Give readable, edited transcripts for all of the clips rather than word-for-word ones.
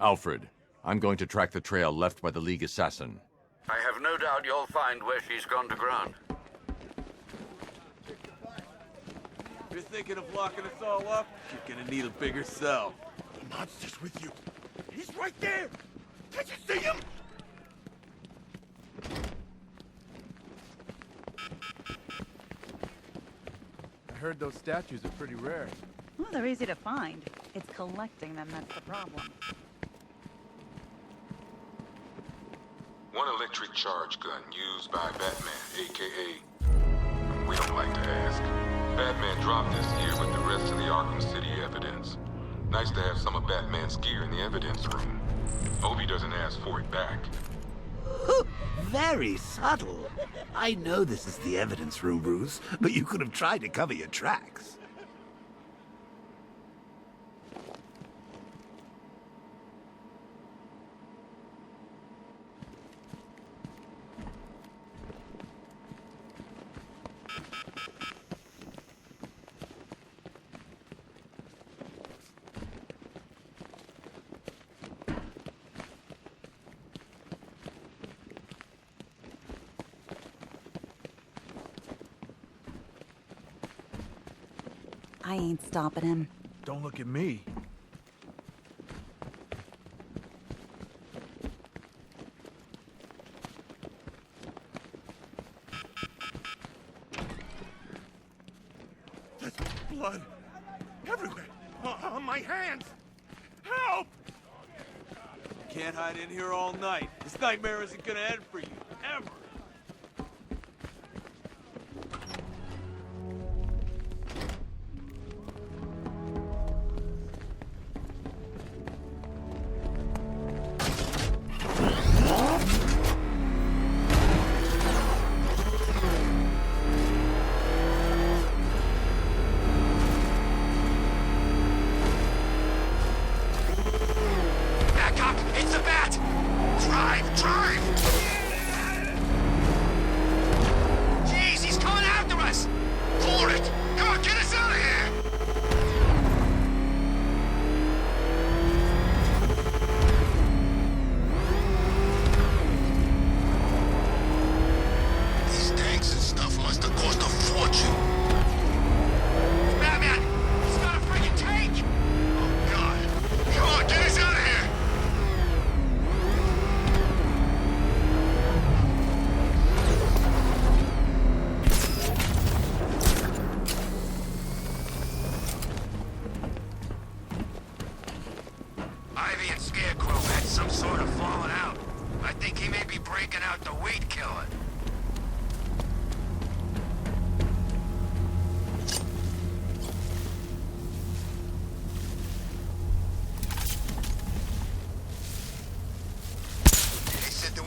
Alfred, I'm going to track the trail left by the League assassin. I have no doubt you'll find where she's gone to ground. You're thinking of locking us all up? You're gonna need a bigger cell. The monster's with you. He's right there! Can't you see him? I heard those statues are pretty rare. Well, they're easy to find. It's collecting them that's the problem. One electric charge gun used by Batman, a.k.a. We don't like to ask. Batman dropped this here with the rest of the Arkham City evidence. Nice to have some of Batman's gear in the evidence room. Hope he doesn't ask for it back. Very subtle. I know this is the evidence room, Bruce, but you could have tried to cover your tracks. I ain't stopping him. Don't look at me. There's blood everywhere. On my hands. Help! Can't hide in here all night. This nightmare isn't gonna end for you, ever.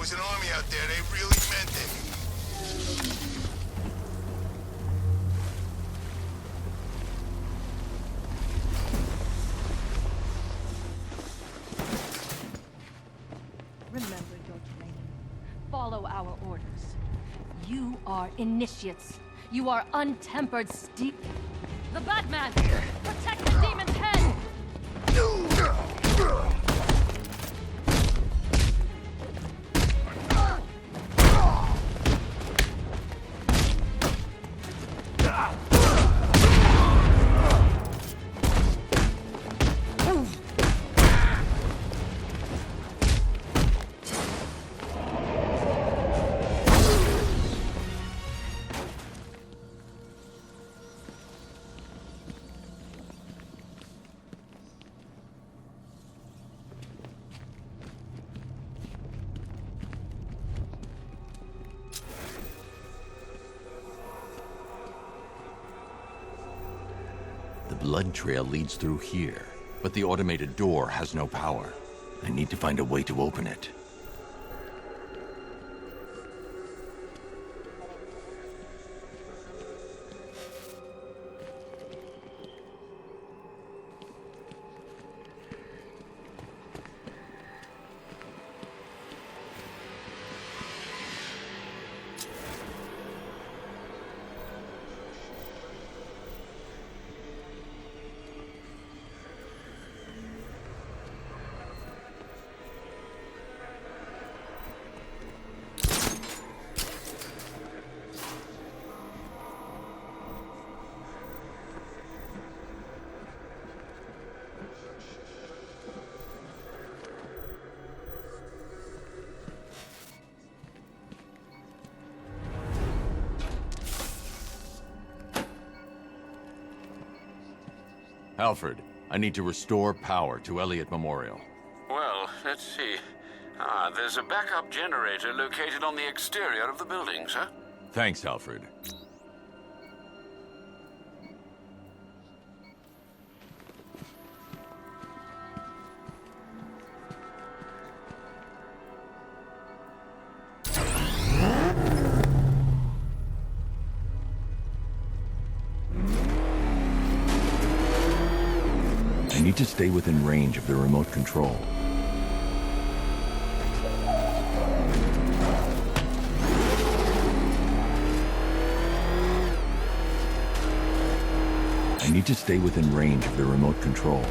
An army out there, they really meant it. Remember your training. Follow our orders. You are initiates. You are untempered steel. The Batman! Protect the demon's head! The blood trail leads through here, but the automated door has no power. I need to find a way to open it. Alfred, I need to restore power to Elliott Memorial. Well, let's see. There's a backup generator located on the exterior of the building, sir. Thanks, Alfred. I need to stay within range of the remote control. I need to stay within range of the remote control.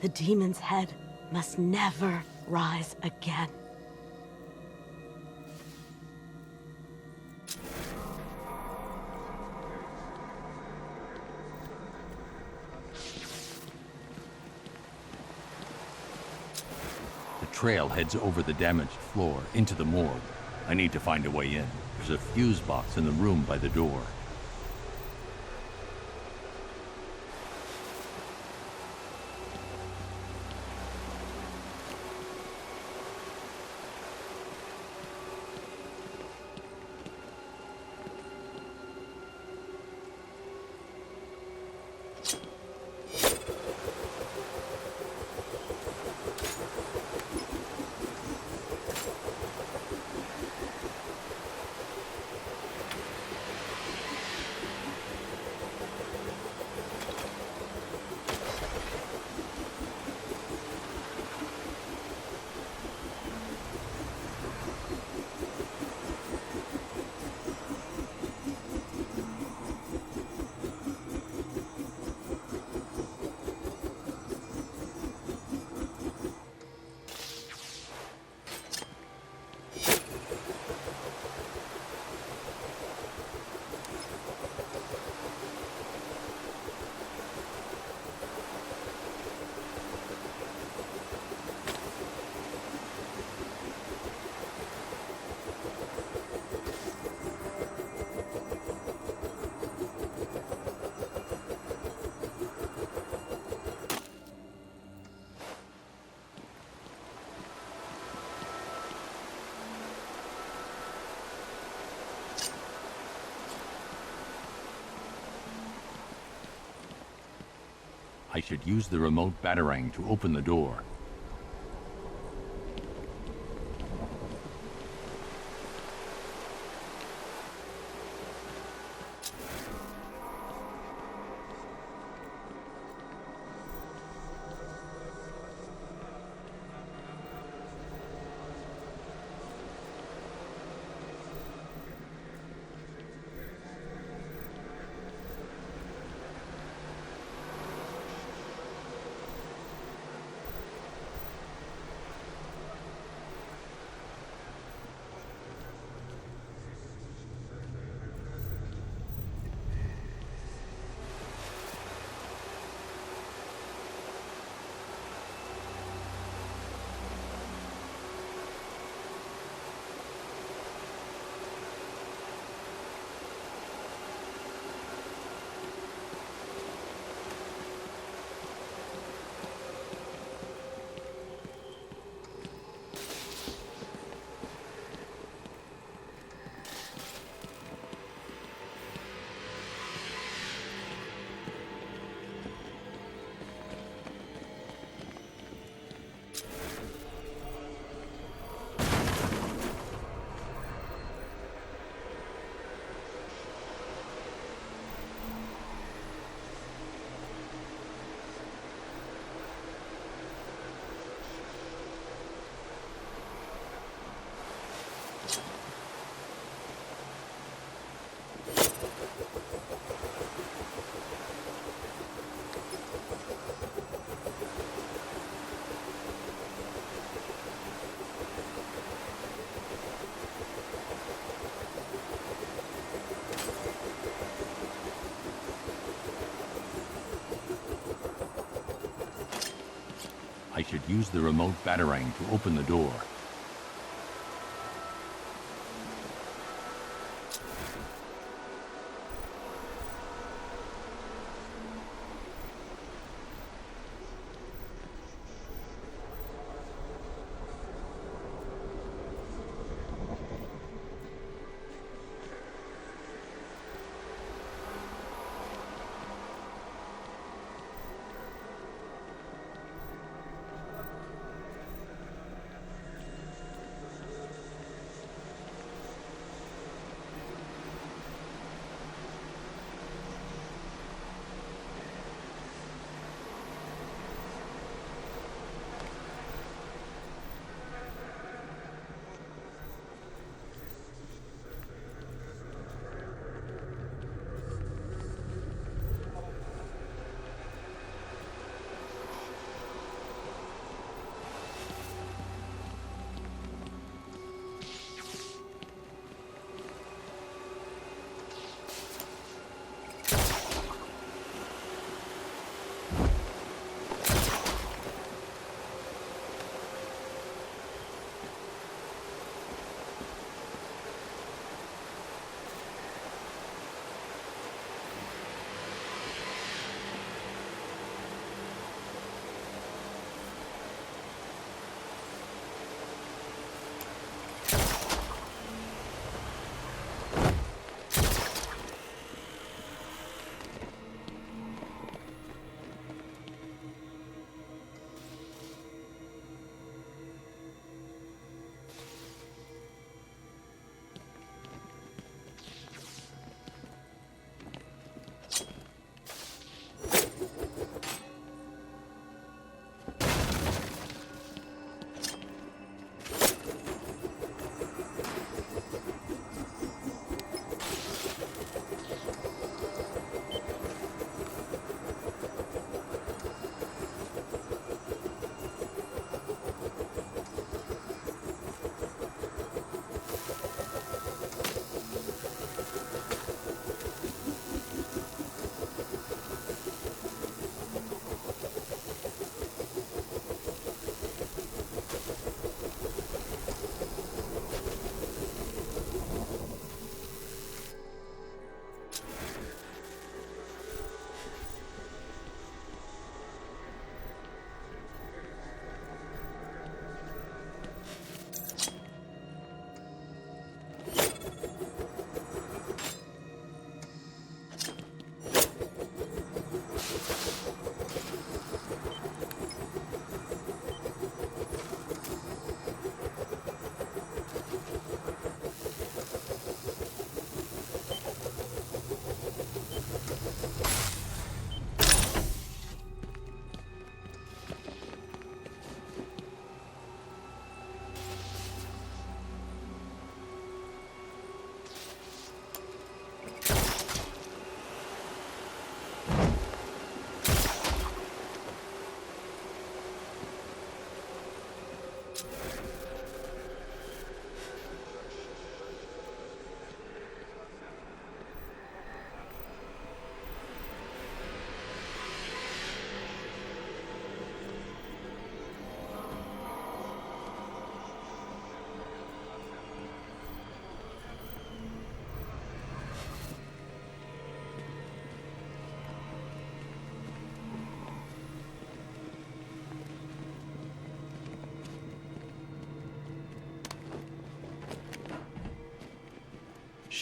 The demon's head must never rise again. The trail heads over the damaged floor into the morgue. I need to find a way in. There's a fuse box in the room by the door. I should use the remote batarang to open the door. I should use the remote batarang to open the door.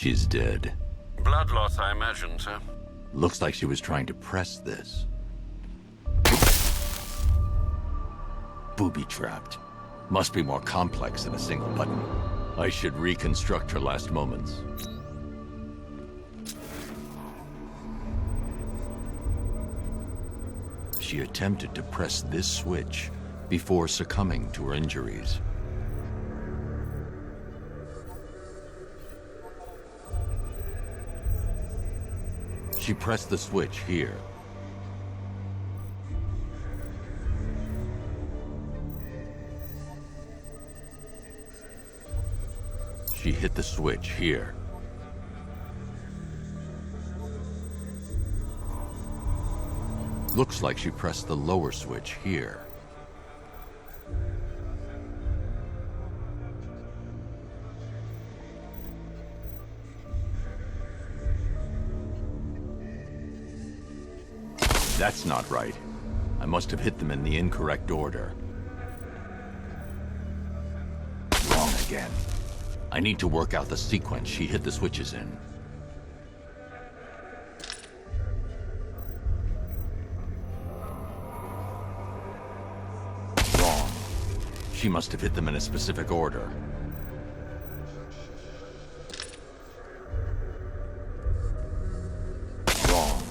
She's dead. Blood loss, I imagine, sir. Looks like she was trying to press this. Booby-trapped. Must be more complex than a single button. I should reconstruct her last moments. She attempted to press this switch before succumbing to her injuries. She pressed the switch here. She hit the switch here. Looks like she pressed the lower switch here. That's not right. I must have hit them in the incorrect order. Wrong again. I need to work out the sequence she hit the switches in. Wrong. She must have hit them in a specific order. Wrong.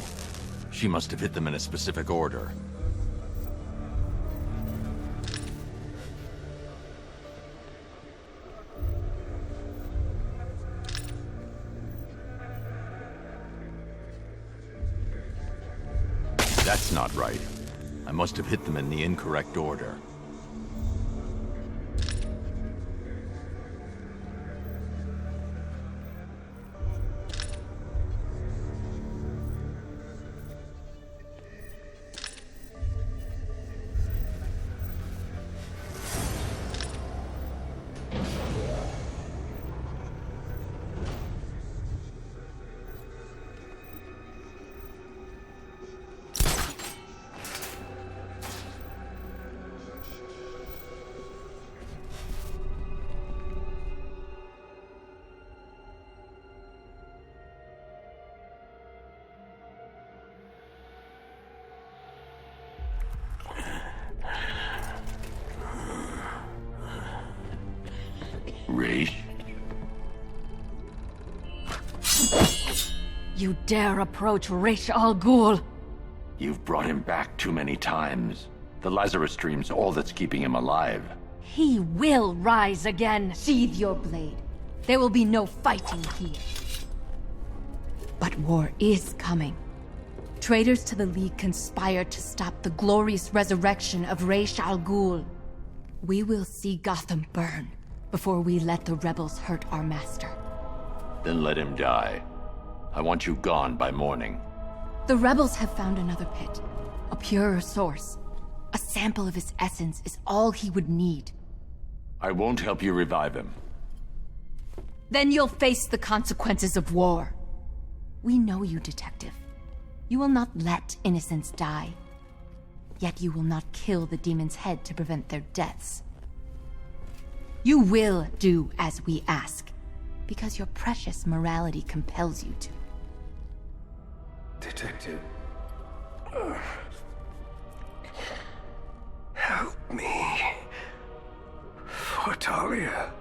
She must have hit them in a specific order. That's not right. I must have hit them in the incorrect order. Raish? You dare approach Raish Al Ghul? You've brought him back too many times. The Lazarus Stream's all that's keeping him alive. He will rise again. Sheathe your blade. There will be no fighting here. But war is coming. Traitors to the League conspire to stop the glorious resurrection of Raish Al Ghul. We will see Gotham burn before we let the rebels hurt our master. Then let him die. I want you gone by morning. The rebels have found another pit. A purer source. A sample of his essence is all he would need. I won't help you revive him. Then you'll face the consequences of war. We know you, Detective. You will not let innocents die. Yet you will not kill the demon's head to prevent their deaths. You will do as we ask, because your precious morality compels you to. Detective. Help me. For Talia.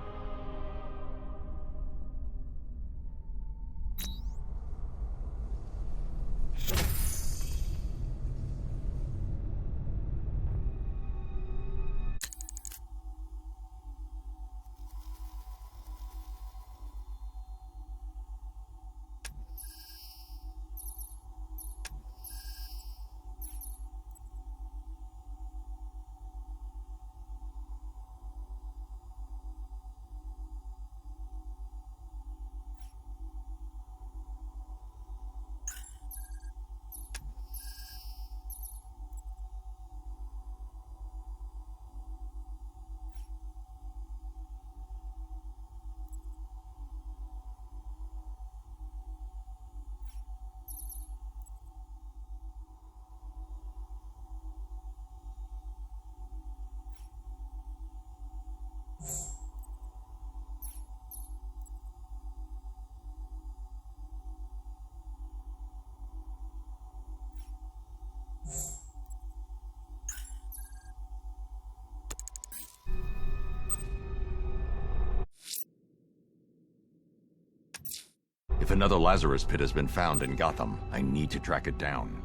If another Lazarus pit has been found in Gotham, I need to track it down.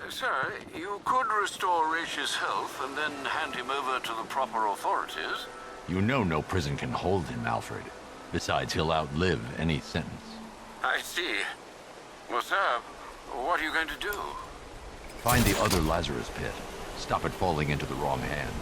Sir, you could restore Raish's health and then hand him over to the proper authorities. You know no prison can hold him, Alfred. Besides, he'll outlive any sentence. I see. Well, sir, what are you going to do? Find the other Lazarus pit. Stop it falling into the wrong hands.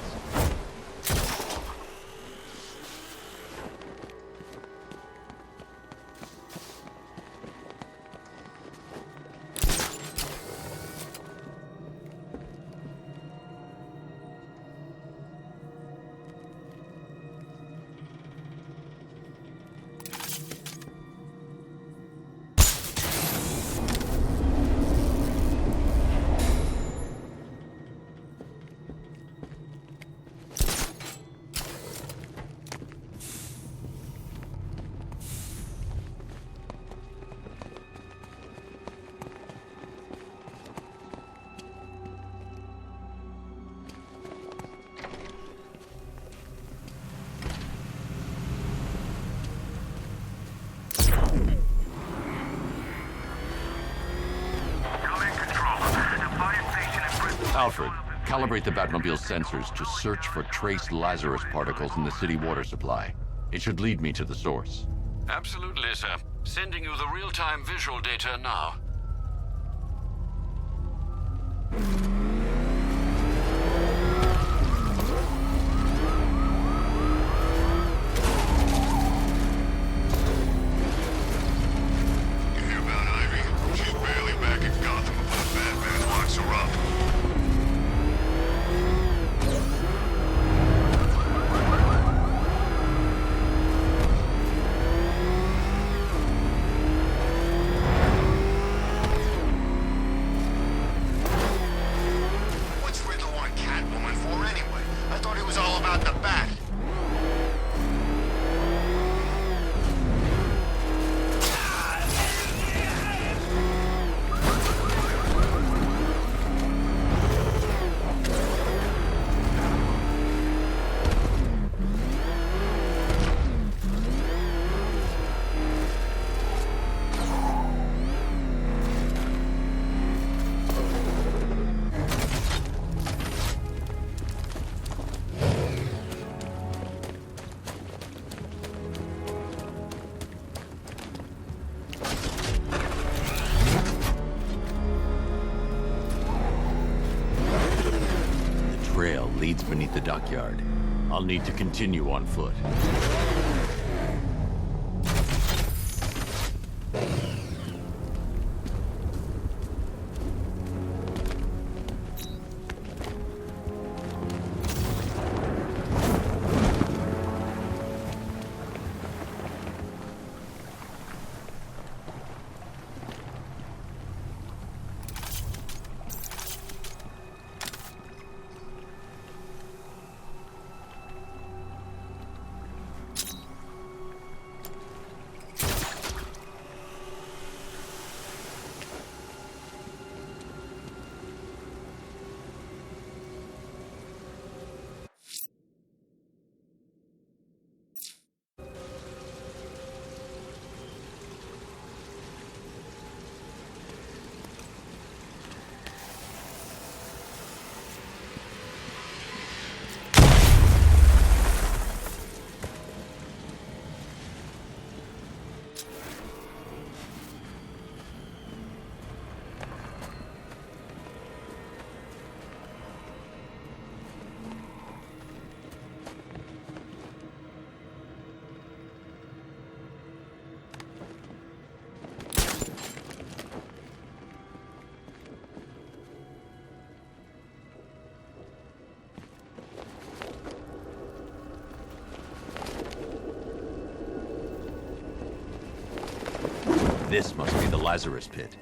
Alfred, calibrate the Batmobile's sensors to search for trace Lazarus particles in the city water supply. It should lead me to the source. Absolutely, sir. Sending you the real-time visual data now. You hear about Ivy? She's barely back at Gotham before Batman locks her up. What's Riddler want Catwoman for anyway? I thought it was all about the Bat. The trail leads beneath the dockyard. I'll need to continue on foot. This must be the Lazarus Pit.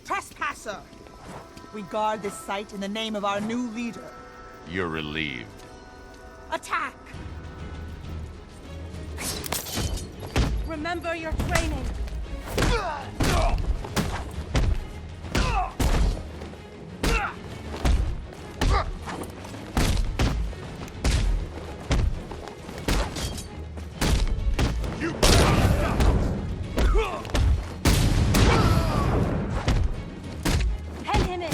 Trespasser! We guard this site in the name of our new leader. You're relieved. Attack! Remember your training. Pen him in.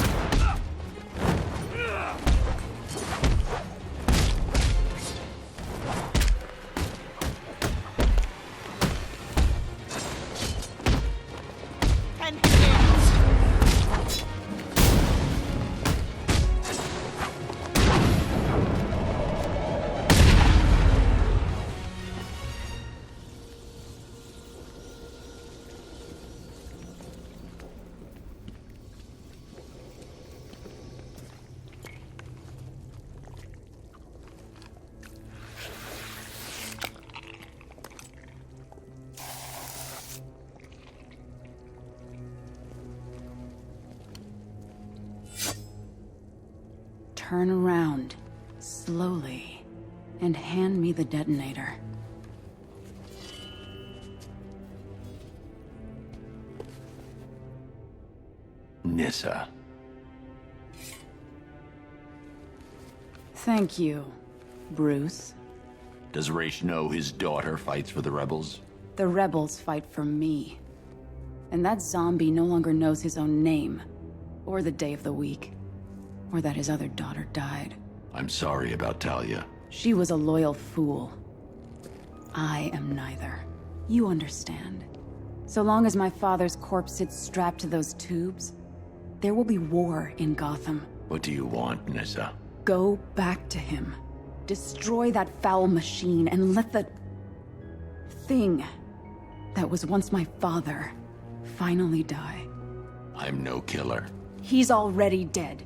Pen him in. Turn around, slowly, and hand me the detonator. Nissa. Thank you, Bruce. Does Raish know his daughter fights for the rebels? The rebels fight for me. And that zombie no longer knows his own name, or the day of the week, or that his other daughter died. I'm sorry about Talia. She was a loyal fool. I am neither. You understand. So long as my father's corpse sits strapped to those tubes, there will be war in Gotham. What do you want, Nissa? Go back to him. Destroy that foul machine and let the thing that was once my father finally die. I'm no killer. He's already dead.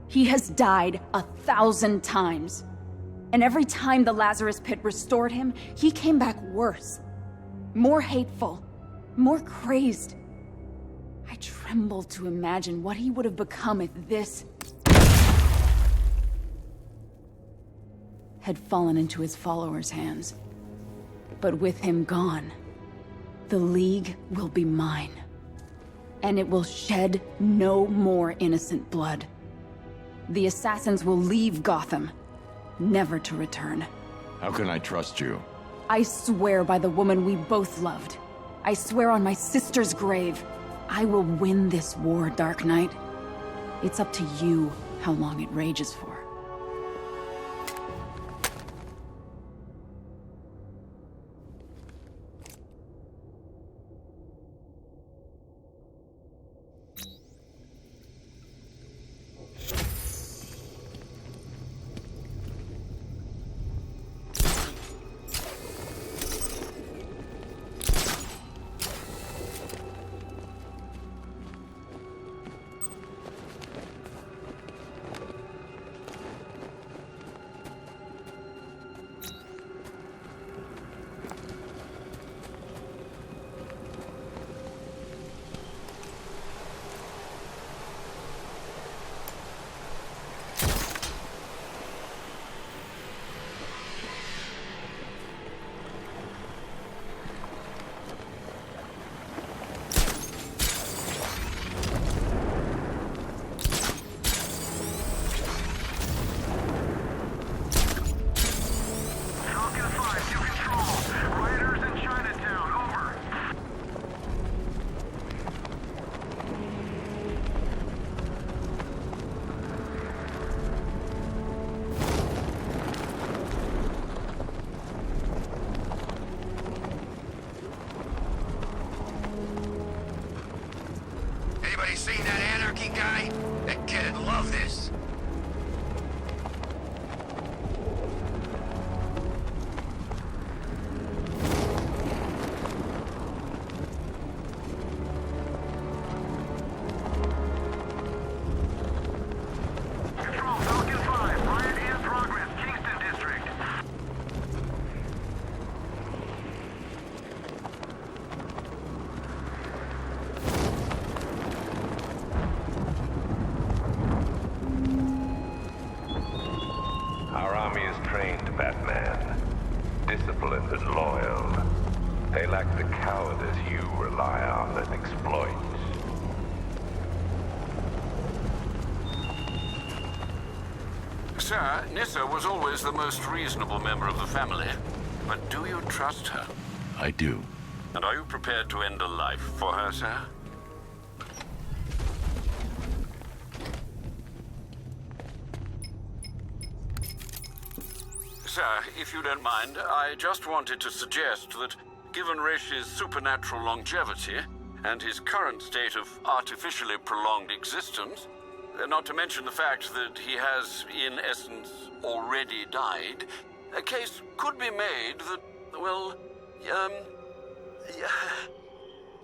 He has died 1,000 times. And every time the Lazarus Pit restored him, he came back worse. More hateful. More crazed. I tremble to imagine what he would have become if this had fallen into his followers' hands. But with him gone, the League will be mine. And it will shed no more innocent blood. The assassins will leave Gotham, never to return. How can I trust you? I swear by the woman we both loved. I swear on my sister's grave. I will win this war, Dark Knight. It's up to you how long it rages for. Seen that anarchy guy? That kid'd love this. benevolent and loyal. They lack the cowardice you rely on and exploit. Sir, Nissa was always the most reasonable member of the family. But do you trust her? I do. And are you prepared to end a life for her, sir? Sir, if you don't mind, I just wanted to suggest that, given Resh's supernatural longevity and his current state of artificially prolonged existence, not to mention the fact that he has, in essence, already died, a case could be made that, well,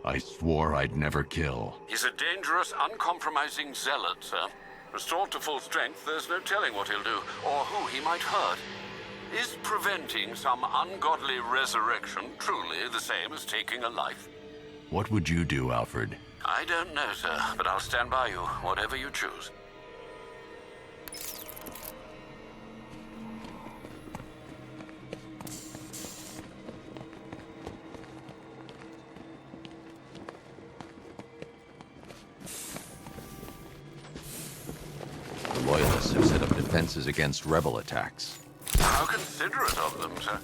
I swore I'd never kill. He's a dangerous, uncompromising zealot, sir. Restored to full strength, there's no telling what he'll do, or who he might hurt. Is preventing some ungodly resurrection truly the same as taking a life? What would you do, Alfred? I don't know, sir, but I'll stand by you, whatever you choose. The Loyalists have set up defenses against rebel attacks. How considerate of them, sir.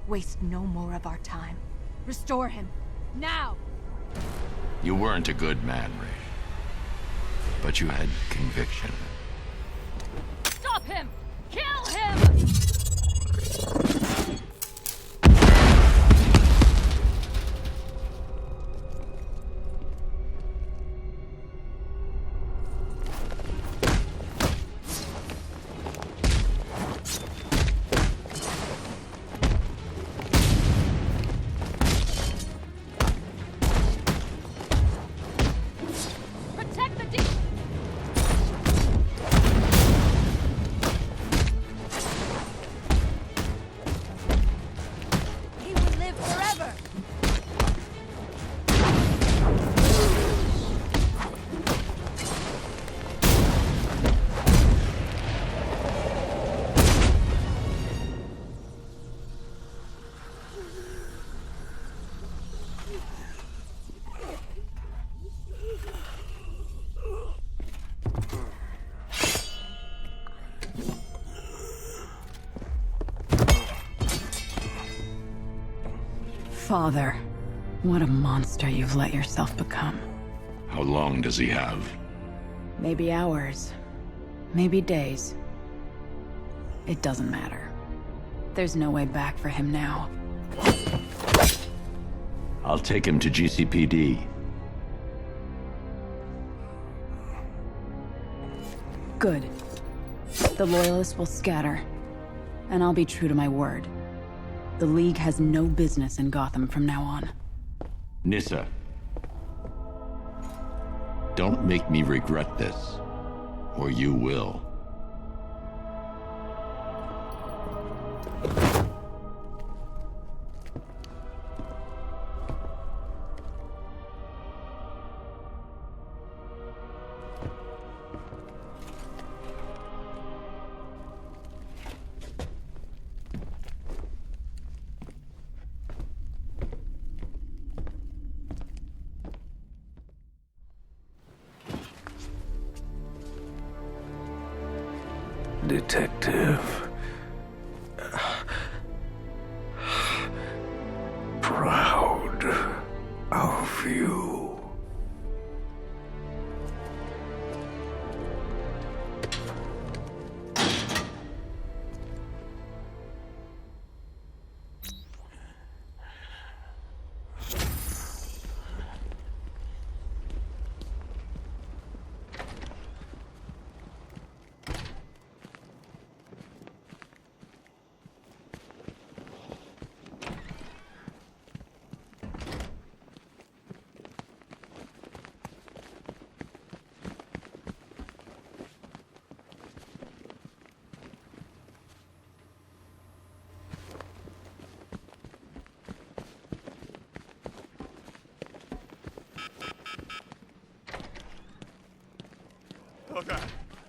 Waste no more of our time. Restore him. Now! You weren't a good man, Ray. But you had conviction. Stop him! Kill him! Protect the demon! Father, what a monster you've let yourself become. How long does he have? Maybe hours. Maybe days. It doesn't matter. There's no way back for him now. I'll take him to GCPD. Good. The Loyalists will scatter. And I'll be true to my word. The League has no business in Gotham from now on. Nissa. Don't make me regret this. Or you will. Detective. Proud of you.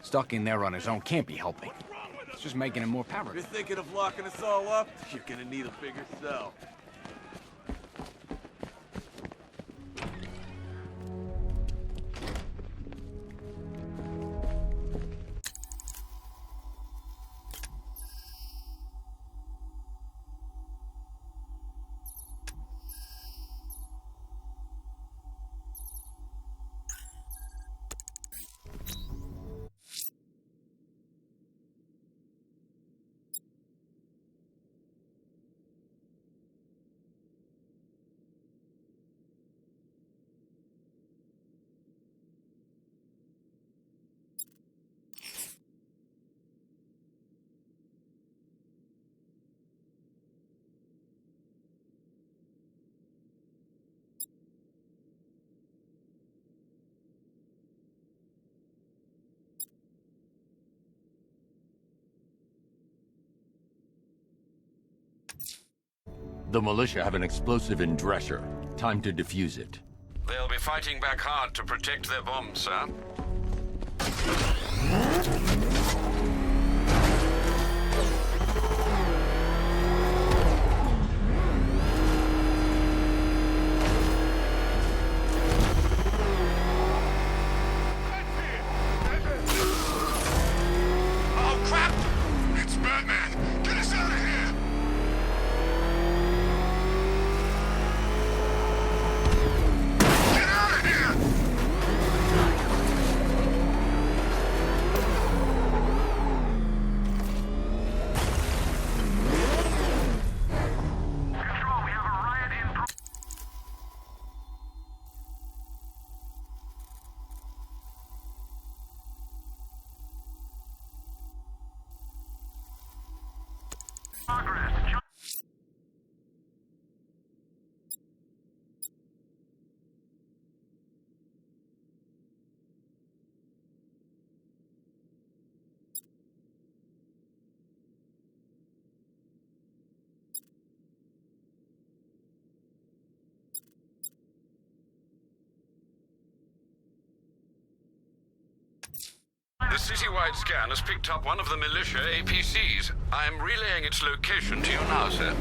Stuck in there on his own can't be helping. It's just making him more powerful. You're thinking of locking us all up? You're gonna need a bigger cell. The militia have an explosive in Drescher. Time to defuse it. They'll be fighting back hard to protect their bombs, sir. Oh, crap! It's Batman! Get us out of here! Get out of here! The citywide scan has picked up one of the militia APCs. I am relaying its location to you now, sir.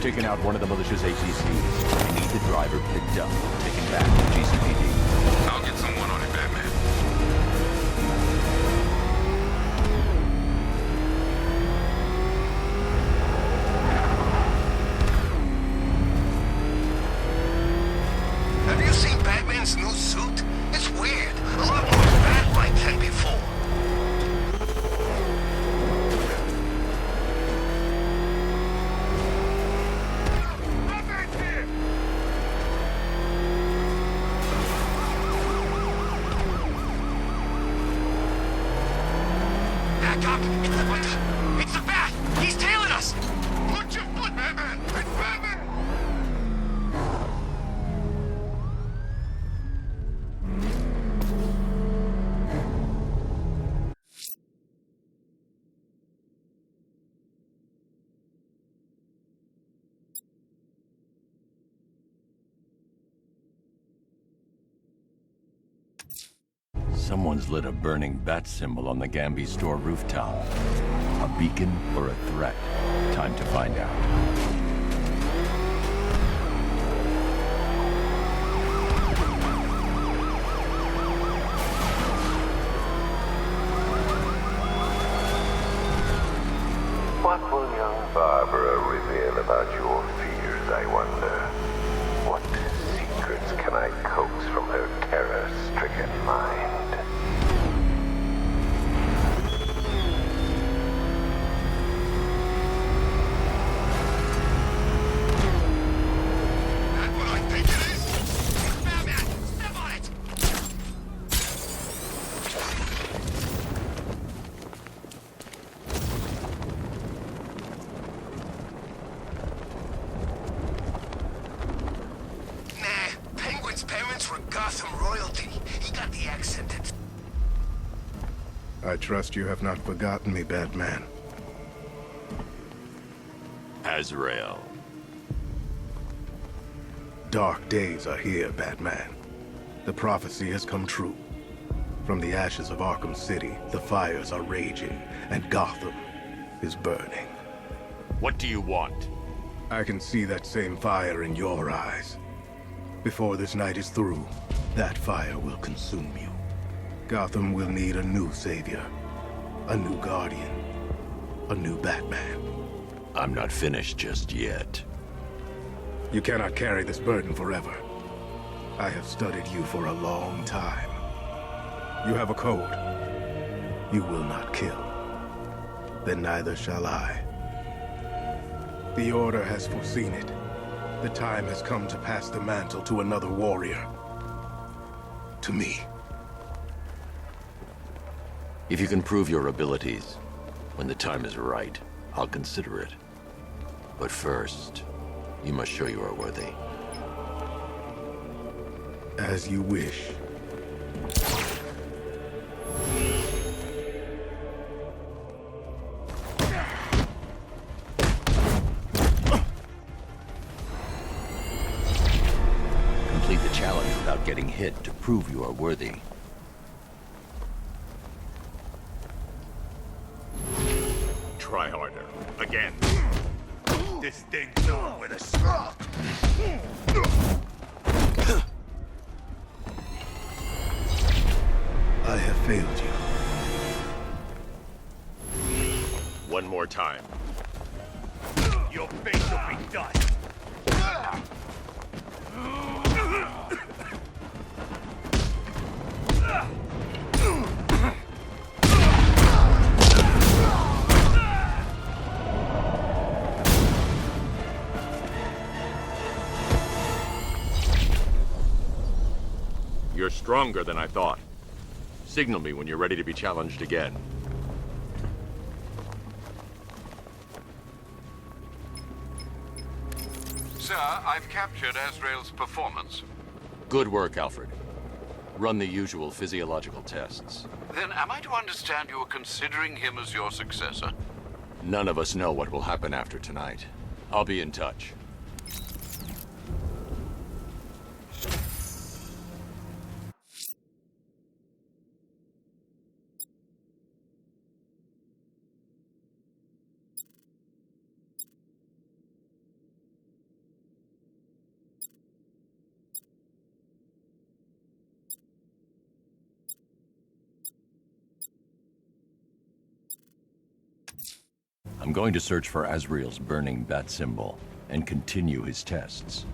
taken out one of the militia's ACCs. I need the driver picked up, taken back to GCPD. I'll get someone on it, Batman. Have you seen Batman's new suit? It's weird. A lot more bat-like than before. Doc, it's the bat! He's tailing us! Put your foot, Batman! It's Batman! Someone's lit a burning bat symbol on the Gambi store rooftop. A beacon or a threat? Time to find out. What will young Barbara reveal about your fears, I wonder? What secrets can I coax from her terror-stricken mind? I trust you have not forgotten me, Batman. Azrael. Dark days are here, Batman. The prophecy has come true. From the ashes of Arkham City, the fires are raging, and Gotham is burning. What do you want? I can see that same fire in your eyes. Before this night is through, that fire will consume you. Gotham will need a new savior, a new guardian, a new Batman. I'm not finished just yet. You cannot carry this burden forever. I have studied you for a long time. You have a code. You will not kill. Then neither shall I. The Order has foreseen it. The time has come to pass the mantle to another warrior. To me. If you can prove your abilities, when the time is right, I'll consider it. But first, you must show you are worthy. As you wish. Complete the challenge without getting hit to prove you are worthy. Try harder. Again. This thing's on with a scrap. I have failed you. One more time. Your face will be dust. You're stronger than I thought. Signal me when you're ready to be challenged again. Sir, I've captured Azrael's performance. Good work, Alfred. Run the usual physiological tests. Then am I to understand you are considering him as your successor? None of us know what will happen after tonight. I'll be in touch. I'm going to search for Azrael's burning bat symbol and continue his tests.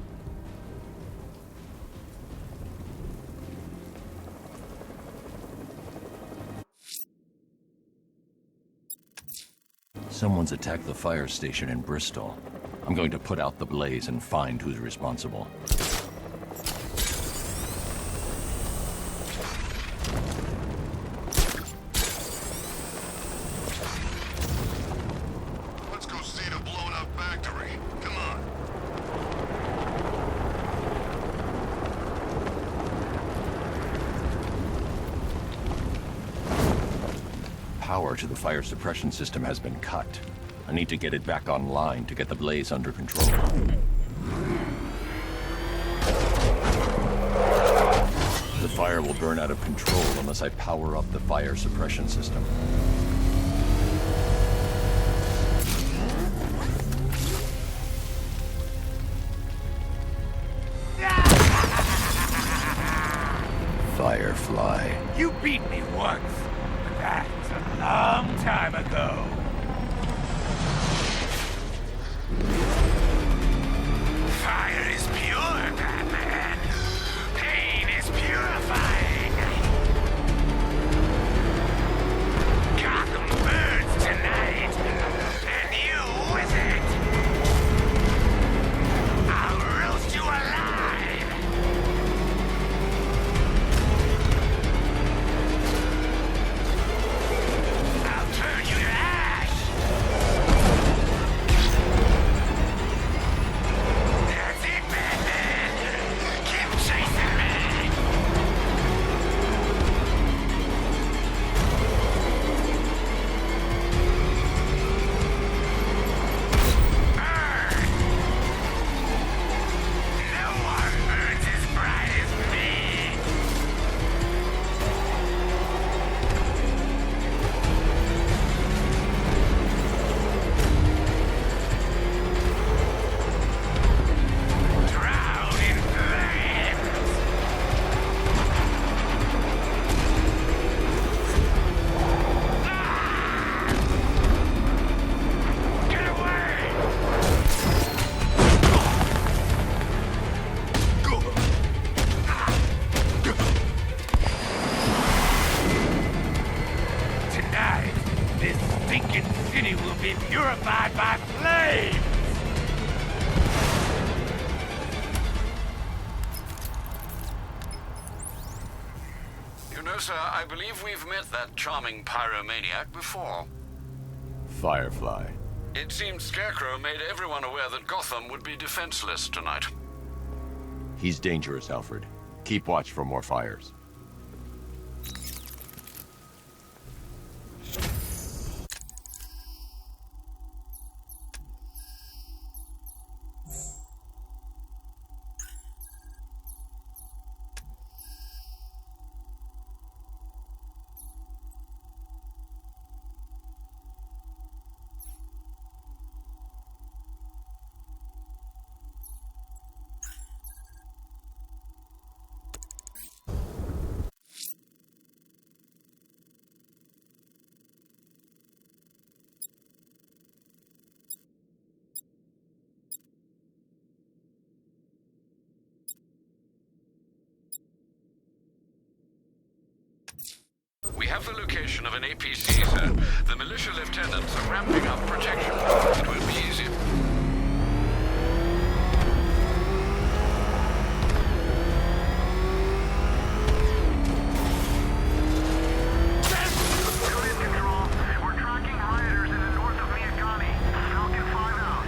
Someone's attacked the fire station in Bristol. I'm going to put out the blaze and find who's responsible. Let's go see the blown up factory. Come on. Power to the fire suppression system has been cut. I need to get it back online to get the blaze under control. The fire will burn out of control unless I power up the fire suppression system. Firefly. You beat me once, but that's a long time ago. Fire is pure, Batman. Pain is purifying. Gotham burns tonight, and you with it. I'll roast you alive. I'll turn you to ash. That's it, Batman. Keep chasing me. Burn. No one burns as bright as me. Drown in flames. Get away! Tonight, this stinking city will be purified by flames! You know, sir, I believe we've met that charming pyromaniac before. Firefly. It seems Scarecrow made everyone aware that Gotham would be defenseless tonight. He's dangerous, Alfred. Keep watch for more fires. We have the location of an APC, sir. The militia lieutenants are ramping up protection. It won't be easy. Juliet Control, we're tracking rioters in the north of Miyagami. Falcon 5 out.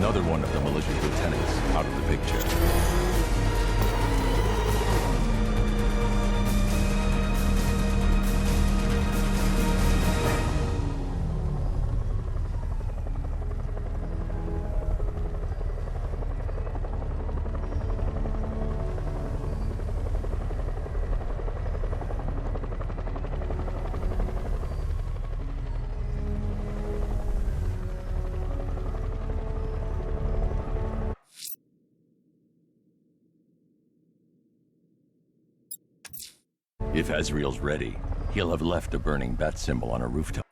Another one of the militia lieutenants out of the picture. If Azrael's ready, he'll have left a burning bat symbol on a rooftop.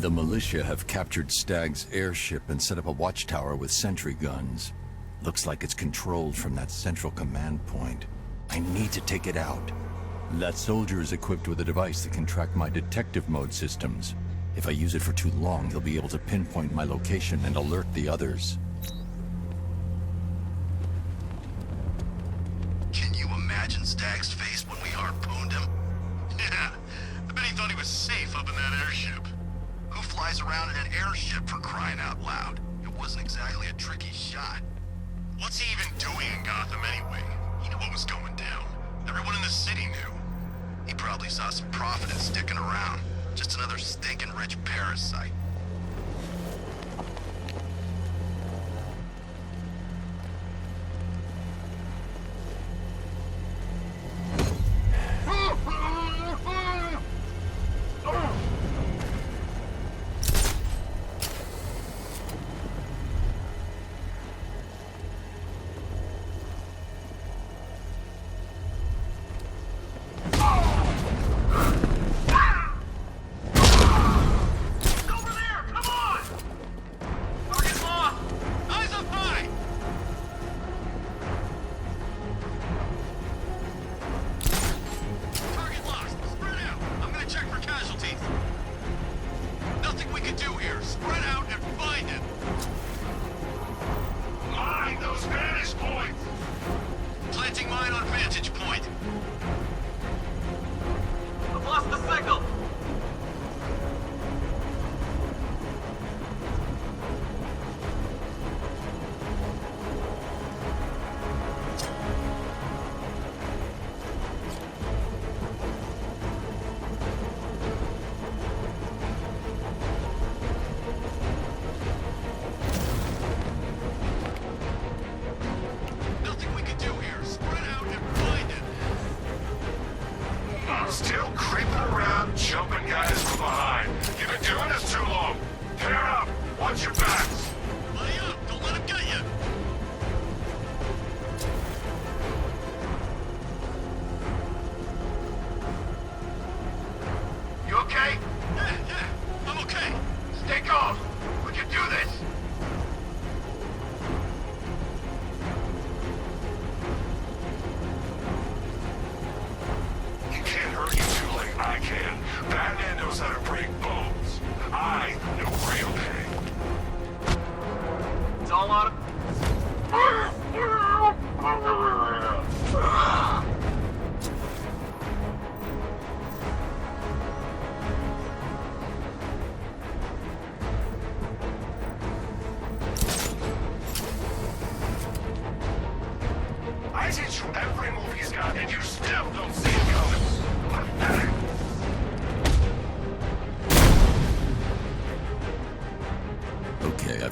The militia have captured Stagg's airship and set up a watchtower with sentry guns. Looks like it's controlled from that central command point. I need to take it out. That soldier is equipped with a device that can track my detective mode systems. If I use it for too long, he'll be able to pinpoint my location and alert the others. Can you imagine Stagg's face when we harpooned him? Yeah, I bet he thought he was safe up in that airship. Who flies around in an airship, for crying out loud? It wasn't exactly a tricky shot. What's he even doing in Gotham anyway? He knew what was going down. Everyone in the city knew. He probably saw some profit in sticking around. Just another stinking rich parasite. Batman knows how to break bones. I know real pain.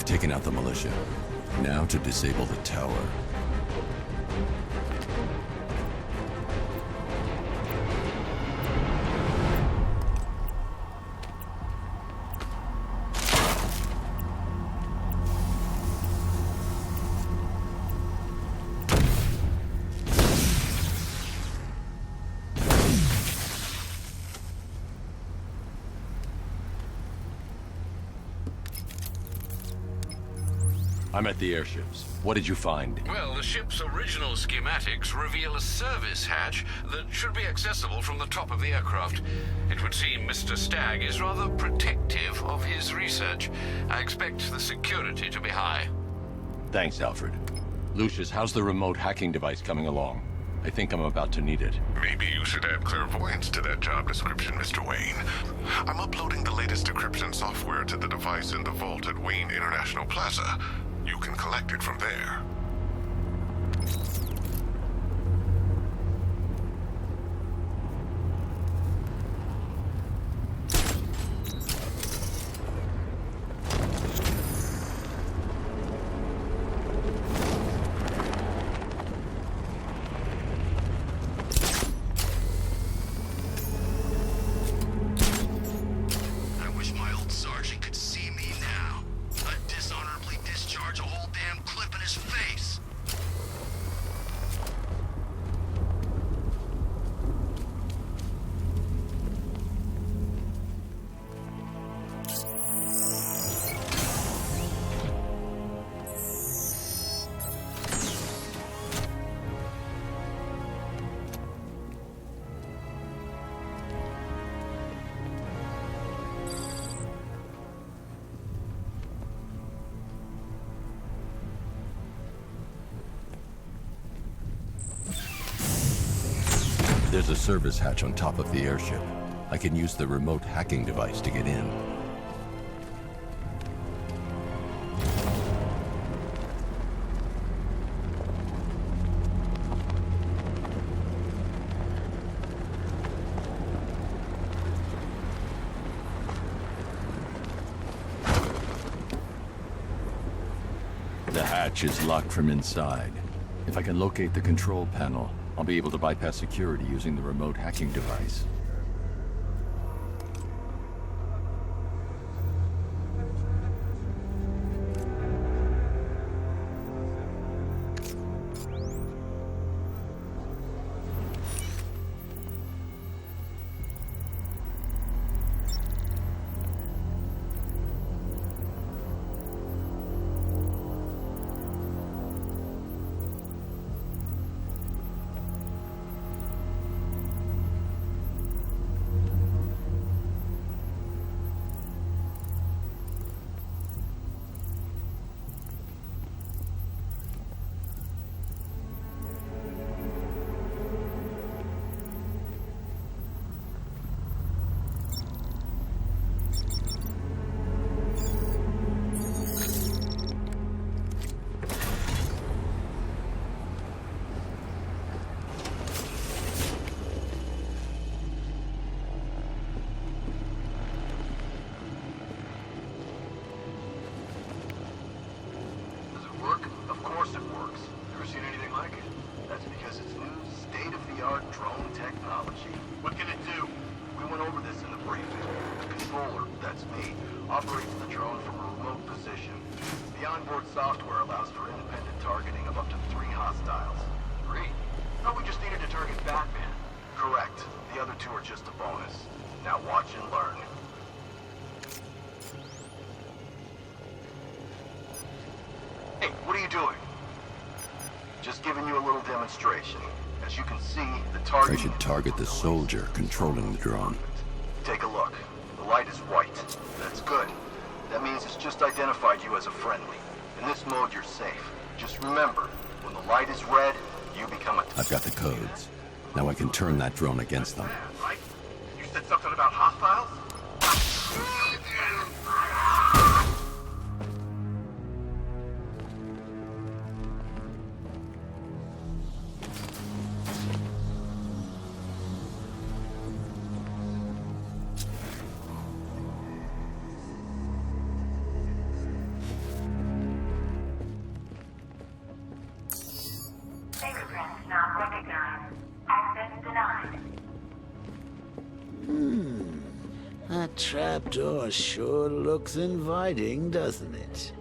I've taken out the militia. Now to disable the tower. I'm at the airships. What did you find? Well, the ship's original schematics reveal a service hatch that should be accessible from the top of the aircraft. It would seem Mr. Stagg is rather protective of his research. I expect the security to be high. Thanks, Alfred. Lucius, how's the remote hacking device coming along? I think I'm about to need it. Maybe you should add clairvoyance to that job description, Mr. Wayne. I'm uploading the latest decryption software to the device in the vault at Wayne International Plaza. You can collect it from there. There's a service hatch on top of the airship. I can use the remote hacking device to get in. The hatch is locked from inside. If I can locate the control panel, I'll be able to bypass security using the remote hacking device. As you can see, the target... I should target the soldier controlling the drone. Take a look. The light is white. That's good. That means it's just identified you as a friendly. In this mode, you're safe. Just remember, when the light is red, you become a... I've got the codes. Now I can turn that drone against them. Right? You said something about hostiles? That trapdoor sure looks inviting, doesn't it?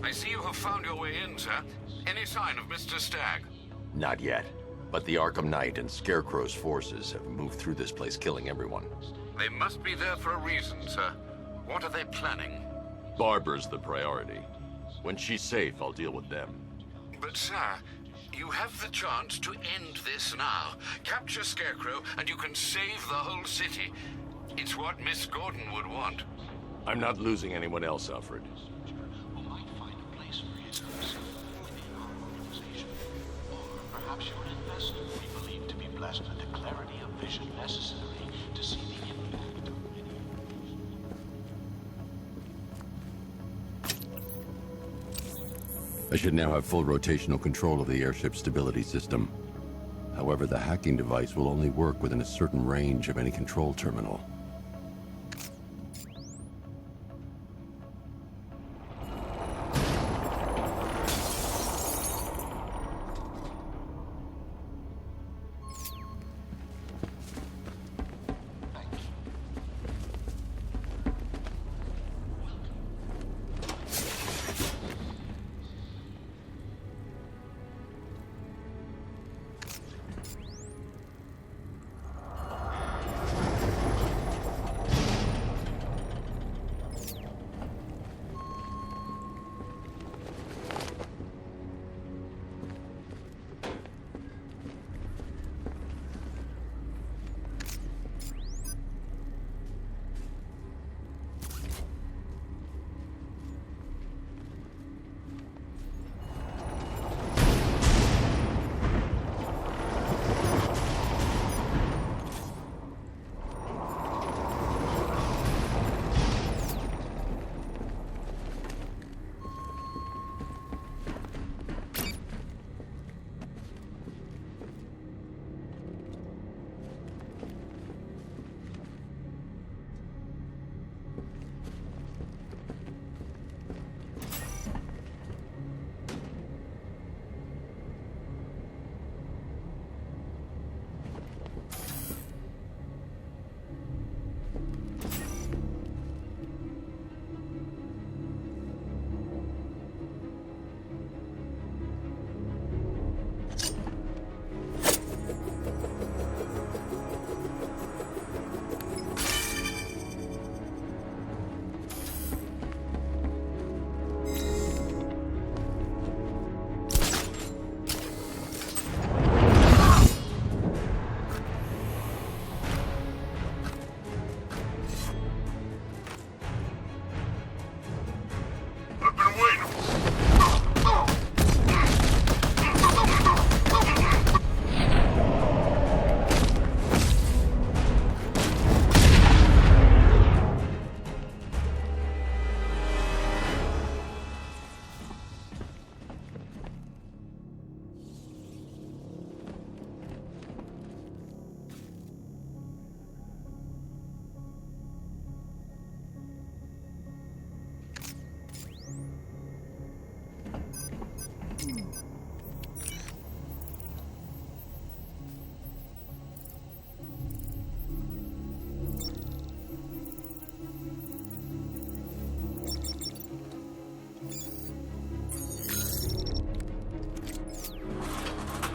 I see you have found your way in, sir. Any sign of Mr. Stagg? Not yet. But the Arkham Knight and Scarecrow's forces have moved through this place, killing everyone. They must be there for a reason, sir. What are they planning? Barbara's the priority. When she's safe, I'll deal with them. But, sir, you have the chance to end this now. Capture Scarecrow, and you can save the whole city. It's what Miss Gordon would want. I'm not losing anyone else, Alfred. Perhaps you're an investor we believe to be blessed with the clarity of vision necessary to see the impact of many. I should now have full rotational control of the airship's stability system. However, the hacking device will only work within a certain range of any control terminal.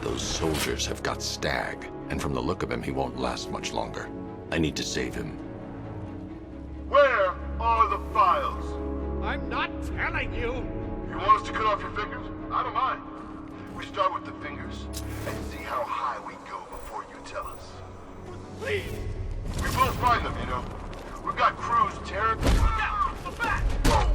Those soldiers have got Stagg, and from the look of him, he won't last much longer. I need to save him. Where are the files? I'm not telling you! You want us to cut off your fingers? I don't mind. We start with the fingers and see how high we go before you tell us. Please! We will find them, you know. We've got crews tearing... Look out! The bat! Whoa!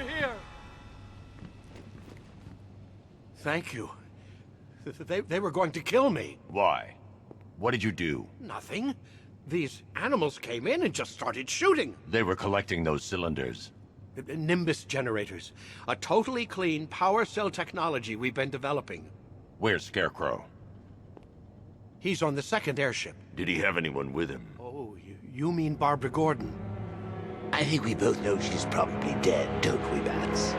here! Thank you. They were going to kill me. Why? What did you do? Nothing. These animals came in and just started shooting. They were collecting those cylinders. Nimbus generators. A totally clean power cell technology we've been developing. Where's Scarecrow? He's on the second airship. Did he have anyone with him? Oh, you mean Barbara Gordon? I think we both know she's probably dead, don't we, Bats?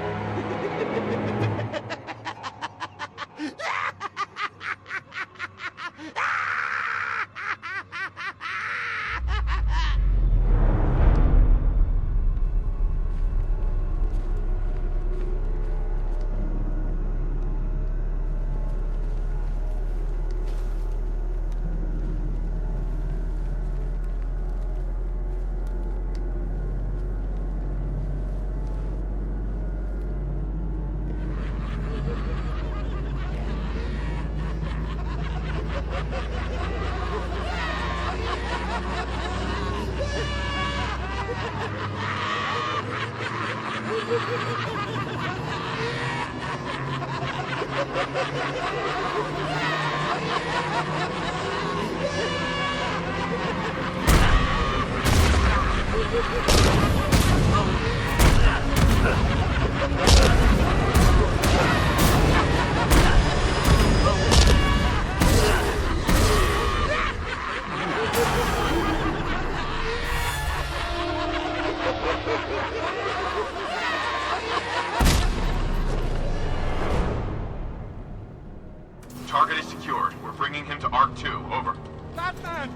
Target is secured. We're bringing him to Arc 2. Over. Batman!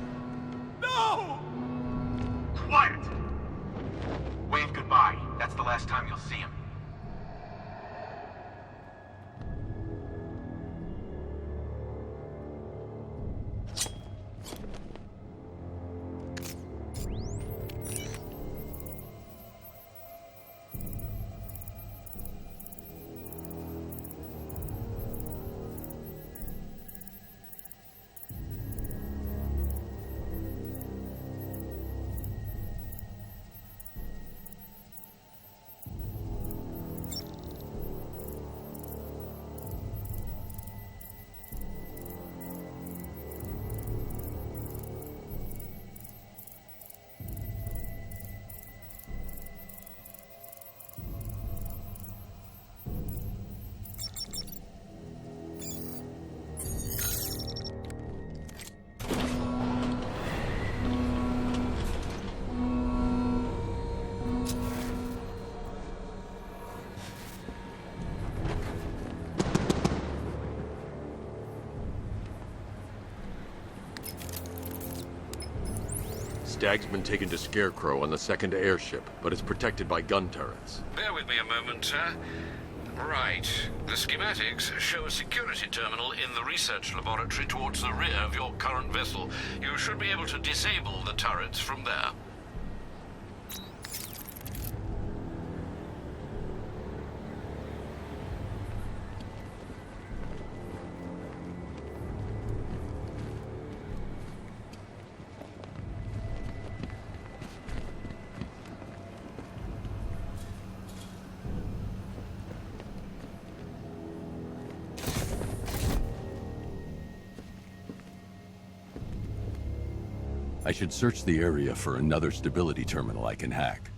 No! Quiet! Wave goodbye. That's the last time you'll see him. Stag's been taken to Scarecrow on the second airship, but is protected by gun turrets. Bear with me a moment, sir. Right. The schematics show a security terminal in the research laboratory towards the rear of your current vessel. You should be able to disable the turrets from there. I should search the area for another stability terminal I can hack.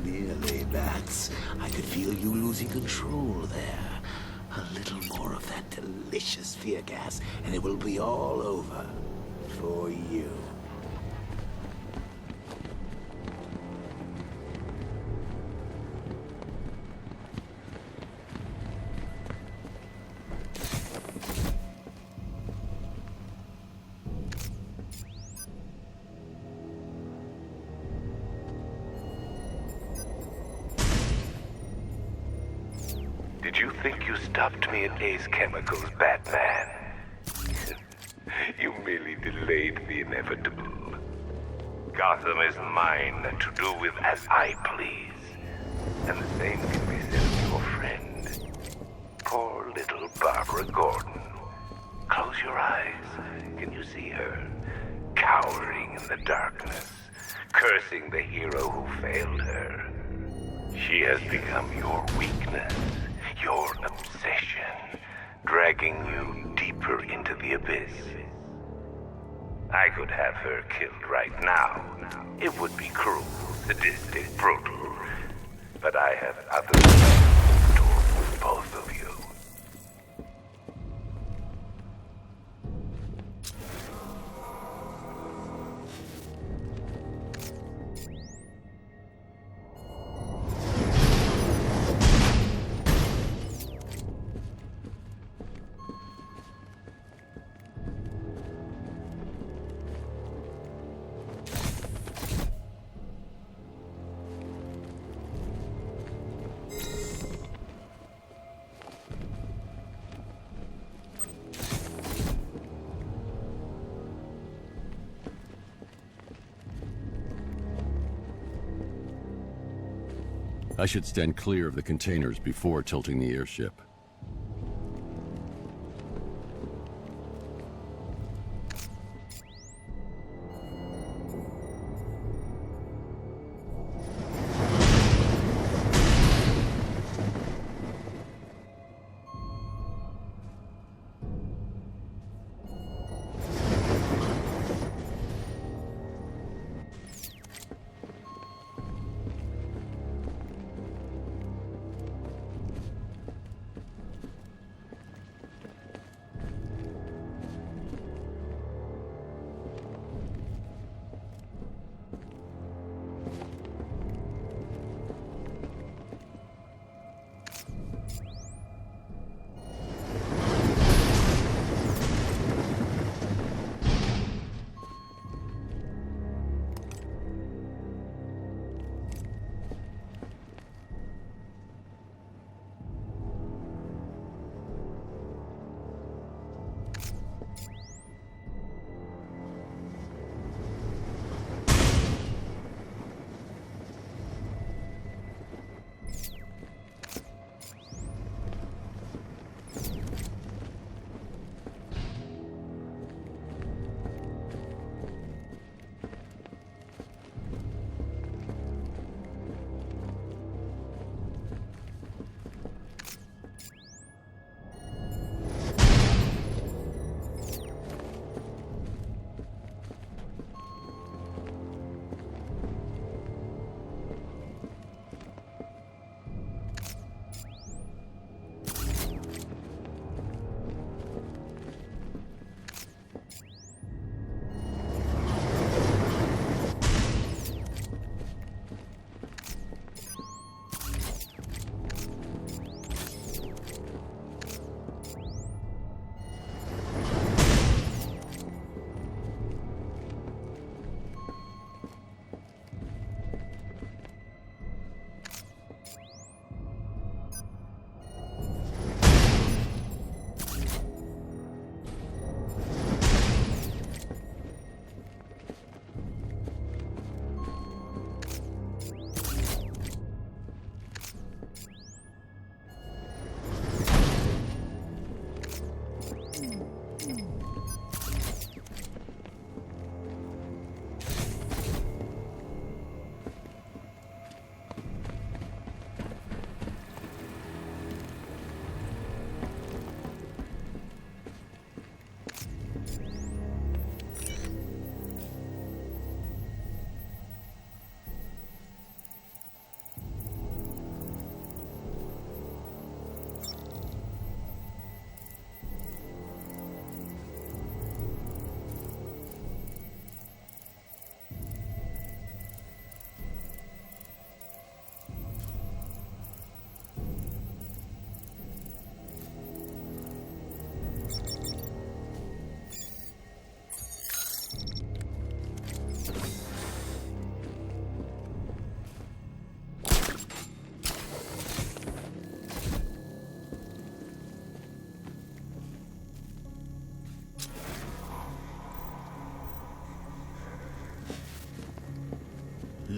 Nearly, Bats. I could feel you losing control there. A little more of that delicious fear gas, and it will be all over. For you. Did you think you stopped me at Ace Chemicals, Batman? You merely delayed the inevitable. Gotham is mine to do with as I please. And the same can be said of your friend. Poor little Barbara Gordon. Close your eyes. Can you see her? Cowering in the darkness, cursing the hero who failed her. She has become your weakness, your obsession, dragging you deeper into the abyss. I could have her killed right now. It would be cruel, sadistic, brutal. But I have other plans in store with both of you. I should stand clear of the containers before tilting the airship.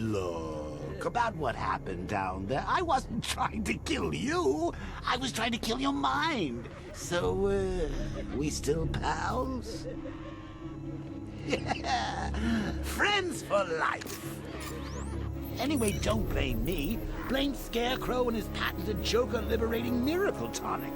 Look, about what happened down there, I wasn't trying to kill you. I was trying to kill your mind. So, we still pals? Friends for life. Anyway, don't blame me. Blame Scarecrow and his patented Joker-liberating miracle tonic.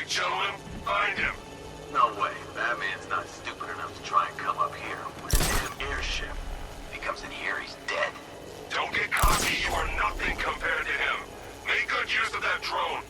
Gentlemen, find him. No way. Batman's not stupid enough to try and come up here with a damn airship. If he comes in here, he's dead. Don't get cocky. You are nothing compared to him. Make good use of that drone.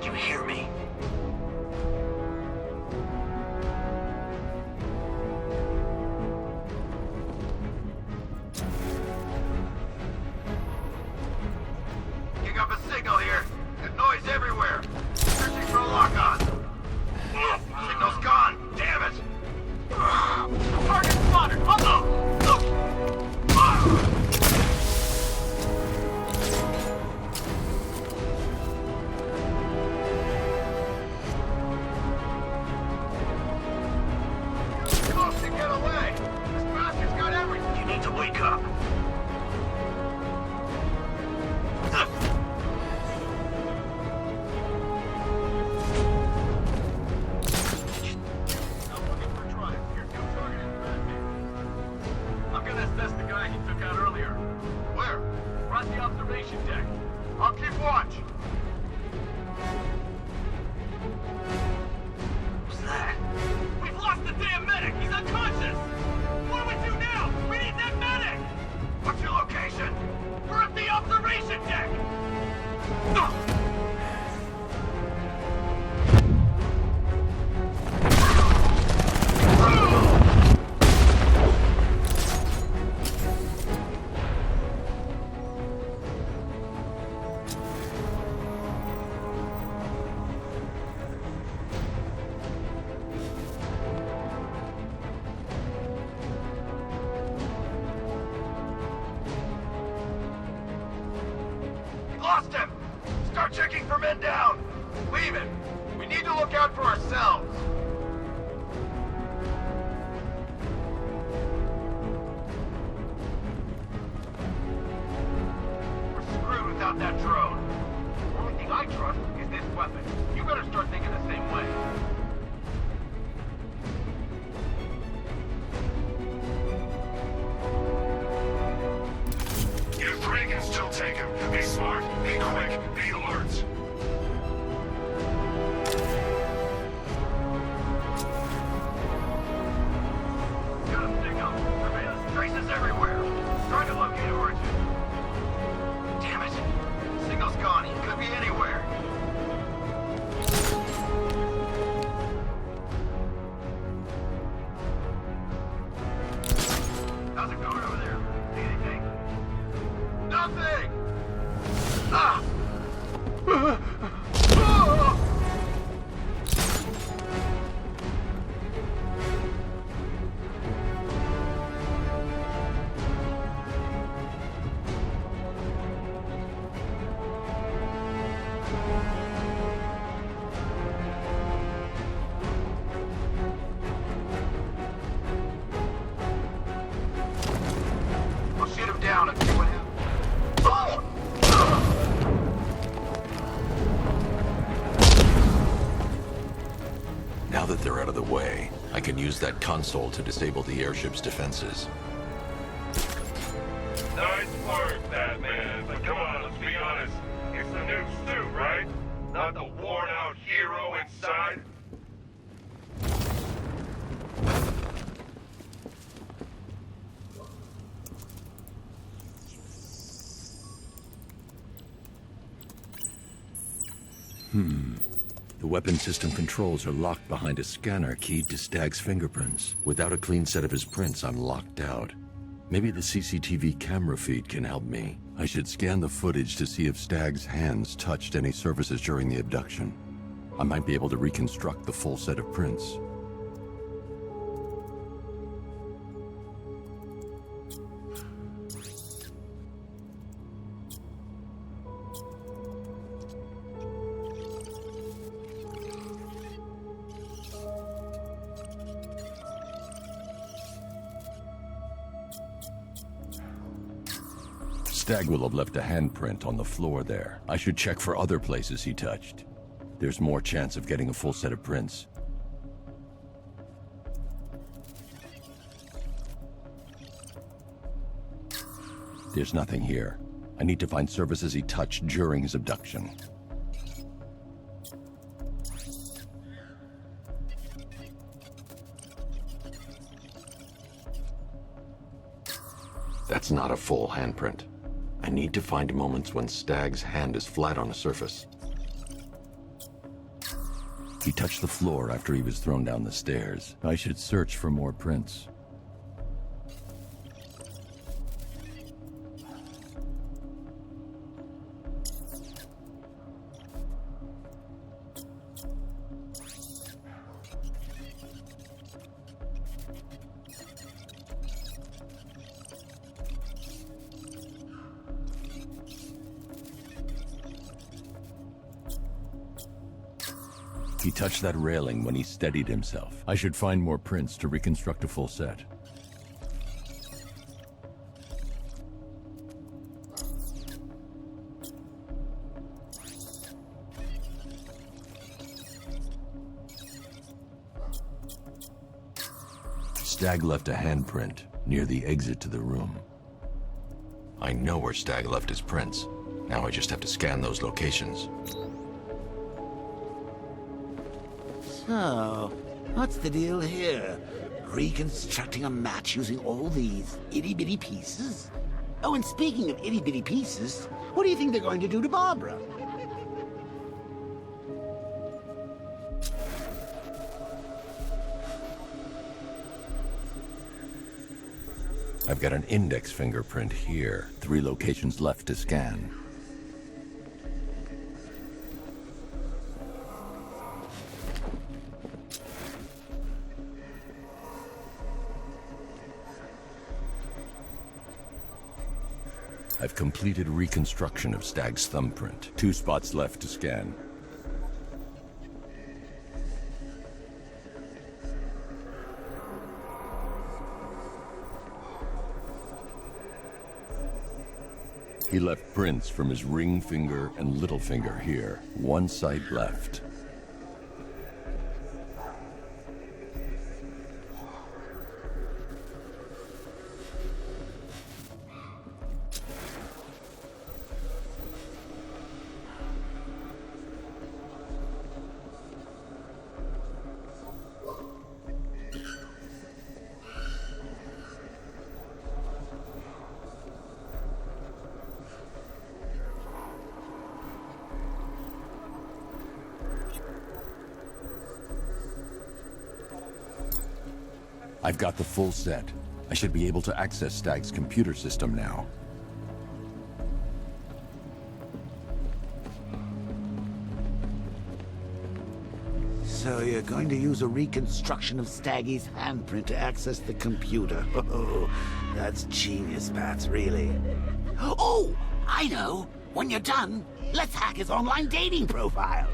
Can you hear me? Picking up a signal here. There's noise everywhere. Searching for a lock-on. Signal's gone. Damn it. Target spotted. Now that they're out of the way, I can use that console to disable the airship's defenses. Nice work, Batman. But come on, let's be honest. It's the new suit, right? Not the worn-out hero inside? The weapon system controls are locked behind a scanner keyed to Stag's fingerprints. Without a clean set of his prints, I'm locked out. Maybe the CCTV camera feed can help me. I should scan the footage to see if Stag's hands touched any surfaces during the abduction. I might be able to reconstruct the full set of prints. Stag will have left a handprint on the floor there. I should check for other places he touched. There's more chance of getting a full set of prints. There's nothing here. I need to find surfaces he touched during his abduction. That's not a full handprint. I need to find moments when Stag's hand is flat on a surface. He touched the floor after he was thrown down the stairs. I should search for more prints. He touched that railing when he steadied himself. I should find more prints to reconstruct a full set. Stag left a handprint near the exit to the room. I know where Stag left his prints. Now I just have to scan those locations. So, what's the deal here? Reconstructing a match using all these itty-bitty pieces? Oh, and speaking of itty-bitty pieces, what do you think they're going to do to Barbara? I've got an index fingerprint here. 3 locations left to scan. I've completed reconstruction of Stag's thumbprint. 2 spots left to scan. He left prints from his ring finger and little finger here. 1 site left. I've got the full set. I should be able to access Stag's computer system now. So you're going to use a reconstruction of Staggy's handprint to access the computer. Oh, that's genius, Bats, really. Oh, I know! When you're done, let's hack his online dating profile.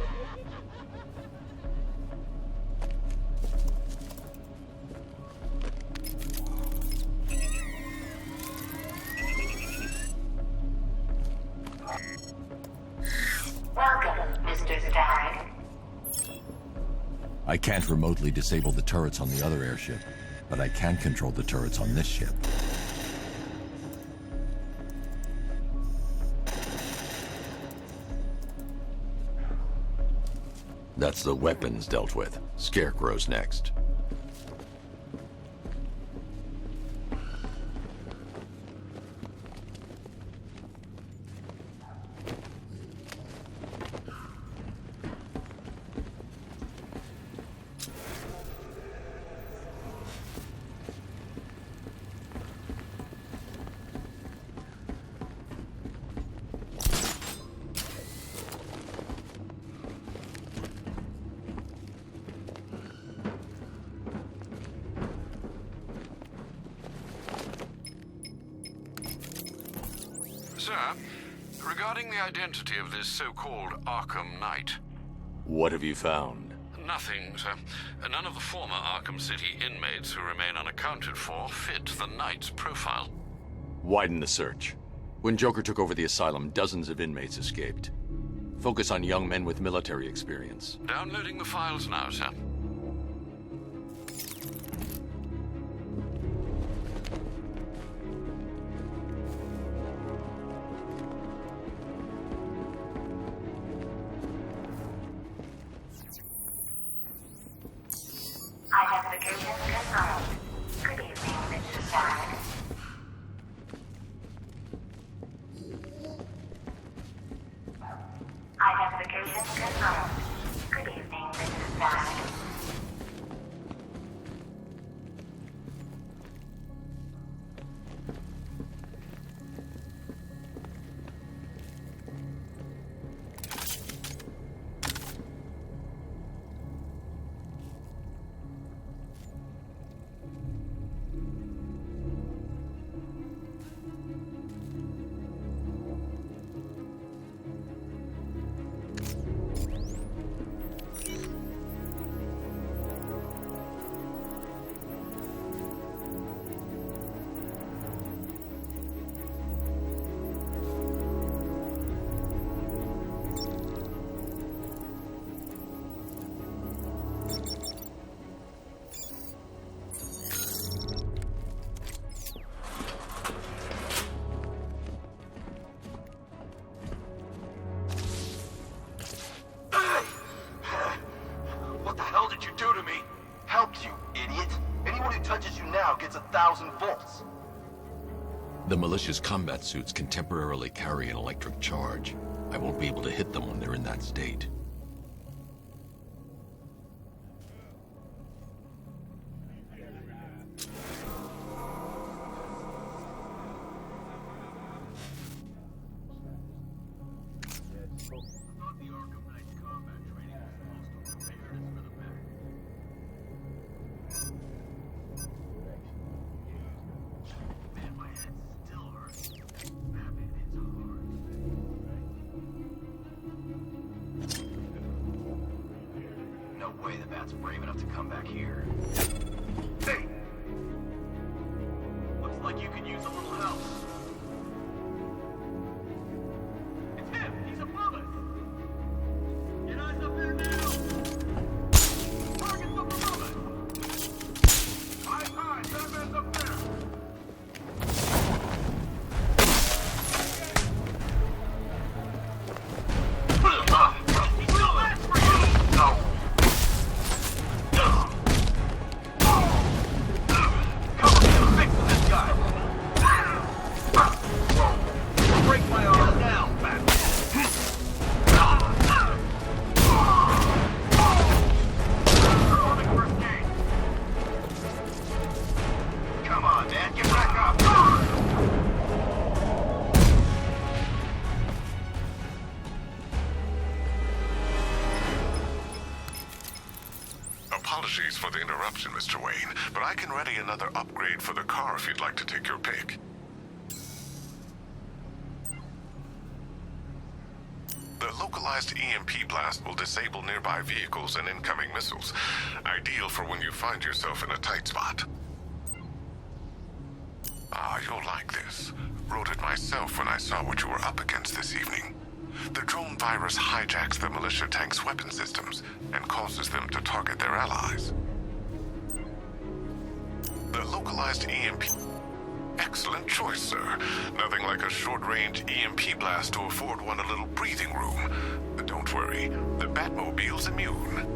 I can't remotely disable the turrets on the other airship, but I can control the turrets on this ship. That's the weapons dealt with. Scarecrow's next. Sir, regarding the identity of this so-called Arkham Knight. What have you found? Nothing, sir. None of the former Arkham City inmates who remain unaccounted for fit the Knight's profile. Widen the search. When Joker took over the asylum, dozens of inmates escaped. Focus on young men with military experience. Downloading the files now, sir. Identification confirmed. Good evening, Mr. Stagg. Identification confirmed. Good evening, Mr. Stagg. What the hell did you do to me? Helped you, idiot. Anyone who touches you now gets 1,000 volts. The militia's combat suits can temporarily carry an electric charge. I won't be able to hit them when they're in that state. No way the bat's brave enough to come back here. Hey! Looks like you could use a little help. It's him! He's above us! Get eyes up there now! Target's up above us! High, Batman's up there! Apologies for the interruption, Mr. Wayne, but I can ready another upgrade for the car if you'd like to take your pick. The localized EMP blast will disable nearby vehicles and incoming missiles. Ideal for when you find yourself in a tight spot. Ah, you'll like this. Wrote it myself when I saw what you were up against this evening. The drone virus hijacks the militia tank's weapon systems and causes them to target their allies. The localized EMP... Excellent choice, sir. Nothing like a short-range EMP blast to afford one a little breathing room. Don't worry, the Batmobile's immune.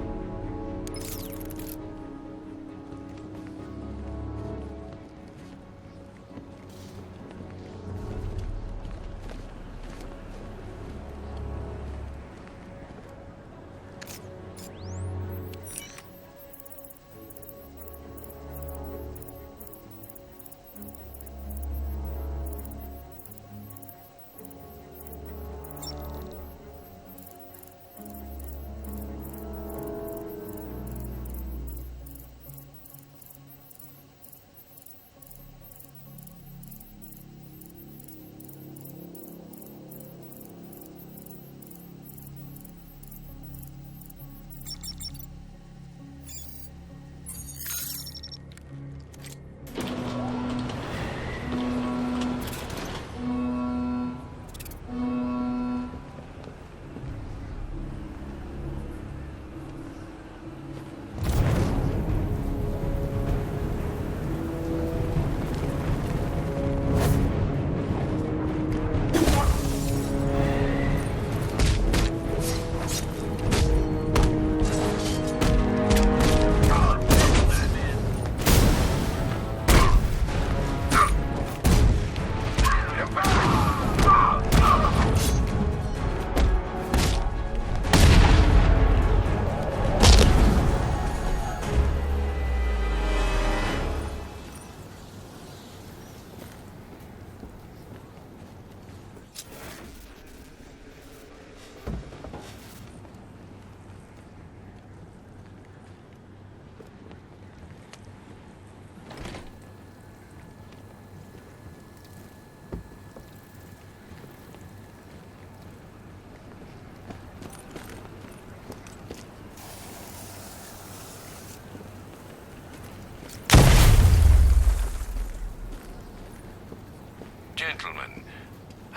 Gentlemen,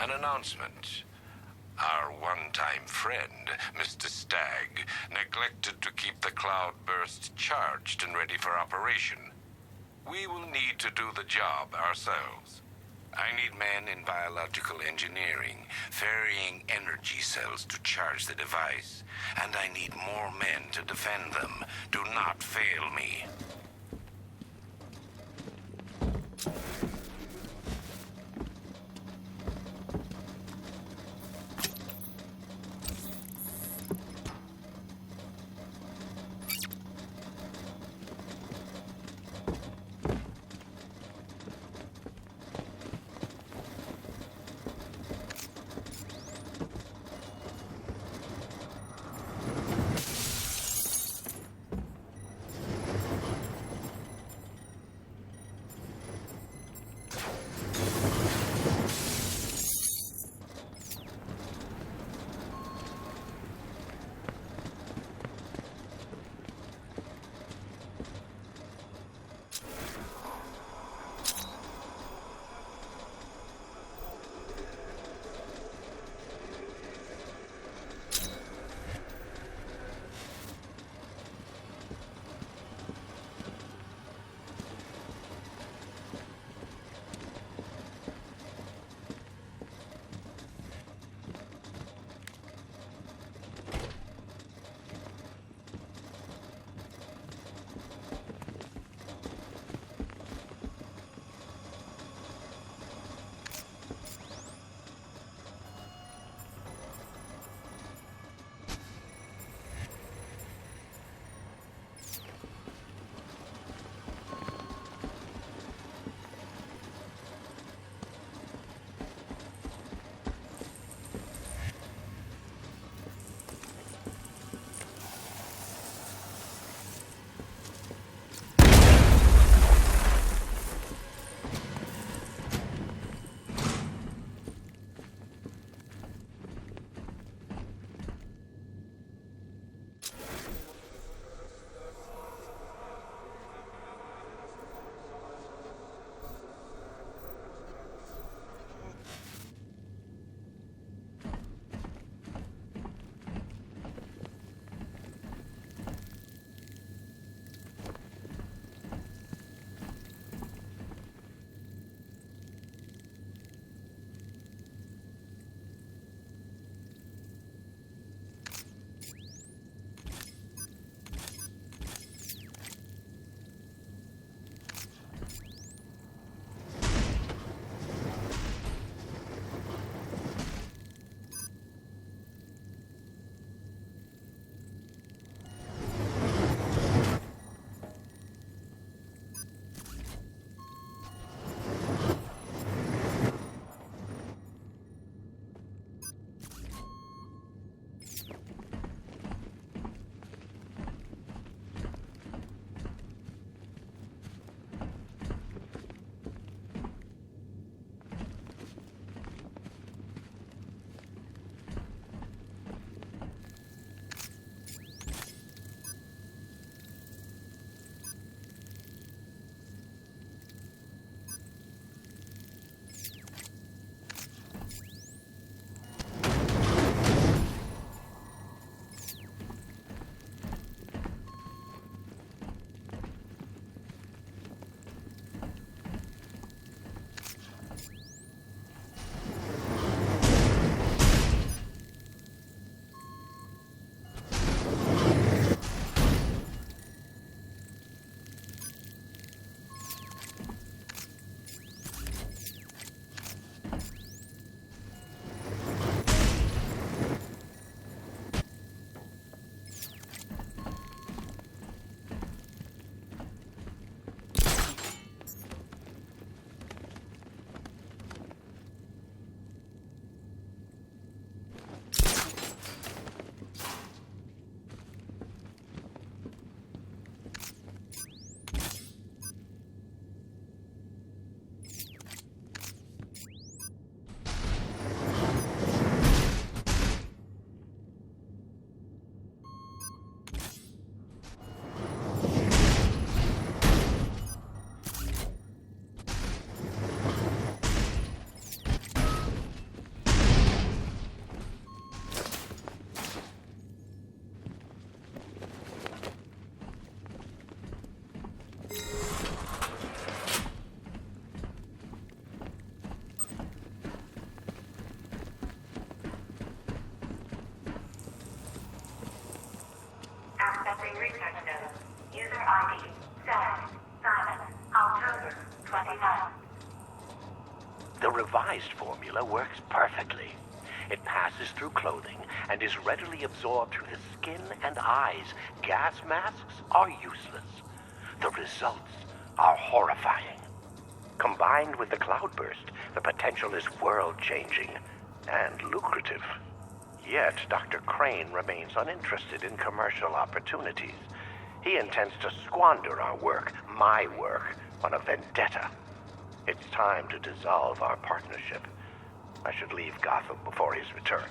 an announcement. Our one-time friend, Mr. Stagg, neglected to keep the cloudburst charged and ready for operation. We will need to do the job ourselves. I need men in biological engineering, ferrying energy cells to charge the device, and I need more men to defend them. Do not fail me. User ID, Stag, Simon, October 29th. The revised formula works perfectly. It passes through clothing and is readily absorbed through the skin and eyes. Gas masks are useless. The results are horrifying. Combined with the cloudburst, the potential is world-changing and lucrative. Yet, Dr. Crane remains uninterested in commercial opportunities. He intends to squander our work, my work, on a vendetta. It's time to dissolve our partnership. I should leave Gotham before his return.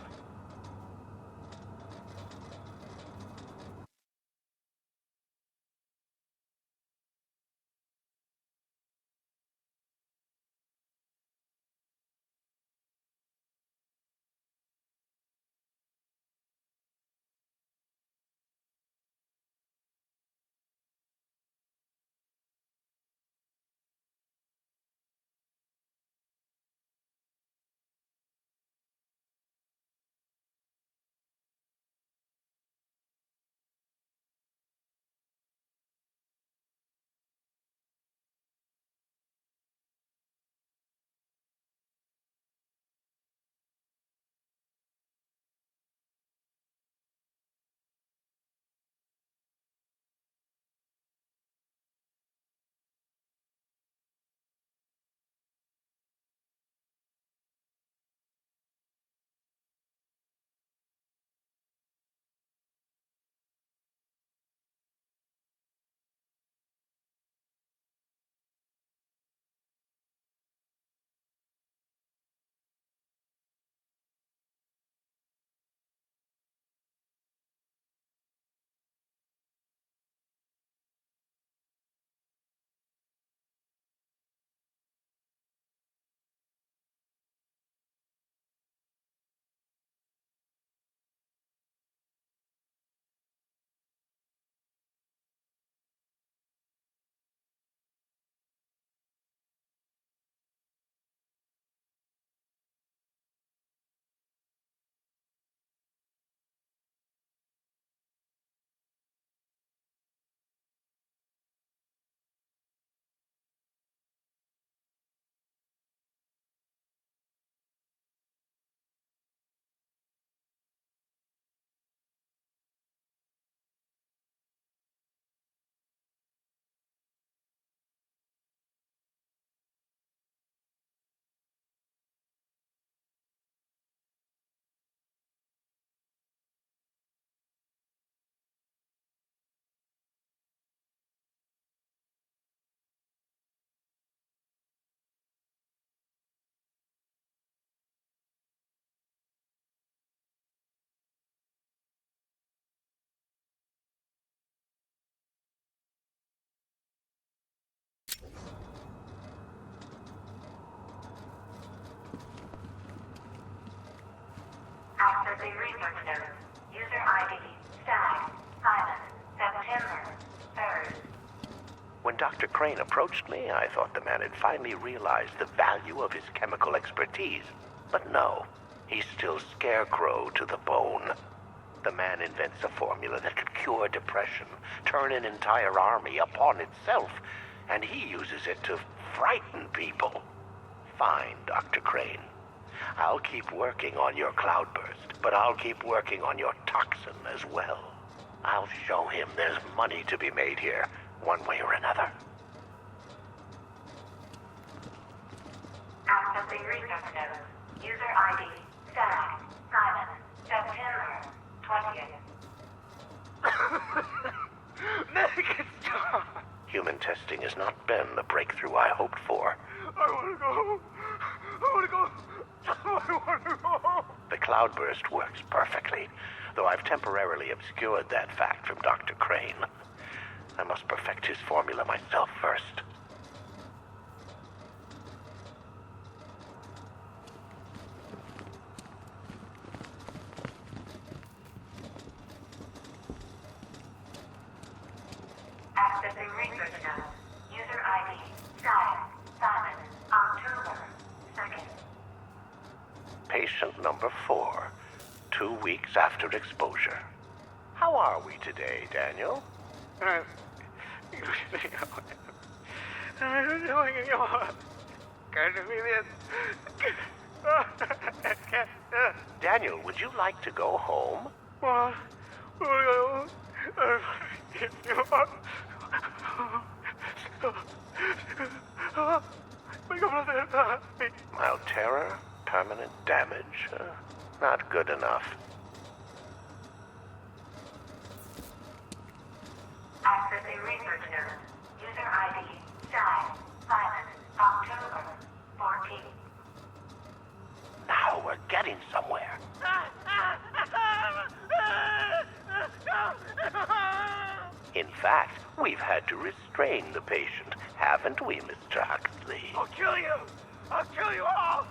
Accessing research notes. User ID, Stag, Simon, September 3rd. When Dr. Crane approached me, I thought the man had finally realized the value of his chemical expertise. But no, he's still scarecrow to the bone. The man invents a formula that could cure depression, turn an entire army upon itself, and he uses it to frighten people. Fine, Dr. Crane. I'll keep working on your cloudburst, but I'll keep working on your toxin as well. I'll show him there's money to be made here, one way or another. Accessing research notes. User ID, Stag, Simon, September 20th. Make it stop! Human testing has not been the breakthrough I hoped for. I want to go. I want to go. I want to go. The cloudburst works perfectly, though I've temporarily obscured that fact from Dr. Crane. I must perfect his formula myself first. Accessing research notes. User ID, Stag, Simon, October 2nd. Patient number 4, 2 weeks after exposure. How are we today, Daniel? Daniel, would you like to go home? Mild terror? Permanent damage? Not good enough. Accessing research node. User ID, Stag, Simon, October 14. Now we're getting somewhere. In fact, we've had to restrain the patient, haven't we, Mr. Huxley? I'll kill you! I'll kill you all!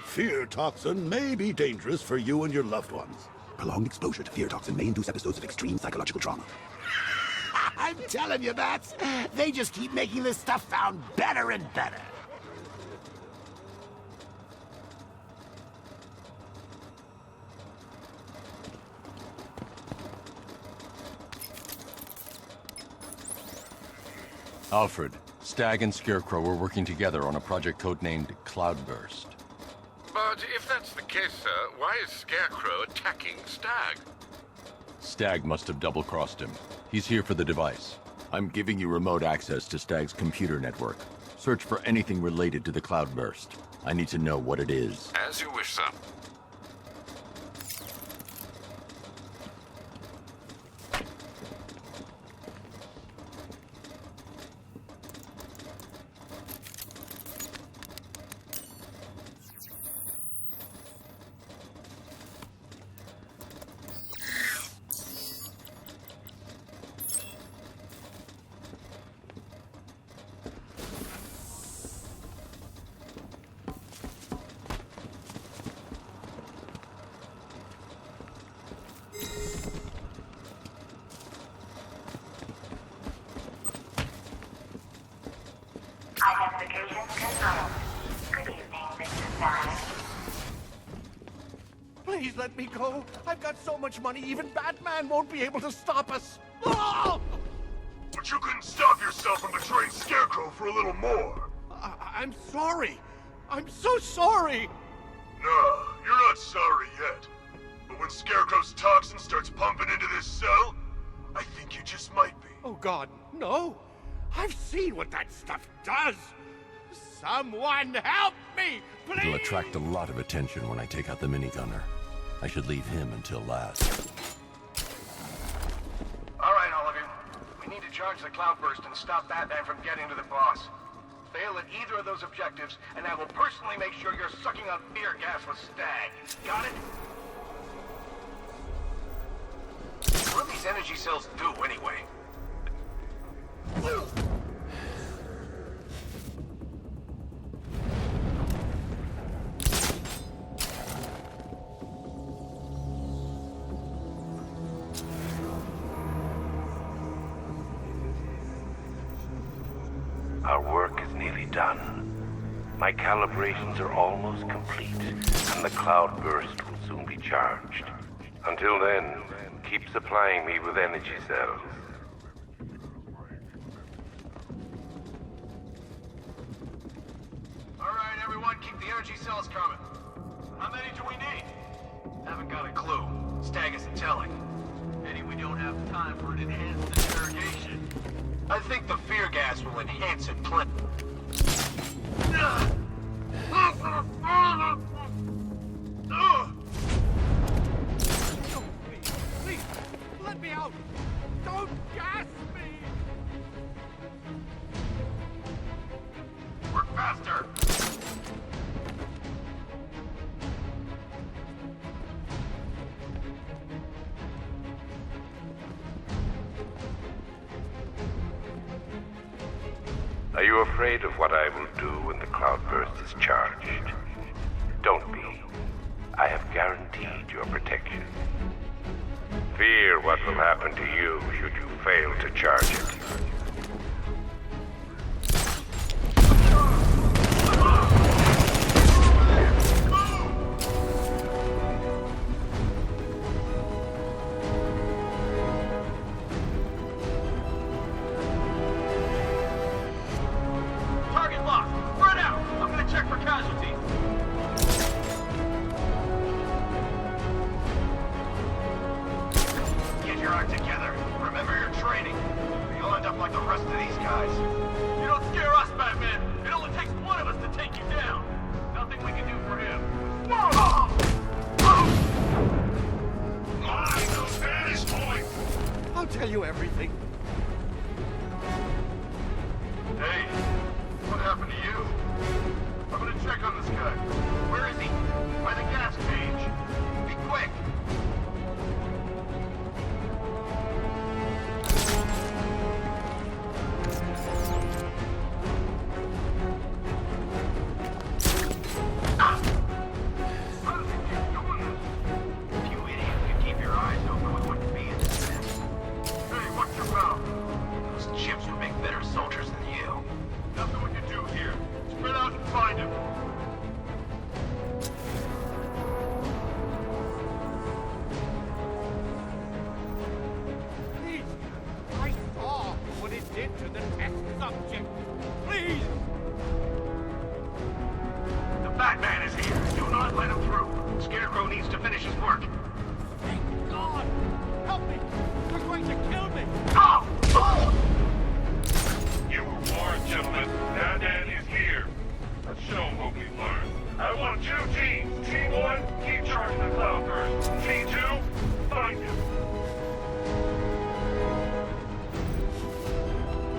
Fear toxin may be dangerous for you and your loved ones. Prolonged exposure to fear toxin may induce episodes of extreme psychological trauma. I'm telling you, Bats. They just keep making this stuff sound better and better. Alfred, Stag and Scarecrow were working together on a project codenamed Cloudburst. But if that's the case, sir, why is Scarecrow attacking Stag? Stag must have double-crossed him. He's here for the device. I'm giving you remote access to Stag's computer network. Search for anything related to the Cloudburst. I need to know what it is. As you wish, sir. Identification confirmed. Good evening, Mr. Stag. Please let me go. I've got so much money, even Batman won't be able to stop us. Oh! But you couldn't stop yourself from betraying Scarecrow for a little more. I'm sorry. I'm so sorry. No, you're not sorry yet. But when Scarecrow's toxin starts pumping into this cell, I think you just might be. Oh, God, no. I've seen what that stuff does. Someone help me, please! It'll attract a lot of attention when I take out the minigunner. I should leave him until last. All right, all of you. We need to charge the Cloudburst and stop Batman from getting to the boss. Fail at either of those objectives, and I will personally make sure you're sucking on fear gas with Stag. Got it? What do these energy cells do, anyway? Our work is nearly done. My calibrations are almost complete, and the Cloudburst will soon be charged. Until then, keep supplying me with energy cells. All right, everyone, keep the energy cells coming. How many do we need? Haven't got a clue. Stag isn't telling. Maybe we don't have time for an enhanced interrogation. I think the fear gas will enhance it plenty. Please, let me out! Don't gas me! Work faster! Are you afraid of what I will do when the Cloudburst is charged? Don't be. I have guaranteed your protection. Fear what will happen to you should you fail to charge it. Target locked. Spread out. I'm gonna check for casualties. Get your act together. Remember your training. Or you'll end up like the rest of these guys. You don't scare us, Batman. It only takes one of us to take you down. Nothing we can do for him. Line the Spanish point! I'll tell you everything. Hey, what happened to you? I'm gonna check on this guy. Where is he? By the gas cage. Be quick. If you idiots could keep your eyes open, we wouldn't be in this mess. Hey, what's your mouth? Those chips would make better soldiers than you. Nothing we can do here. Spread out and find him. Please, I saw what it did to the test subject. Please! The Batman is here. Do not let him through. Scarecrow needs to finish his work. Thank God! Help me! They're going to kill me! Oh! You were warned, gentlemen. Batman is here. Let's show him what we've learned. I want 2 teams. Team 1, keep charging the Cloudburst. Team 2, find him.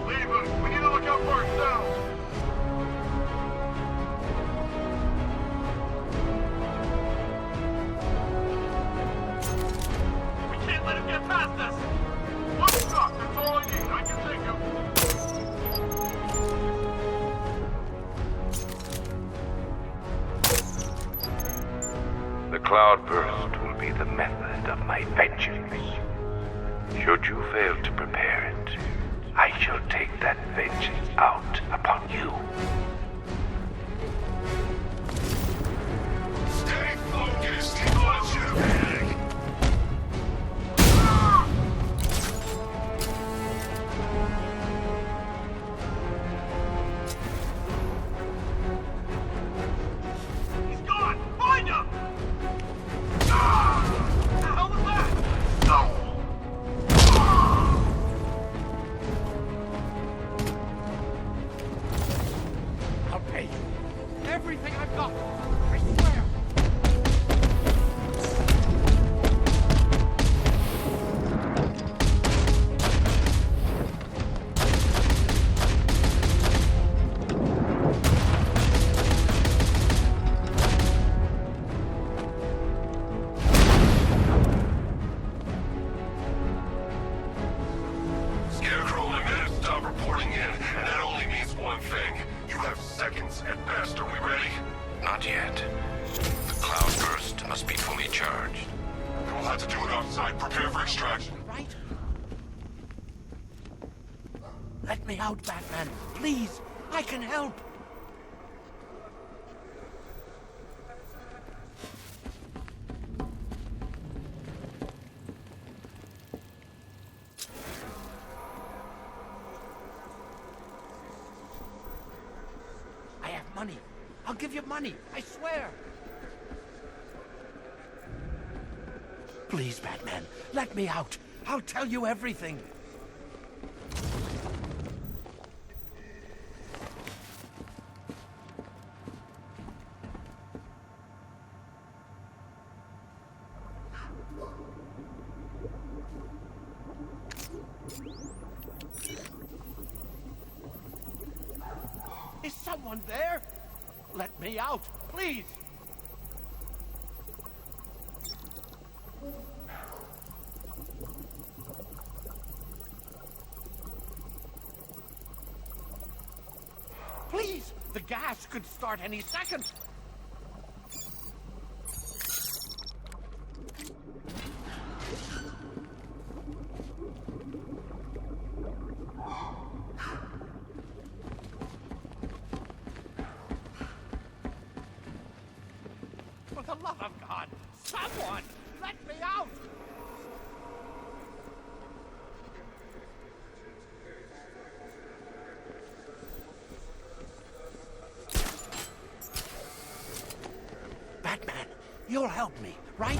Leave him. We need to look out for ourselves. We can't let him get past us. One shot. That's all I need. I can take him. The cloudburst will be the method of my vengeance. Should you fail to prepare it, I shall take that vengeance out upon you. Stay focused! He wants you to panic! He's gone. Find him. What the hell was that? No. I'll pay you. Everything I've got. I swear. Scarecrow and men stop reporting in, and that only means one thing. You have seconds at best. Are we ready? Not yet. The cloudburst must be fully charged. We'll have to do it outside. Prepare for extraction. Right? Let me out, Batman. Please. I can help. I have money. I'll give you money. I swear. Please, Batman. Let me out. I'll tell you everything. Is someone there? Let me out, please. Please, the gas could start any second. Someone, let me out! Batman, you'll help me, right?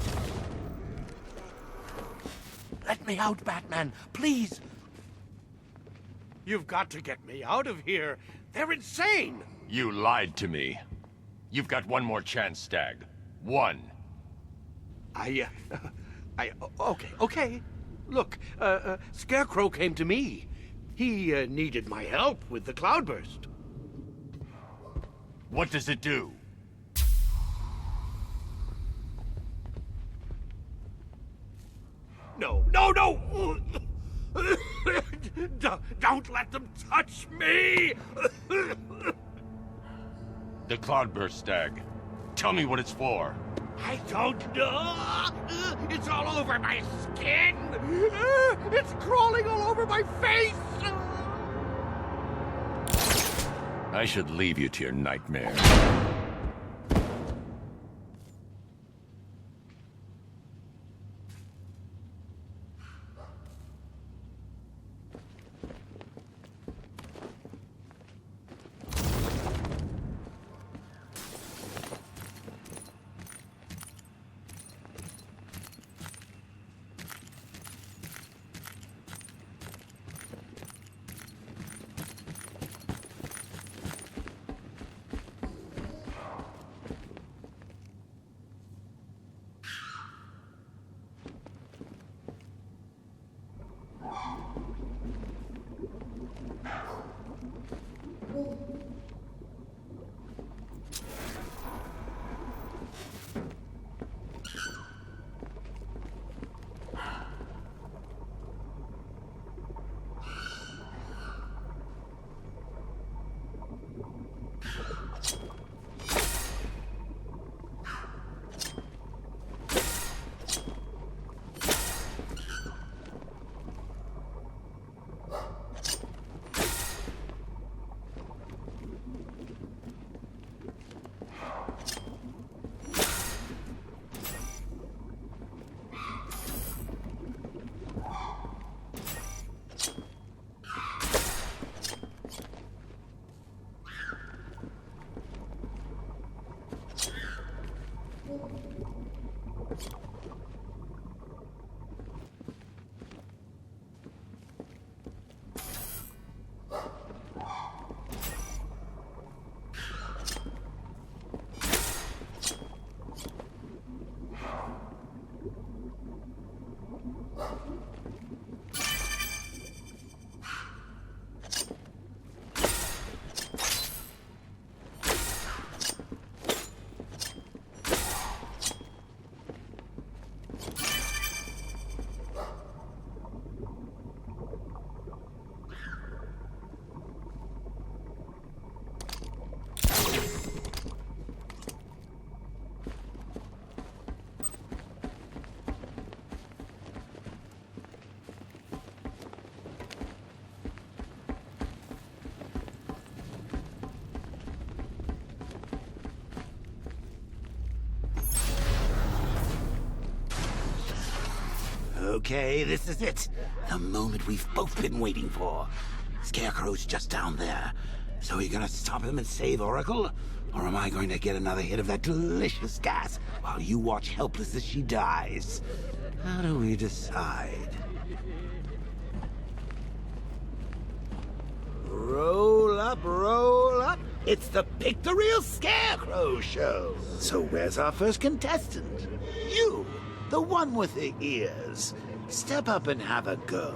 Let me out, Batman, please. You've got to get me out of here. They're insane. You lied to me. You've got one more chance, Stag. One. Okay. Look, Scarecrow came to me. He needed my help with the cloudburst. What does it do? No! Don't let them touch me! The cloudburst, Stag. Tell me what it's for. I don't know! It's all over my skin! It's crawling all over my face! I should leave you to your nightmare. Okay, this is it. The moment we've both been waiting for. Scarecrow's just down there. So are you gonna stop him and save Oracle? Or am I going to get another hit of that delicious gas while you watch helpless as she dies? How do we decide? Roll up, roll up. It's the Pick the Real Scarecrow show. So where's our first contestant? You, the one with the ears. Step up and have a go.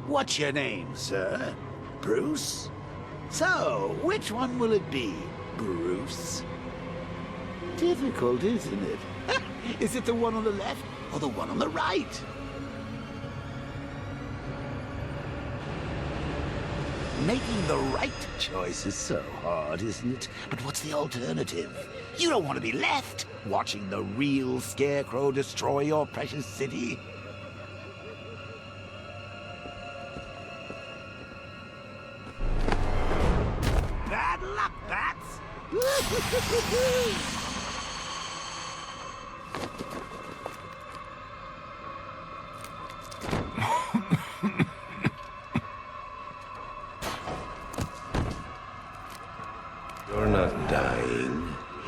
What's your name, sir? Bruce? So, which one will it be, Bruce? Difficult, isn't it? Is it the one on the left or the one on the right? Making the right choice is so hard, isn't it? But what's the alternative? You don't want to be left watching the real Scarecrow destroy your precious city. Bad luck, bats!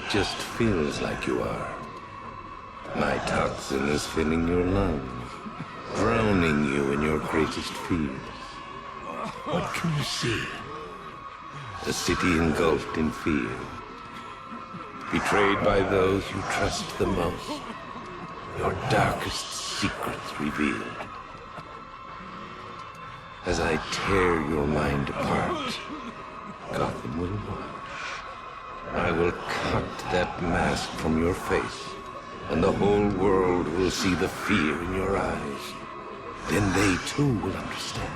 just feels like you are. My toxin is filling your lungs, drowning you in your greatest fears. What can you see? A city engulfed in fear. Betrayed by those you trust the most. Your darkest secrets revealed. As I tear your mind apart, Gotham will watch. I will cut that mask from your face, and the whole world will see the fear in your eyes. Then they too will understand.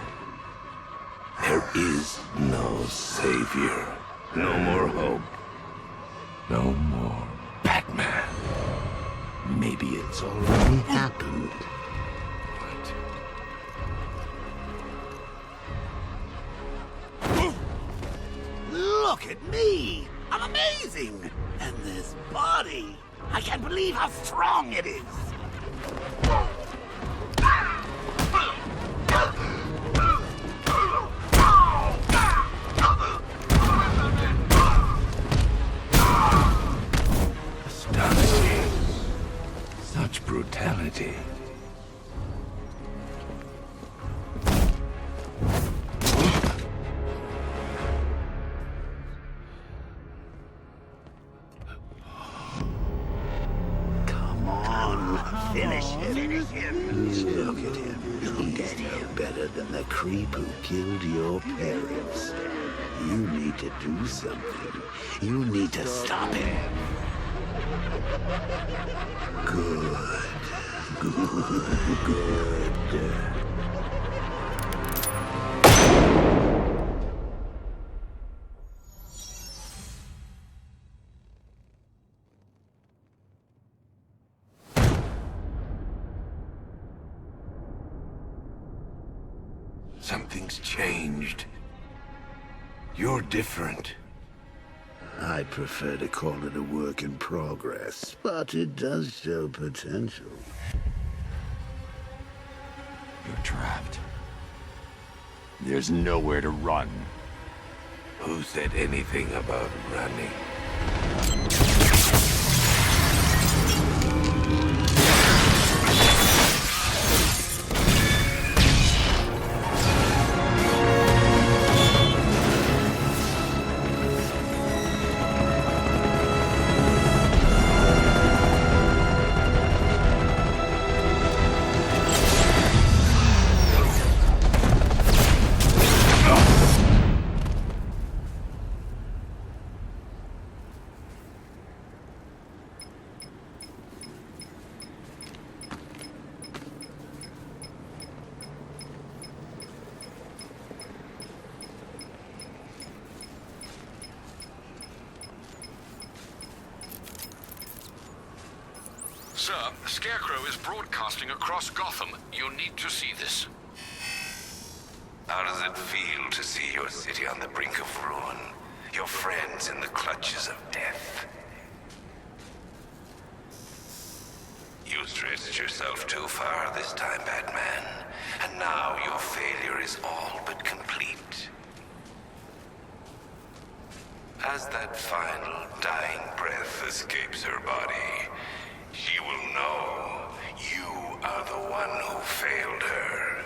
There is no savior, no more hope, no more Batman. Maybe it's already happened. Look at me! I'm amazing! And this body! I can't believe how strong it is! Astonishing. Such brutality. Finish him. Finish him. Look at him. Look at him. Better than the creep who killed your parents. You need to do something. You need to stop him. Good. Good. Something's changed. You're different. I prefer to call it a work in progress, but it does show potential. You're trapped. There's nowhere to run. Who said anything about running? Sir, Scarecrow is broadcasting across Gotham. You need to see this. How does it feel to see your city on the brink of ruin? Your friends in the clutches of death? You stretched yourself too far this time, Batman. And now your failure is all but complete. As that final dying breath escapes her body, she will know you are the one who failed her.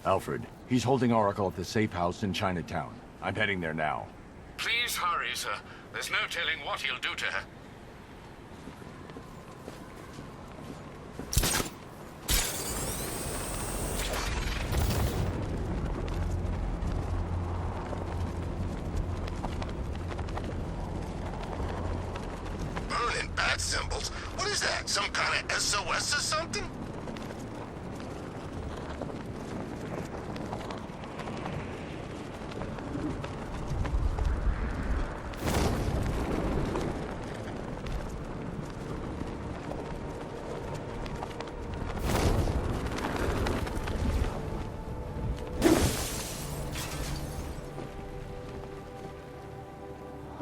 Alfred, he's holding Oracle at the safe house in Chinatown. I'm heading there now. Please hurry, sir. There's no telling what he'll do to her. Burning bat symbols? What is that? Some kind of SOS or something?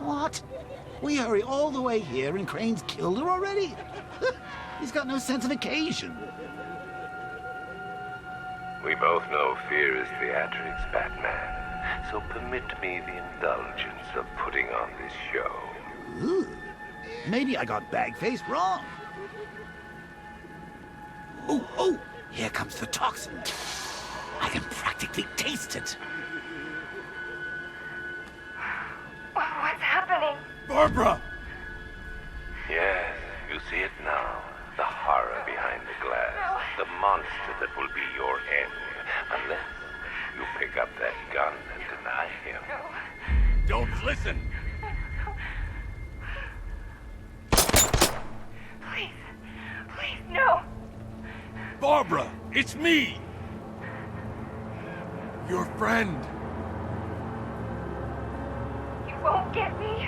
What? We hurry all the way here and Crane's killed her already? He's got no sense of occasion. We both know fear is theatrics, Batman. so permit me the indulgence of putting on this show. Ooh, maybe I got Bagface wrong. Oh, here comes the toxin. I can practically taste it. What's happening? Barbara! Yes, you see it now. The horror behind the glass. The monster that will be your end. Unless you pick up that gun and deny him. Don't listen! Please, no! Barbara, it's me! Your friend. You won't get me.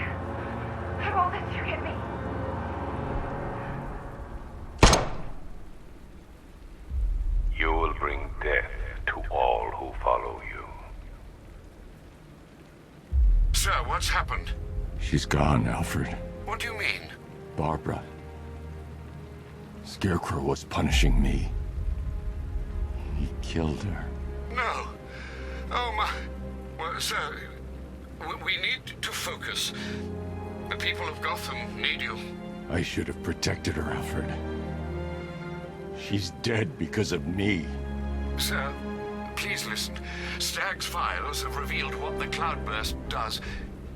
I won't let you get me. You will bring death to all who follow you. Sir, what's happened? She's gone, Alfred. What do you mean? Barbara. Scarecrow was punishing me. He killed her. No. Oh, my... Well, sir, we need to focus. The people of Gotham need you. I should have protected her, Alfred. She's dead because of me. Sir, please listen. Stagg's files have revealed what the cloudburst does.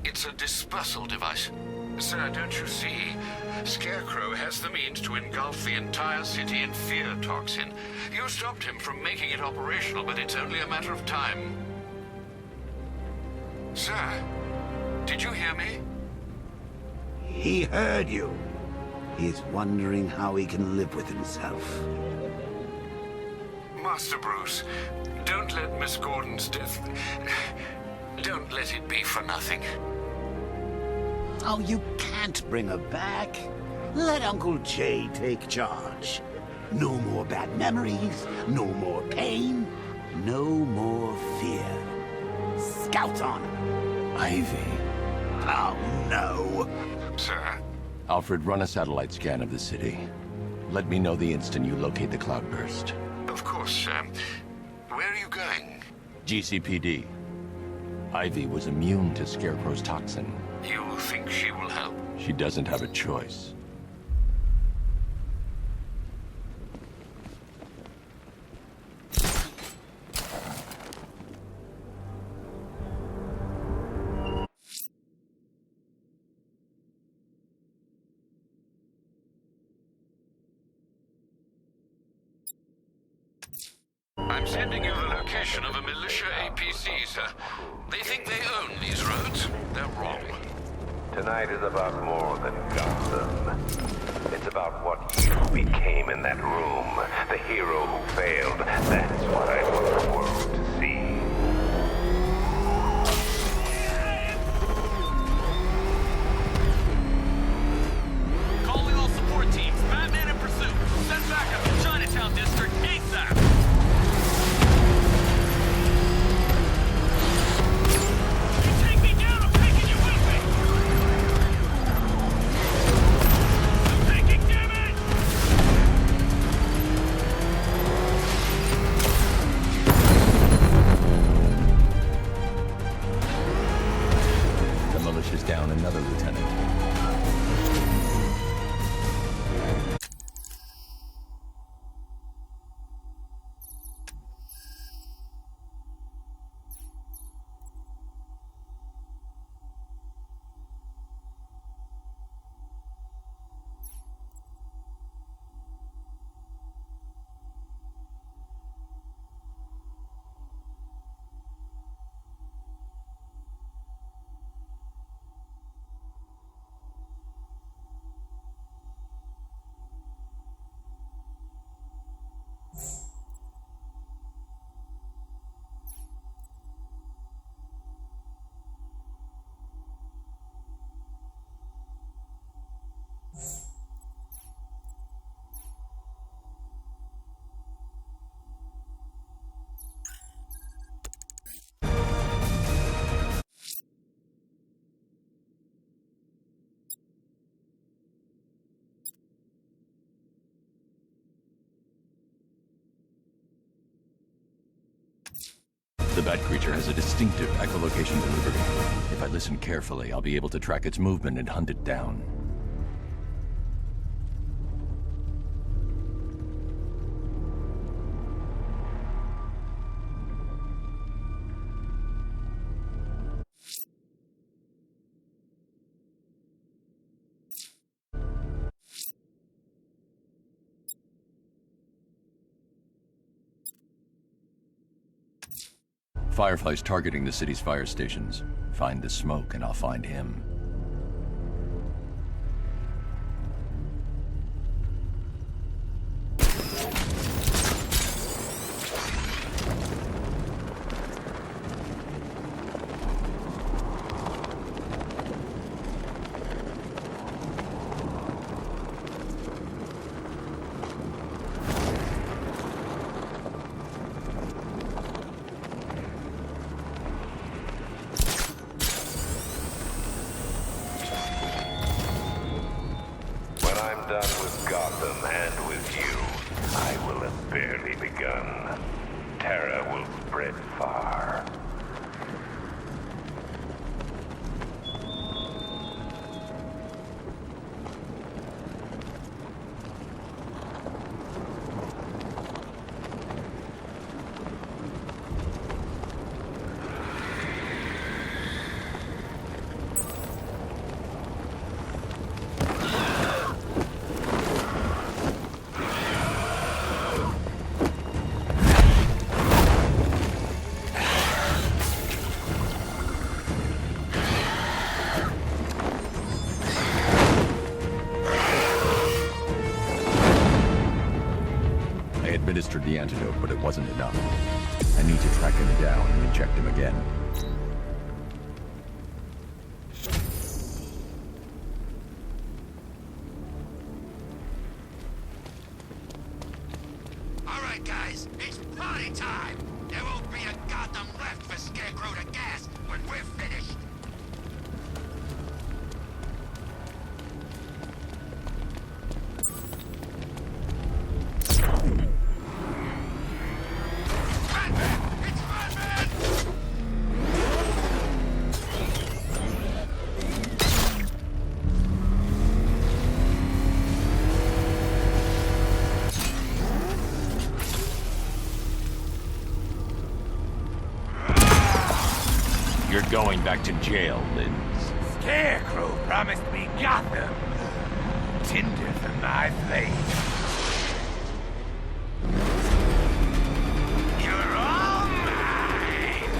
It's a dispersal device. Sir, don't you see? Scarecrow has the means to engulf the entire city in fear toxin. You stopped him from making it operational, but it's only a matter of time. Sir, did you hear me? He heard you. He's wondering how he can live with himself. Master Bruce, don't let Miss Gordon's death... Don't let it be for nothing. Oh, you can't bring her back. Let Uncle Jay take charge. No more bad memories, no more pain, no more fear. Scouts on her. Ivy. Oh, no. Sir? Alfred, run a satellite scan of the city. Let me know the instant you locate the cloudburst. Of course, sir. Where are you going? GCPD. Ivy was immune to Scarecrow's toxin. You think she will help? She doesn't have a choice. I'm sending you the location of a militia APC, sir. They think they own these roads. They're wrong. Tonight is about more than Gotham. It's about what you became in that room. The hero who failed. That's what I want the world to see. Calling all support teams. Batman in pursuit. Send backup to Chinatown District ASAP. The bat creature has a distinctive echolocation delivery. If I listen carefully, I'll be able to track its movement and hunt it down. Firefly's targeting the city's fire stations. Find the smoke and I'll find him. Done with Gotham and with you, I will have barely begun. Terror will spread far. Administered the antidote, but it wasn't enough. I need to track him down and inject him again. All right, guys, it's party time. There won't be a Gotham left for Scarecrow to gas when we're finished. You're going back to jail, Lynn. Scarecrow promised me Gotham. Tinder for my flame. You're all mine!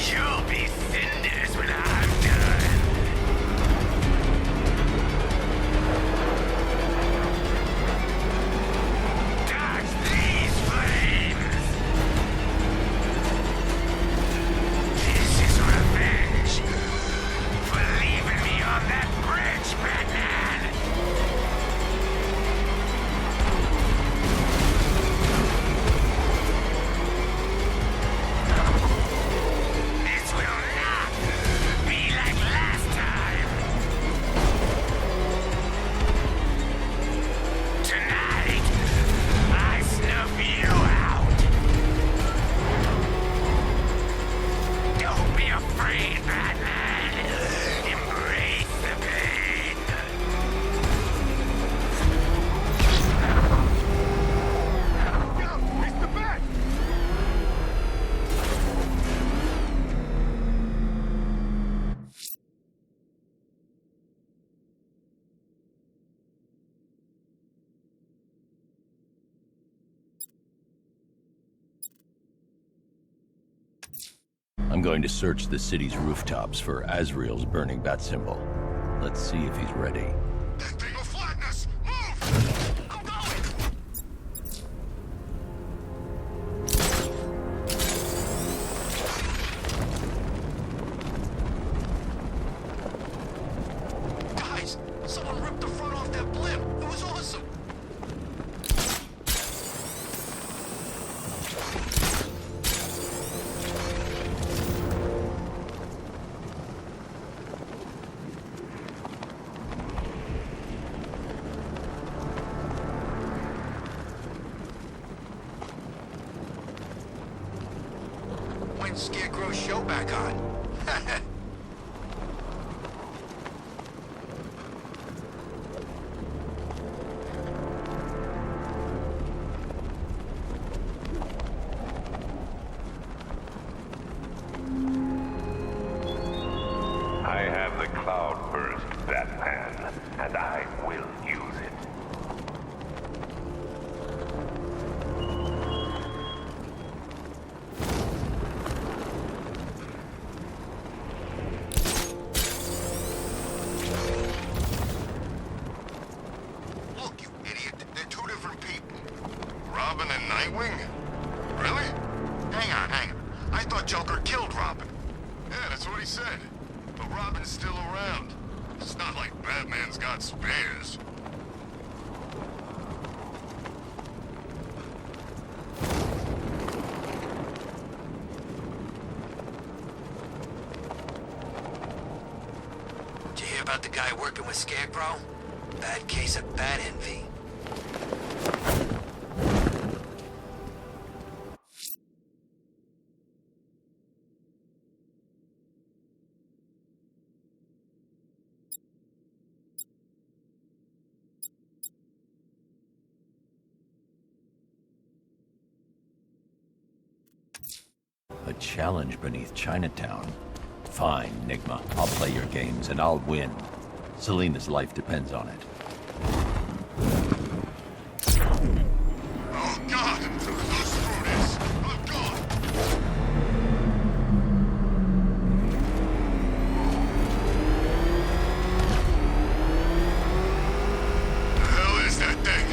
You'll be cinders when I'm done. I'm going to search the city's rooftops for Azrael's burning bat symbol. Let's see if he's ready. That thing will flatten us! Move! I'm going! Guys, someone ripped the front off that blimp. It was awesome. putting Scarecrow's show back on. I have the Cloudburst, Batman, and I will use it. Look, you idiot. They're two different people. Robin and Nightwing? Really? Hang on. I thought Joker killed Robin. Yeah, that's what he said. But Robin's still around. It's not like Batman's got spares. Did you hear about the guy working with Scarecrow? Bad case of bat envy. A challenge beneath Chinatown? Fine, Nigma. I'll play your games, and I'll win. Selena's life depends on it. Oh, God! Screw this! I'm gone! The hell is that thing?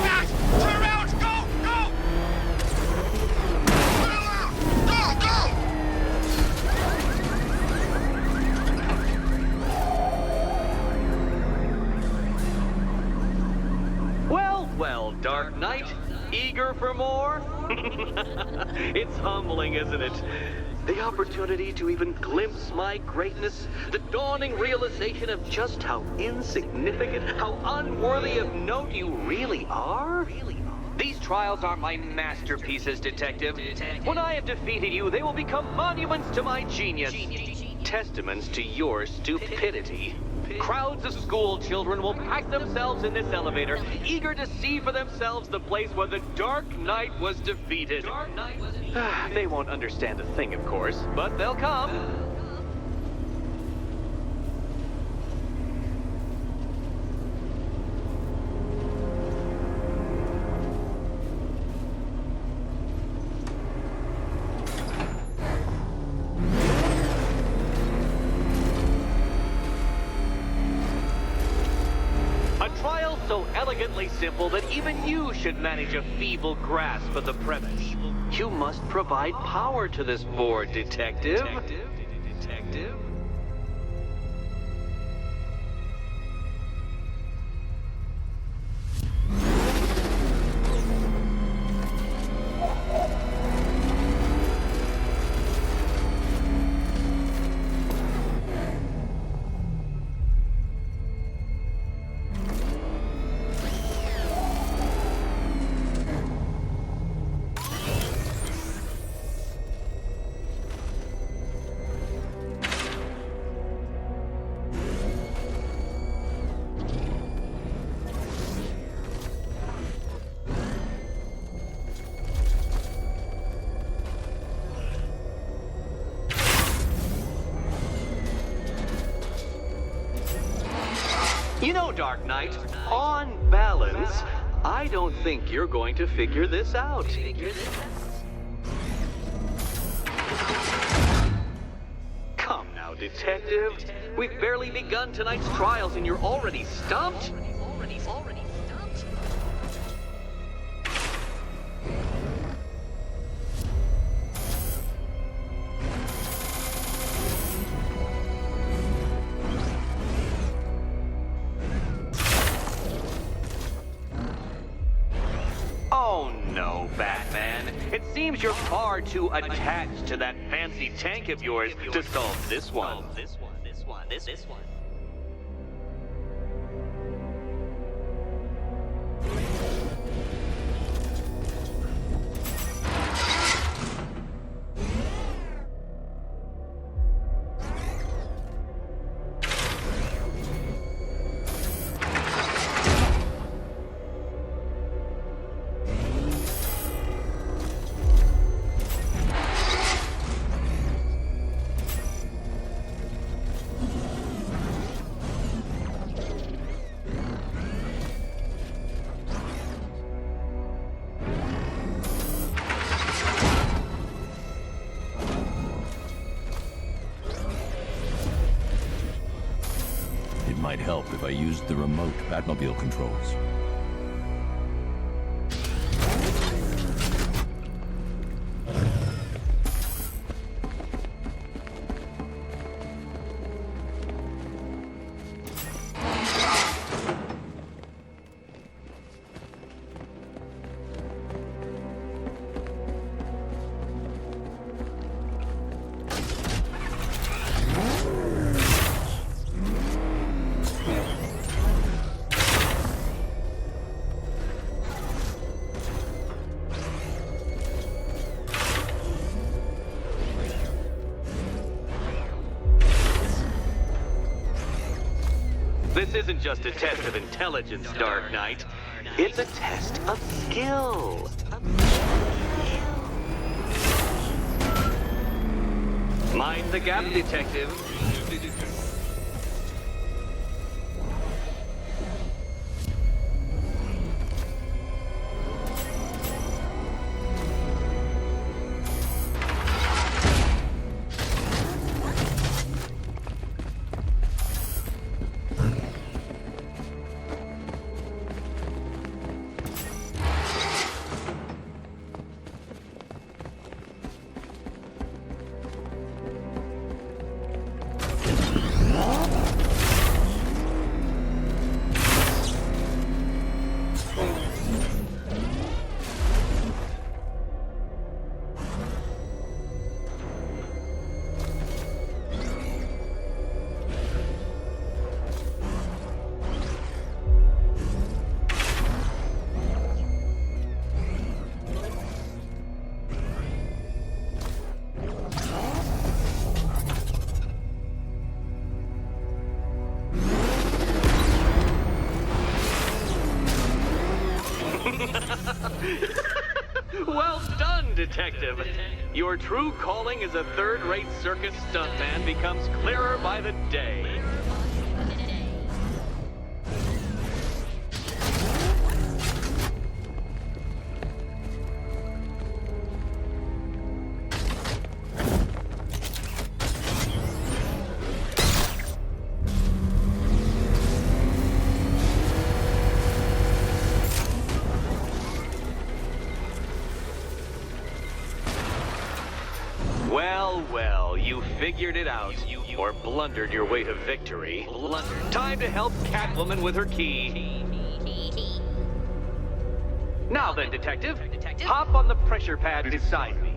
Max! Turn around! Go! Go! Turn around! Go! Go! Well, Dark Knight, eager for more? It's humbling, isn't it? The opportunity to even glimpse my greatness, the dawning realization of just how insignificant, how unworthy of note you really are? These trials are my masterpieces, Detective. When I have defeated you, they will become monuments to my genius, testaments to your stupidity. Crowds of school children will pack themselves in this elevator, eager to see for themselves the place where the Dark Knight was defeated. They won't understand a thing, of course, but they'll come. So elegantly simple that even you should manage a feeble grasp of the premise. You must provide power to this board, Detective. Detective? You know, Dark Knight, on balance, I don't think you're going to figure this out. Come now, Detective. We've barely begun tonight's trials and you're already stumped? Oh no, Batman. It seems you're far too attached to that fancy tank of yours to solve this one. This one. might help if I used the remote Batmobile controls. This isn't just a test of intelligence, Dark Knight. It's a test of skill. Mind the gap, Detective. Well done, Detective. Your true calling as a third-rate circus stuntman becomes clearer by the day. Well, you figured it out. Or blundered your way to victory. Time to help Catwoman with her key. Now then, Detective, hop on the pressure pad beside me.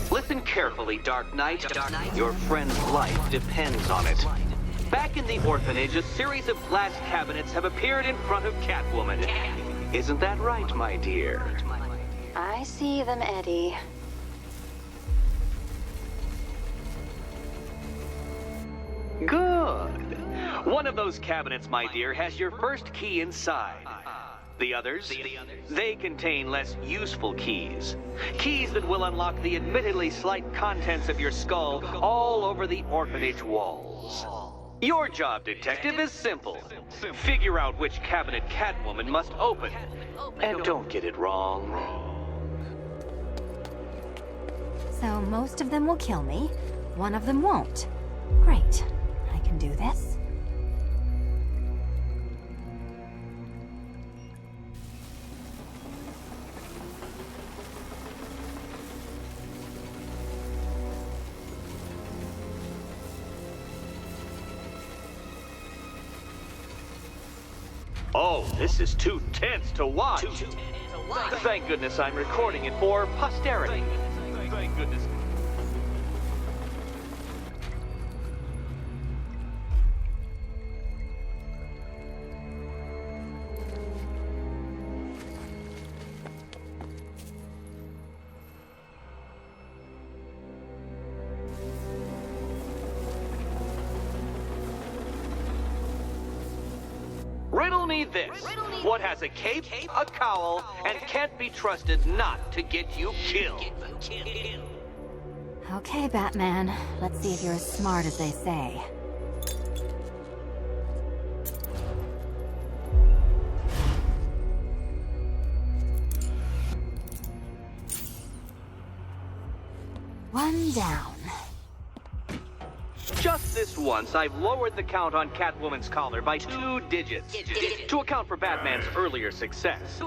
Listen carefully, Dark Knight. Your friend's life depends on it. Back in the orphanage, a series of glass cabinets have appeared in front of Catwoman. Isn't that right, my dear? I see them, Eddie. Good. One of those cabinets, my dear, has your first key inside. The others, they contain less useful keys. Keys that will unlock the admittedly slight contents of your skull all over the orphanage walls. Your job, Detective, is simple. Figure out which cabinet Catwoman must open. And don't get it wrong. So most of them will kill me. One of them won't. Great. I can do this. Oh, this is too tense to watch. Thank goodness I'm recording it for posterity. Thank goodness. Riddle me this. What has a cape, a cowl, and can't be trusted not to get you killed? Okay, Batman. Let's see if you're as smart as they say. one down. Just this once, I've lowered the count on Catwoman's collar by 2 digits to account for Batman's earlier success.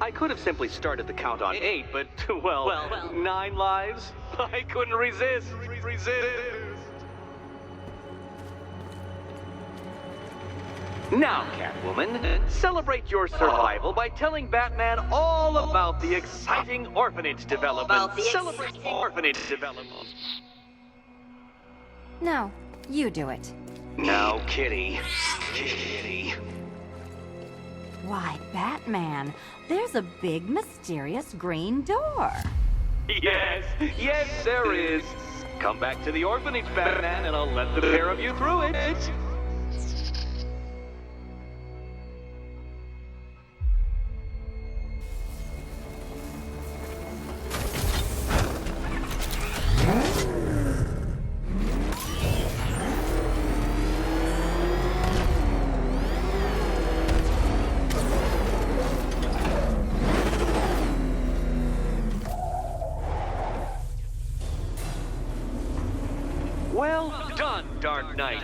I could have simply started the count on 8, but, well, 9 lives? I couldn't resist. Now, Catwoman, celebrate your survival by telling Batman all about the exciting orphanage development. Celebrate orphanage development. No, you do it. Now, Kitty. Kitty. Why, Batman, there's a big, mysterious green door. Yes, there is. Come back to the orphanage, Batman, and I'll let the pair of you through it. Well done, Dark Knight.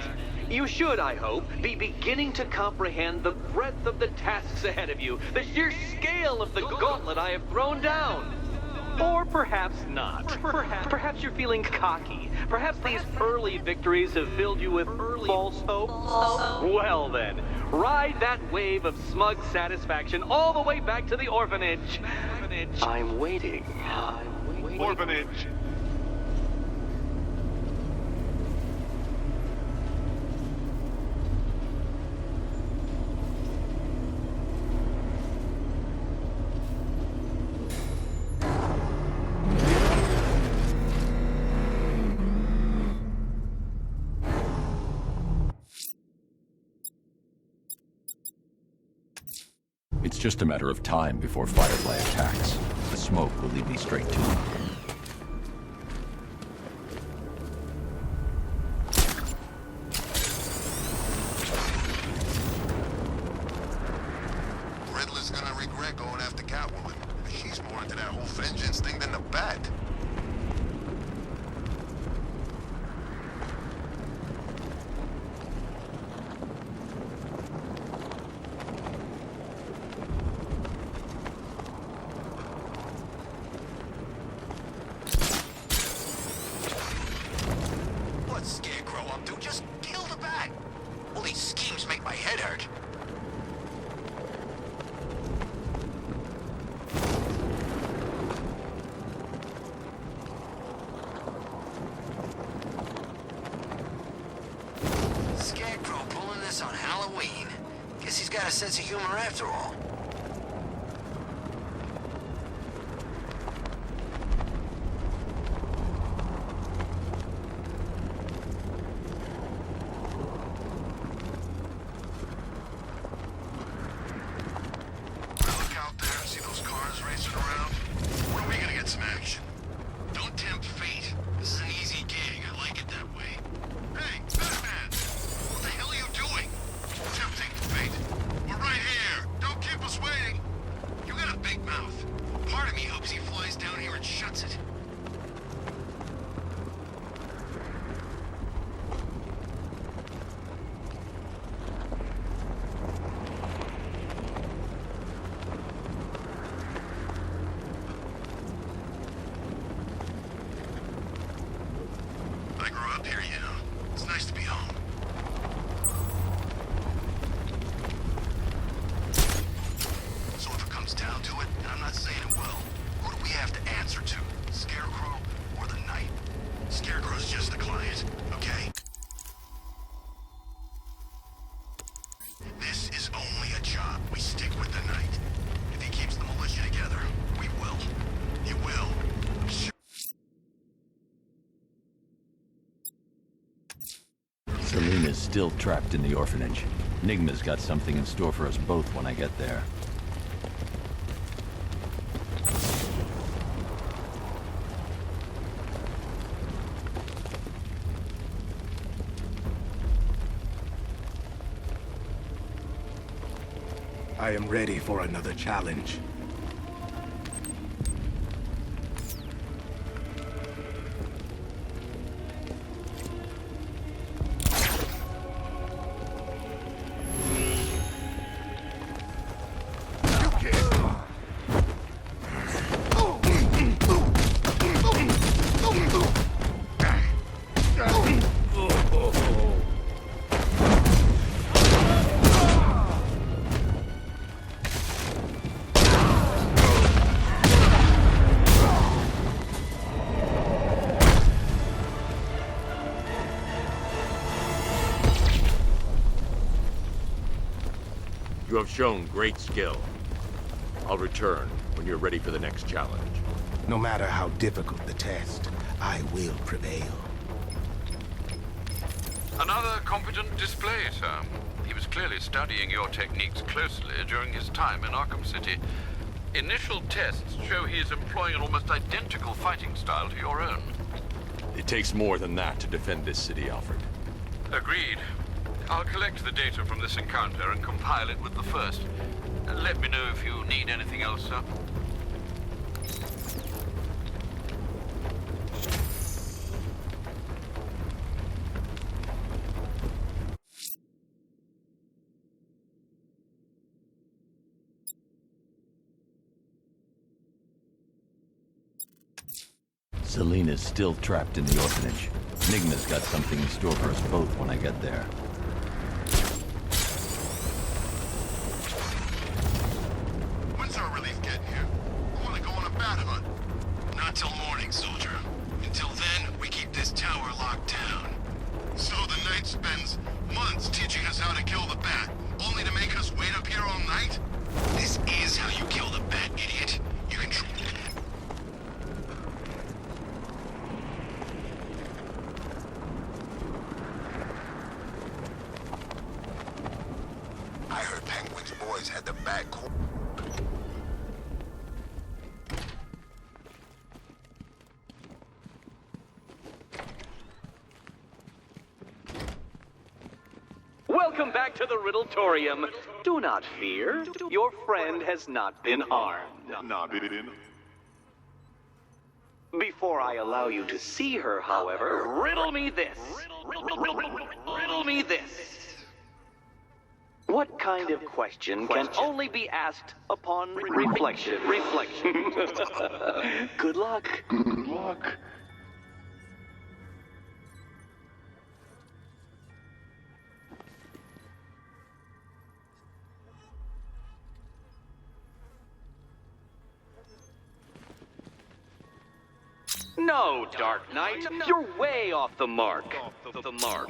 You should, I hope, be beginning to comprehend the breadth of the tasks ahead of you, the sheer scale of the gauntlet I have thrown down. Or perhaps not. Perhaps you're feeling cocky. Perhaps these early victories have filled you with false hope. Well then, ride that wave of smug satisfaction all the way back to the orphanage. I'm waiting. Orphanage. It's just a matter of time before Firefly attacks. The smoke will lead me straight to him. Riddler's gonna regret going after Catwoman. She's more into that whole vengeance thing than the Bat. What's Scarecrow up to? Just kill the Bat. All these schemes make my head hurt. Scarecrow pulling this on Halloween. Guess he's got a sense of humor after all. Look out there, see those cars racing around? When are we gonna get some action? Don't tempt fate. This is an easy gig. I like it that way. Hey, Batman! What the hell are you doing? Tempting fate. We're right here. Don't keep us waiting. You got a big mouth. Part of me hopes he flies down here and shuts it. I grew up here, you know. It's nice to be home. So if it comes down to it, and I'm not saying it will, who do we have to answer to? Scarecrow or the Knight? Scarecrow's just the client, okay? This is only a job. We stick with the Knight. If he keeps the militia together, we will. He will. I'm sure. Selena's still trapped in the orphanage. Enigma's got something in store for us both when I get there. I am ready for another challenge. You have shown great skill. I'll return when you're ready for the next challenge. No matter how difficult the test, I will prevail. Another competent display, sir. He was clearly studying your techniques closely during his time in Arkham City. Initial tests show he is employing an almost identical fighting style to your own. It takes more than that to defend this city, Alfred. Agreed. I'll collect the data from this encounter and compile it with the first. Let me know if you need anything else, sir. Selena's still trapped in the orphanage. Enigma's got something in store for us both when I get there. When's our relief getting here? I want to go on a bat hunt. Not till morning, soldier. Until then, we keep this tower locked down. So the Knight spends months teaching us how to kill the bat, only to make us wait up here all night? This is how you kill the bat, idiot. You can try. I heard Penguin's boys had the bat. Welcome back to the Riddletorium. Do not fear. Your friend has not been harmed. Not been. Before I allow you to see her, however, riddle me this. Riddle me this. What kind of question can only be asked upon reflection? Good luck. Good luck. No, Dark Knight, you're way off the mark. The mark.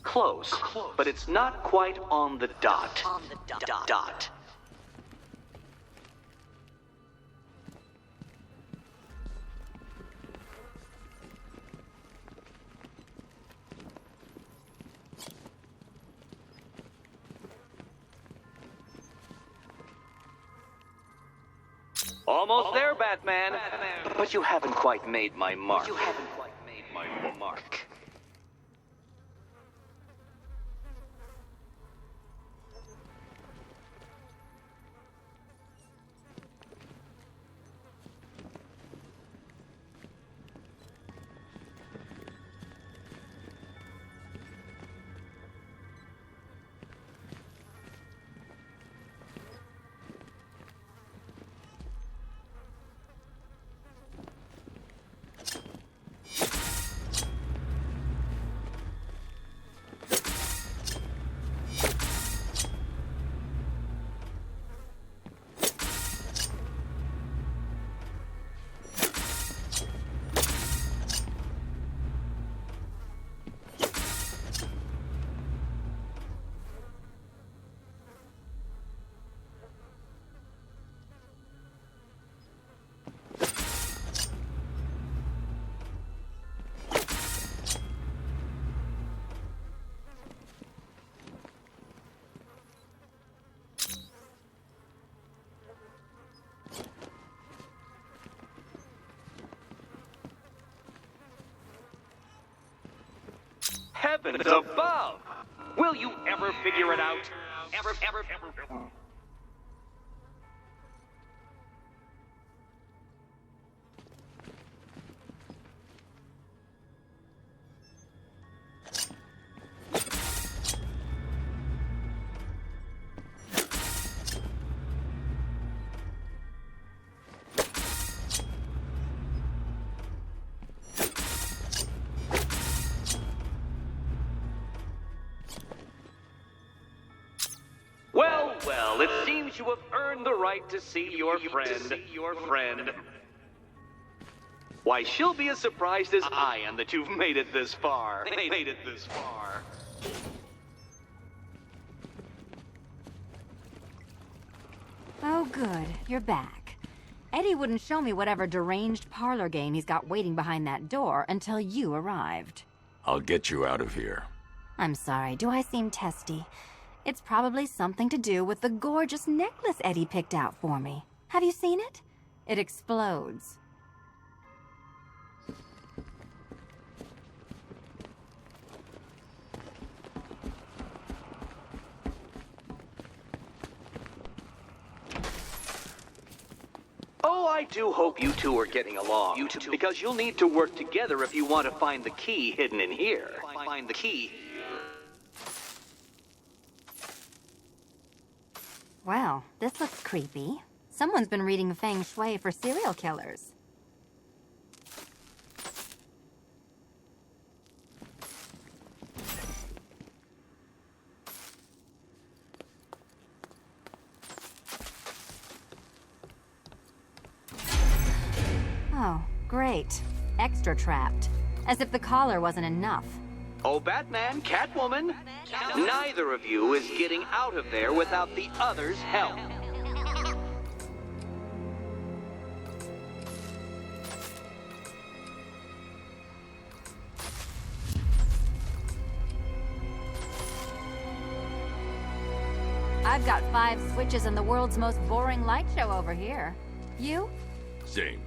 Close, but it's not quite on the dot. Dot. Almost there, Batman. But you haven't quite made my mark. heavens above! Will you ever figure it out? Ever? Well, it seems you have earned the right to see your friend. Why, she'll be as surprised as I am that you've made it this far. Oh, good. You're back. Eddie wouldn't show me whatever deranged parlor game he's got waiting behind that door until you arrived. I'll get you out of here. I'm sorry, do I seem testy? It's probably something to do with the gorgeous necklace Eddie picked out for me. Have you seen it? It explodes. Oh, I do hope you two are getting along. Because you'll need to work together if you want to find the key hidden in here. Find the key. Well, this looks creepy. Someone's been reading Feng Shui for serial killers. Oh, great. Extra trapped. As if the collar wasn't enough. Oh, Batman, Catwoman, neither of you is getting out of there without the other's help. I've got 5 switches in the world's most boring light show over here. You? Same.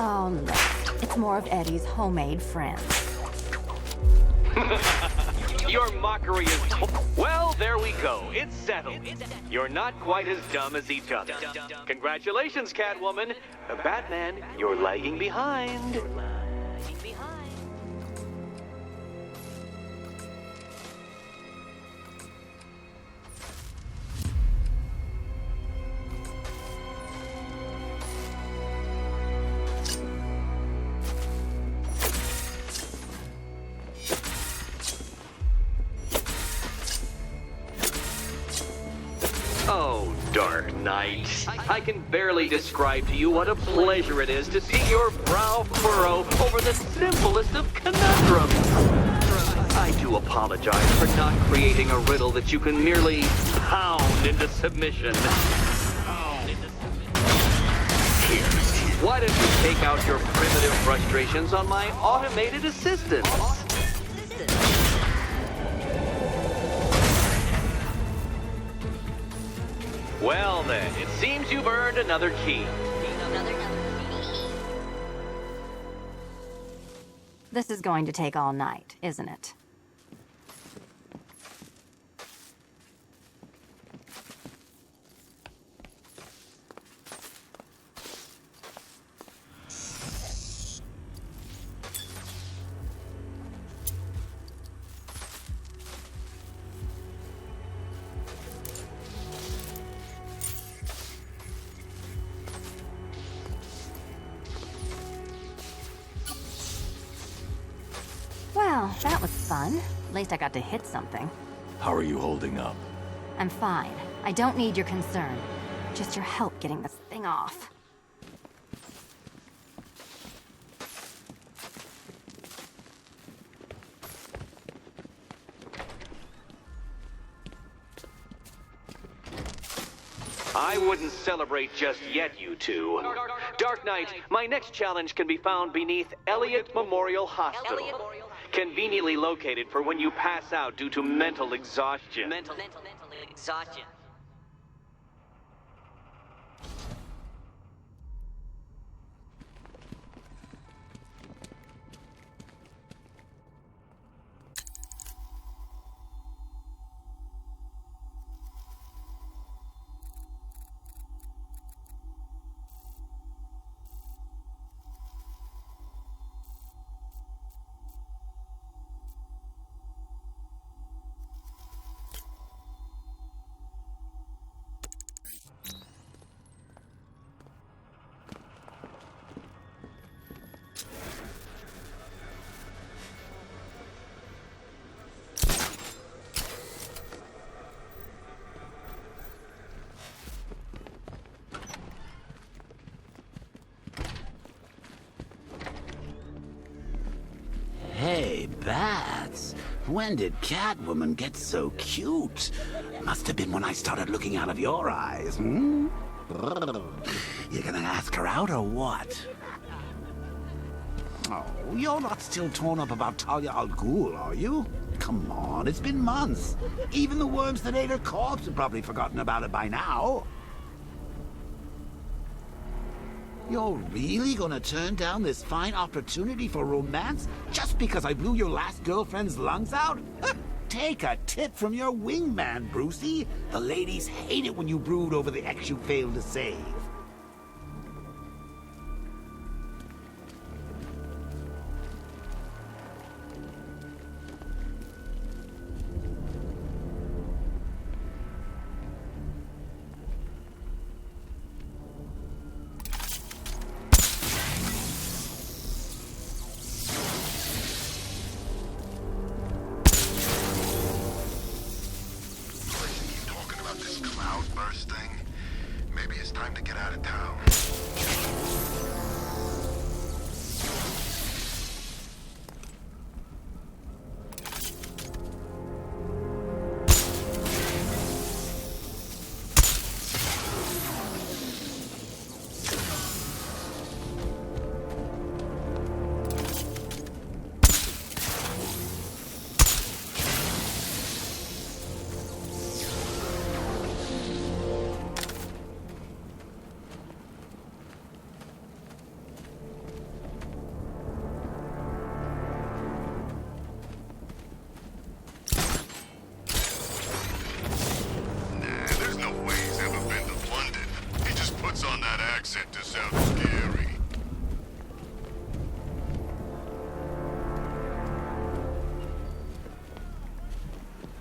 Oh, no. It's more of Eddie's homemade friends. Your mockery is... Well, there we go. It's settled. You're not quite as dumb as each other. Congratulations, Catwoman. Batman, you're lagging behind. Oh, Dark Knight. I can barely describe to you what a pleasure it is to see your brow furrow over the simplest of conundrums. I do apologize for not creating a riddle that you can merely pound into submission. Here, why don't you take out your primitive frustrations on my automated assistants? Well then, it seems you've earned another key. This is going to take all night, isn't it? Well, that was fun. At least I got to hit something. How are you holding up? I'm fine. I don't need your concern. Just your help getting this thing off. I wouldn't celebrate just yet, you two. Dark Knight, my next challenge can be found beneath Elliott Memorial Hospital. Conveniently located for when you pass out due to mental exhaustion. Mental exhaustion. Hey, Bats. When did Catwoman get so cute? Must have been when I started looking out of your eyes, hmm? You gonna ask her out or what? Oh, you're not still torn up about Talia al Ghul, are you? Come on, it's been months. Even the worms that ate her corpse have probably forgotten about it by now. You're really gonna turn down this fine opportunity for romance just because I blew your last girlfriend's lungs out? Take a tip from your wingman, Brucey. The ladies hate it when you brood over the ex you failed to save.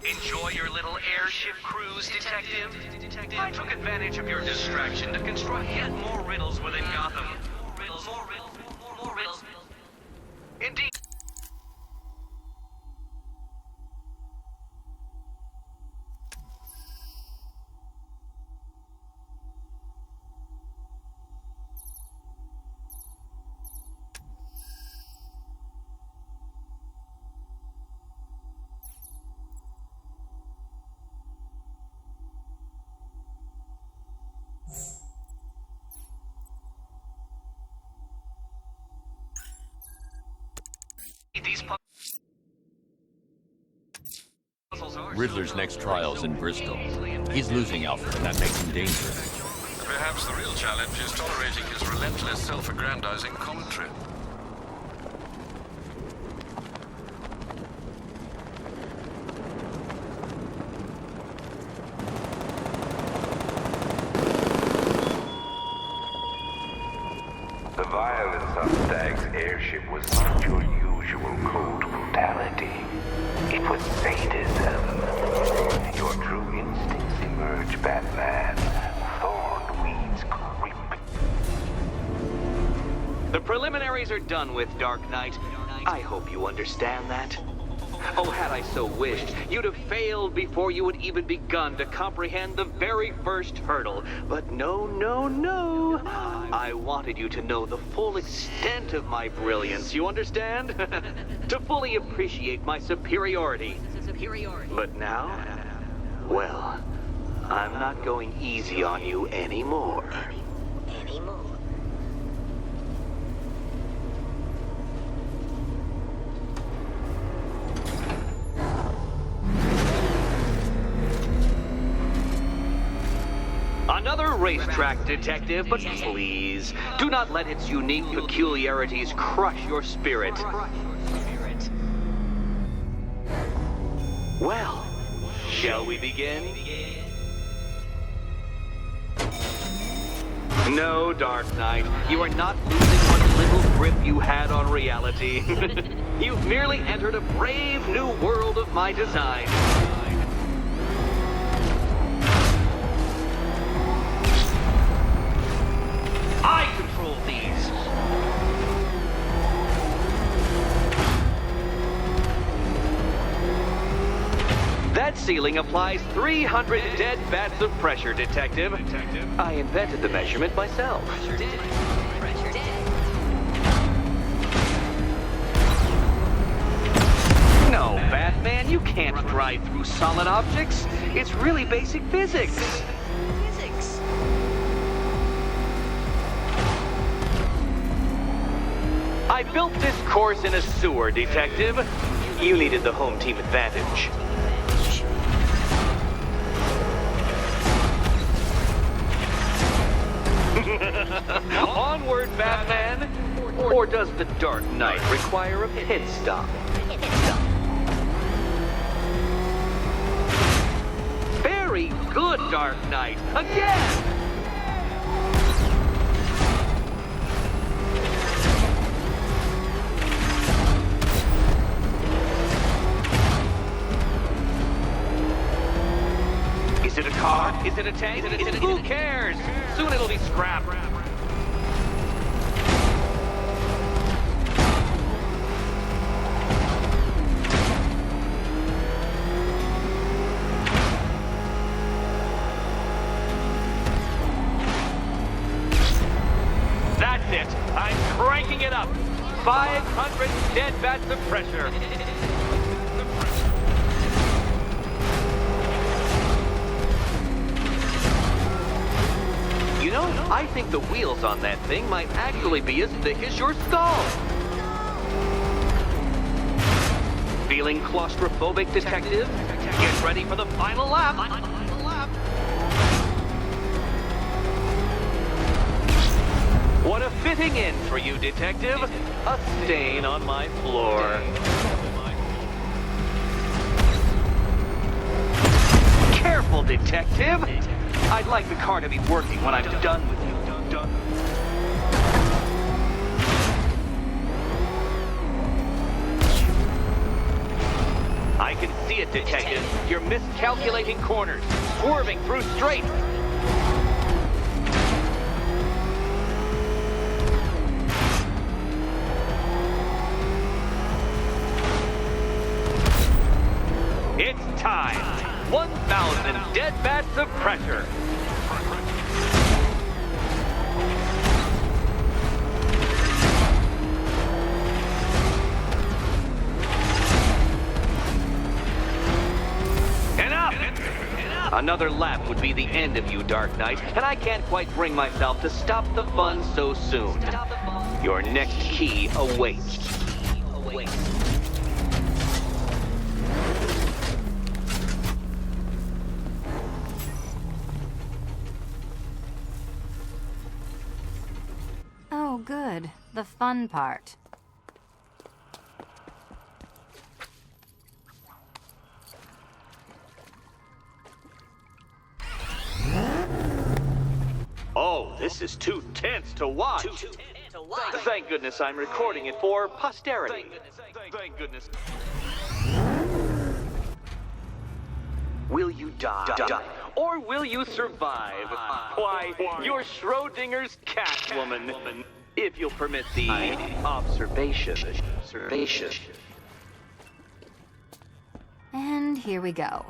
Enjoy your little airship cruise, Detective? I took advantage of your distraction to construct yet more riddles within Gotham. More riddles. Indeed. Riddler's next trial's in Bristol. He's losing Alfred, and that makes him dangerous. Perhaps the real challenge is tolerating his relentless self-aggrandizing commentary. The violence on Stag's airship was not your usual cold brutality. It was sadism. Your true instincts emerge, Batman. Thornweeds creep. The preliminaries are done with, Dark Knight. I hope you understand that. Oh, had I so wished, you'd have failed before you had even begun to comprehend the very first hurdle. But no. I wanted you to know the full extent of my brilliance, you understand? To fully appreciate my superiority. But now, well, I'm not going easy on you anymore. Anymore. Another racetrack, detective, but please, do not let its unique peculiarities crush your spirit. Well, shall we begin? No, Dark Knight, you are not losing what little grip you had on reality. You've merely entered a brave new world of my design. I control these. That ceiling applies 300 dead bats of pressure, Detective. I invented the measurement myself. No, Batman, you can't drive through solid objects. It's really basic physics. I built this course in a sewer, Detective. You needed the home team advantage. Onward, Batman! Or does the Dark Knight require a pit stop? Very good, Dark Knight! Again! Is it a car? Is it a tank? Who cares? Soon it'll be scrap. That's it. I'm cranking it up. 500 dead bats of pressure. You know, I think the wheels on that thing might actually be as thick as your skull. Feeling claustrophobic, Detective? Get ready for the final lap. What a fitting end for you, Detective. A stain on my floor. Careful, Detective. I'd like the car to be working when I'm done with you. I can see it, Detective. You're miscalculating corners, swerving through straights. It's time. 1,000 dead bats of pressure. Enough! Another lap would be the end of you, Dark Knight, and I can't quite bring myself to stop the fun so soon. Your next key awaits. Oh, good. The fun part. Oh, this is too tense to watch. Thank goodness I'm recording it for posterity. Thank goodness. Will you die? Or will you survive? Why, you're Schrodinger's Catwoman. If you'll permit the observation. And here we go.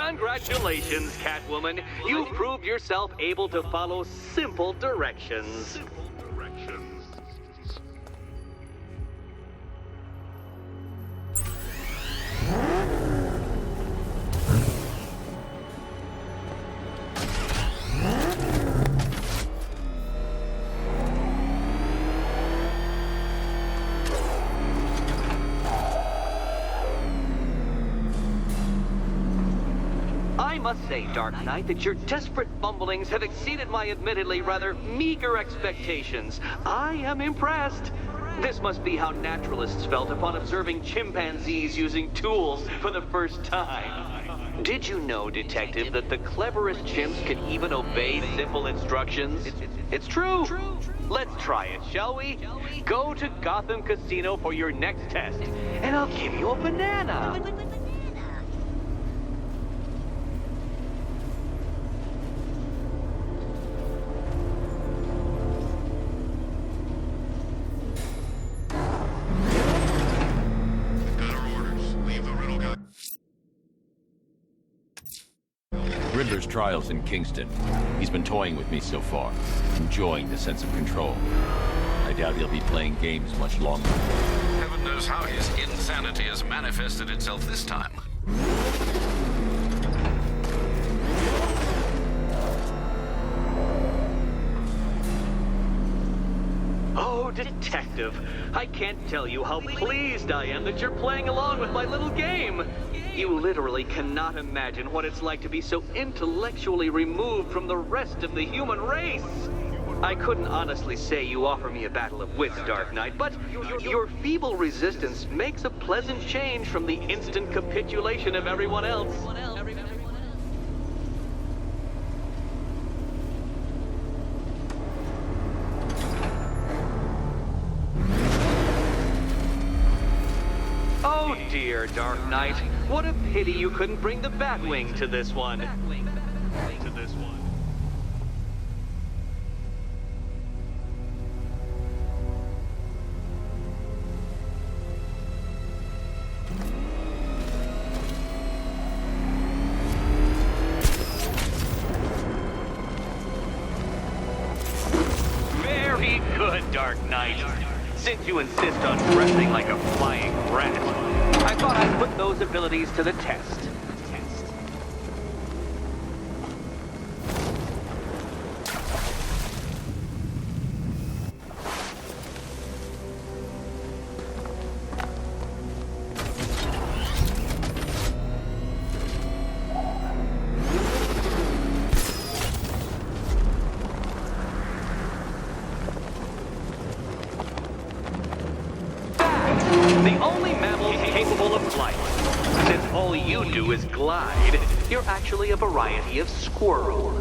Congratulations, Catwoman. You proved yourself able to follow simple directions. I must say, Dark Knight, that your desperate fumblings have exceeded my admittedly rather meager expectations. I am impressed. This must be how naturalists felt upon observing chimpanzees using tools for the first time. Did you know, Detective, that the cleverest chimps can even obey simple instructions? It's true. Let's try it, shall we? Go to Gotham Casino for your next test, and I'll give you a banana. Riddler's trial's in Kingston. He's been toying with me so far, enjoying the sense of control. I doubt he'll be playing games much longer. Heaven knows how his insanity has manifested itself this time. Oh, Detective, I can't tell you how pleased I am that you're playing along with my little game. You literally cannot imagine what it's like to be so intellectually removed from the rest of the human race. I couldn't honestly say you offer me a battle of wits, Dark Knight, but your feeble resistance makes a pleasant change from the instant capitulation of everyone else. Oh dear, Dark Knight. What a pity you couldn't bring the Batwing to this one. Very good, Dark Knight. Since you insist on dressing like a flying rat, I thought I'd put those abilities to the test. The only mammal capable of flight. Since all you do is glide, you're actually a variety of squirrel.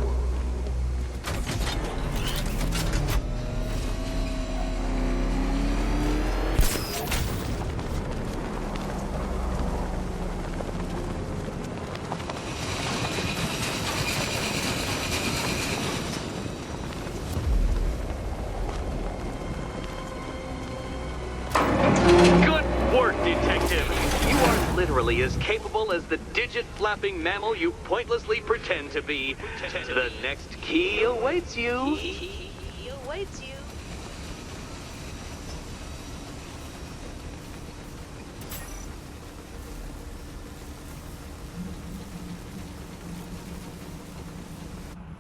Detective, you are literally as capable as the digit-flapping mammal you pointlessly pretend to be. The next key awaits you.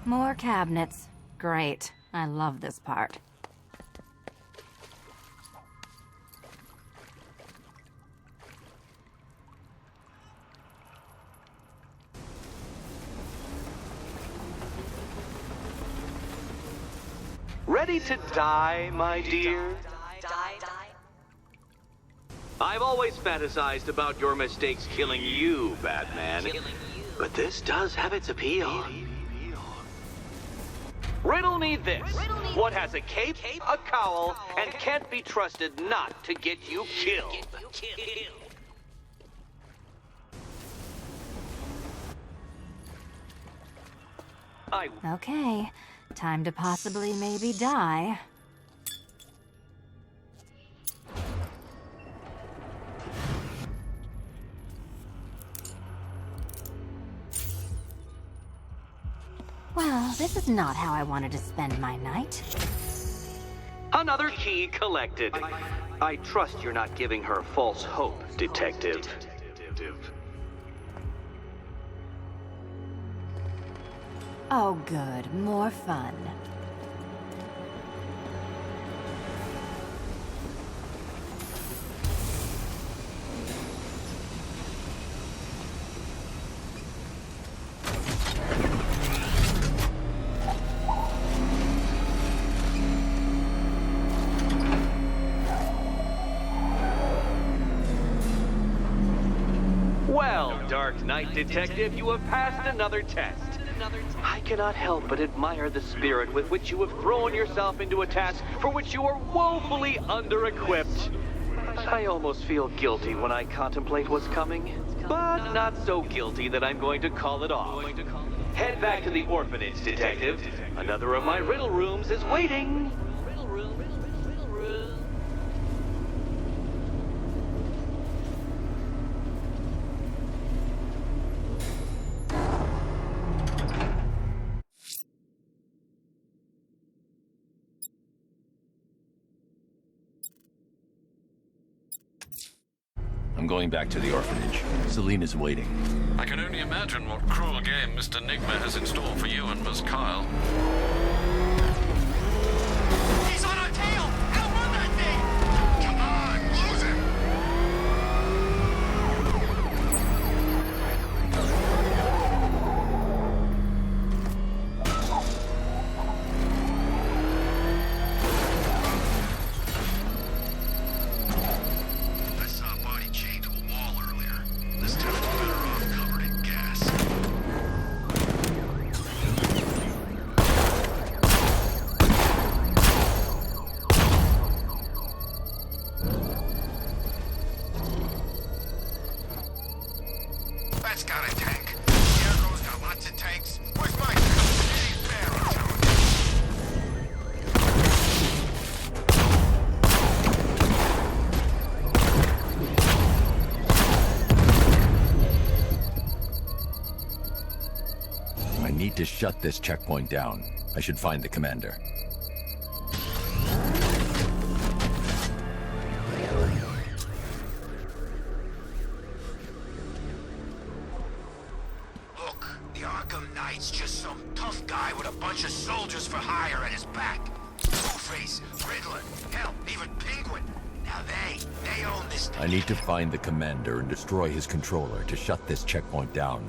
More cabinets. Great. I love this part. Ready to die, my dear? I've always fantasized about your mistakes killing you, Batman. But this does have its appeal. Riddle me this. What has a cape, a cowl, and can't be trusted not to get you killed? Okay. Time to possibly maybe die. this is not how I wanted to spend my night. Another key collected. I trust you're not giving her false hope, Detective. Oh, good. More fun. Well, Dark Knight Detective, you have passed another test. I cannot help but admire the spirit with which you have thrown yourself into a task for which you are woefully under-equipped. I almost feel guilty when I contemplate what's coming, but not so guilty that I'm going to call it off. Head back to the orphanage, Detective. Another of my riddle rooms is waiting. I'm going back to the orphanage. Selena's waiting. I can only imagine what cruel game Mr. Nigma has in store for you and Miss Kyle. He's on our tail! Outrun that thing! Come on, lose him! I saw a body chained to a wall earlier. This town's better off covered in gas. That's got a tank. Scarecrow's got lots of tanks. Where's my tank? He's there, I'm telling you. I need to shut this checkpoint down. I should find the commander. Look, the Arkham Knight's just some tough guy with a bunch of soldiers for hire at his back. Two-Face, Riddler, hell, even Penguin. Now they own this thing. I need to find the commander and destroy his controller to shut this checkpoint down.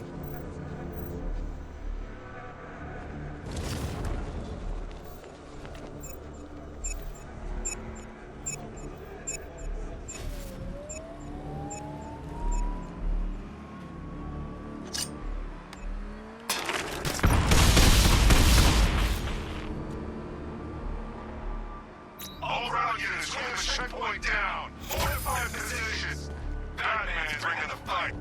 All ground units, hold the checkpoint down. Fortify positions. Batman's bringing the fight.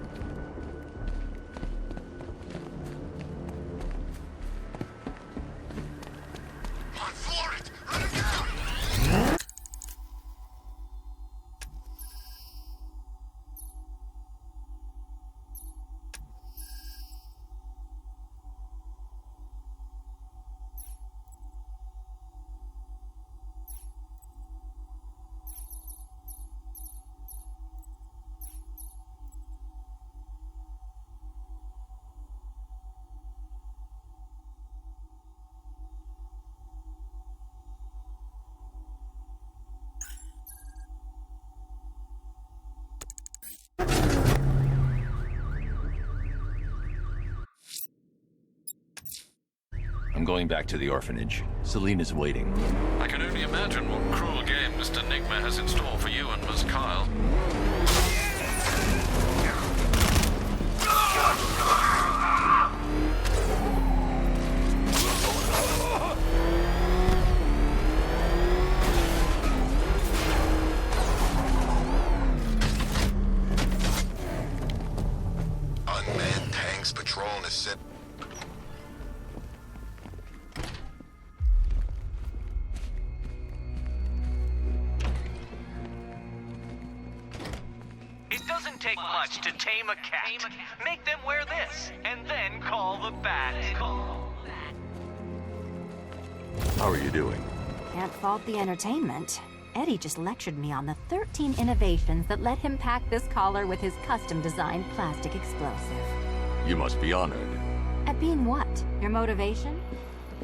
On, floor it! Run him down! I'm going back to the orphanage. Selena's waiting. I can only imagine what cruel game Mr. Nigma has in store for you and Miss Kyle. Unmanned tanks patrolling the city. It doesn't take much to tame a cat. Make them wear this, and then call the bat. How are you doing? Can't fault the entertainment. Eddie just lectured me on the 13 innovations that let him pack this collar with his custom-designed plastic explosive. You must be honored. At being what? Your motivation?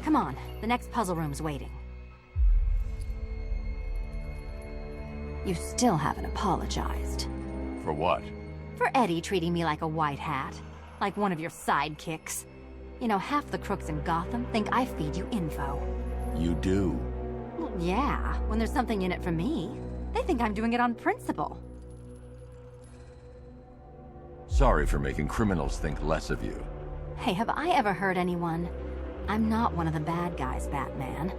Come on, the next puzzle room's waiting. You still haven't apologized. For what? For Eddie treating me like a white hat. Like one of your sidekicks. You know, half the crooks in Gotham think I feed you info. You do? Well, yeah, when there's something in it for me. They think I'm doing it on principle. Sorry for making criminals think less of you. Hey, have I ever hurt anyone? I'm not one of the bad guys, Batman.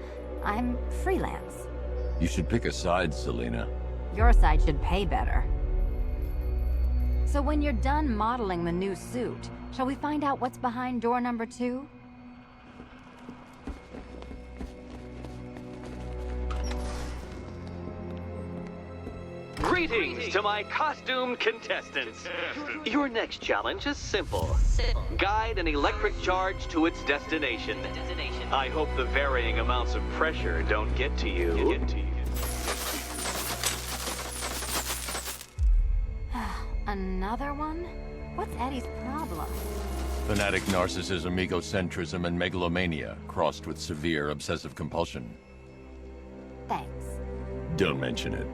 I'm freelance. You should pick a side, Selina. Your side should pay better. So when you're done modeling the new suit, shall we find out what's behind door number 2? Greetings to my costumed contestants. Your next challenge is simple. Guide an electric charge to its destination. I hope the varying amounts of pressure don't get to you. Another one? What's Eddie's problem? Fanatic narcissism, egocentrism, and megalomania, crossed with severe obsessive compulsion. Thanks. Don't mention it.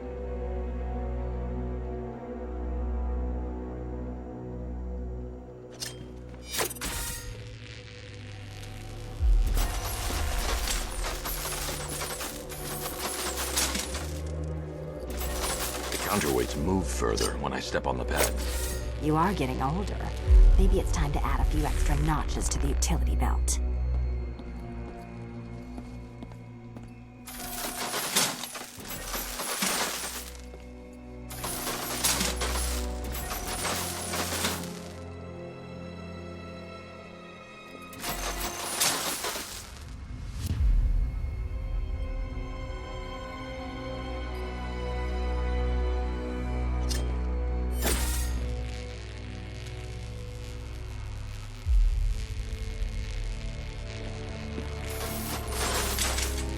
The counterweights move further when I step on the pad. You are getting older. Maybe it's time to add a few extra notches to the utility belt.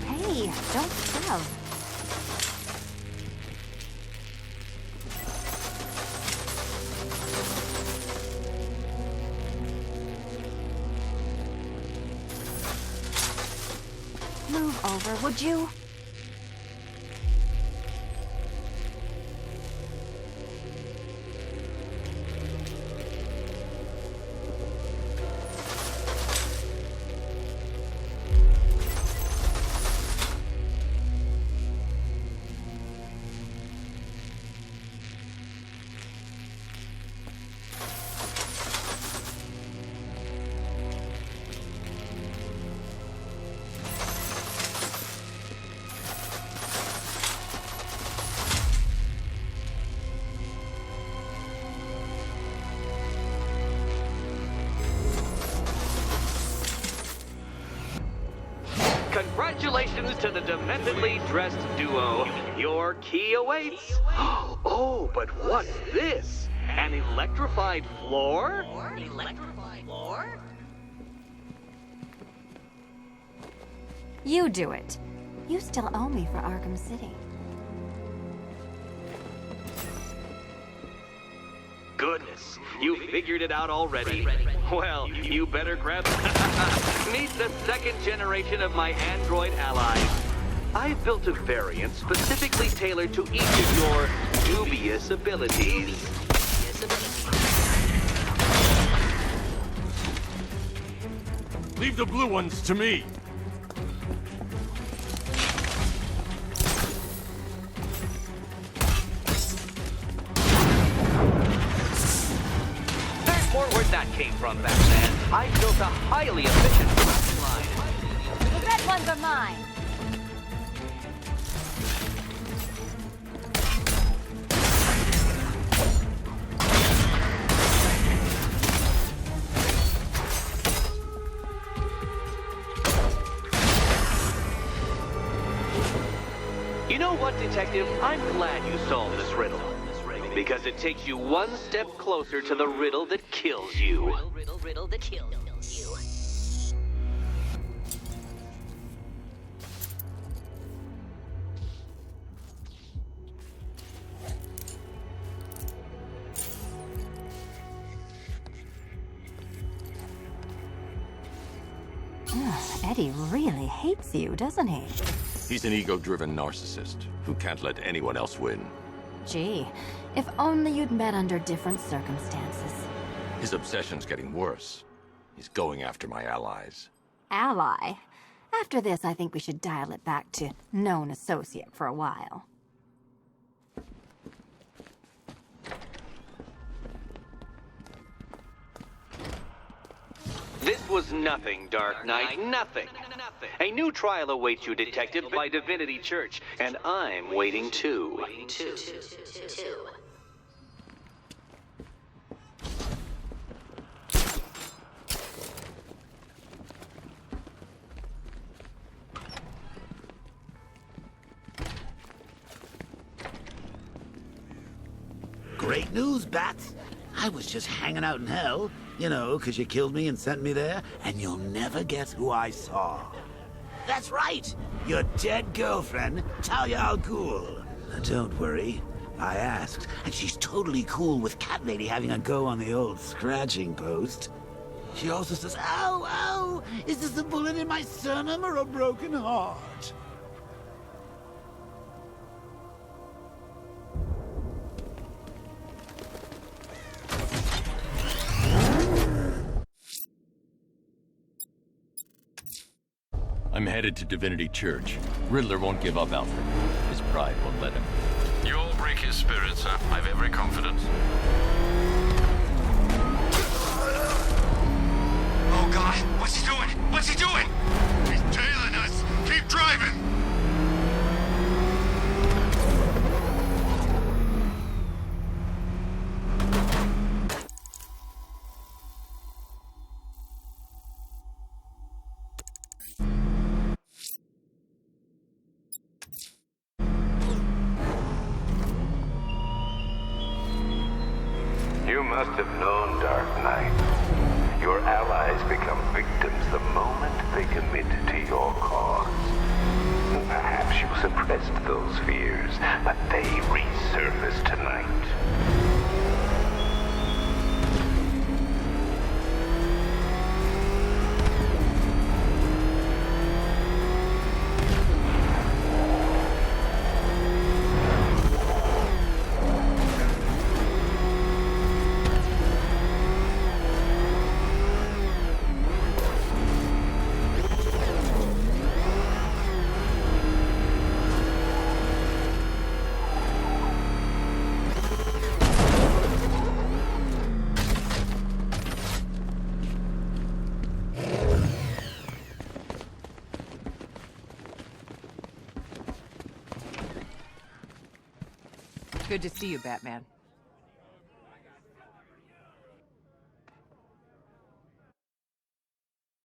Hey, don't shove. Move over, would you? Congratulations to the dementedly dressed duo. Your key awaits. Oh, but what's this? An electrified floor? Electrified floor? You do it. You still owe me for Arkham City. Goodness, you figured it out already. Well, you better grab Meet the second generation of my android allies. I've built a variant specifically tailored to each of your dubious abilities. Leave the blue ones to me. There's more where that came from, Batman. I built a highly efficient production line. The red ones are mine. You know what, Detective? I'm glad you solved this riddle. Because it takes you one step closer to the riddle that kills you. Riddle that kills you. Eddie really hates you, doesn't he? He's an ego-driven narcissist who can't let anyone else win. Gee, if only you'd met under different circumstances. His obsession's getting worse. He's going after my allies. Ally? After this, I think we should dial it back to known associate for a while. This was nothing, Dark Knight, nothing. A new trial awaits you, Detective, by Divinity Church, and I'm waiting too. Great news, Bats. I was just hanging out in hell, you know, 'cause you killed me and sent me there, and you'll never guess who I saw. That's right, your dead girlfriend, Talia al Ghul. Don't worry, I asked, and she's totally cool with Cat Lady having a go on the old scratching post. She also says, ow, ow, is this a bullet in my sternum or a broken heart? I'm headed to Divinity Church. Riddler won't give up, Alfred. His pride won't let him. You'll break his spirit, sir. I've every confidence. Oh God, what's he doing? What's he doing? He's tailing us. Keep driving. You must have known, Dark Knight. Your allies become victims the moment they commit to your cause. Perhaps you suppressed those fears, but they resurface tonight. Good to see you, Batman.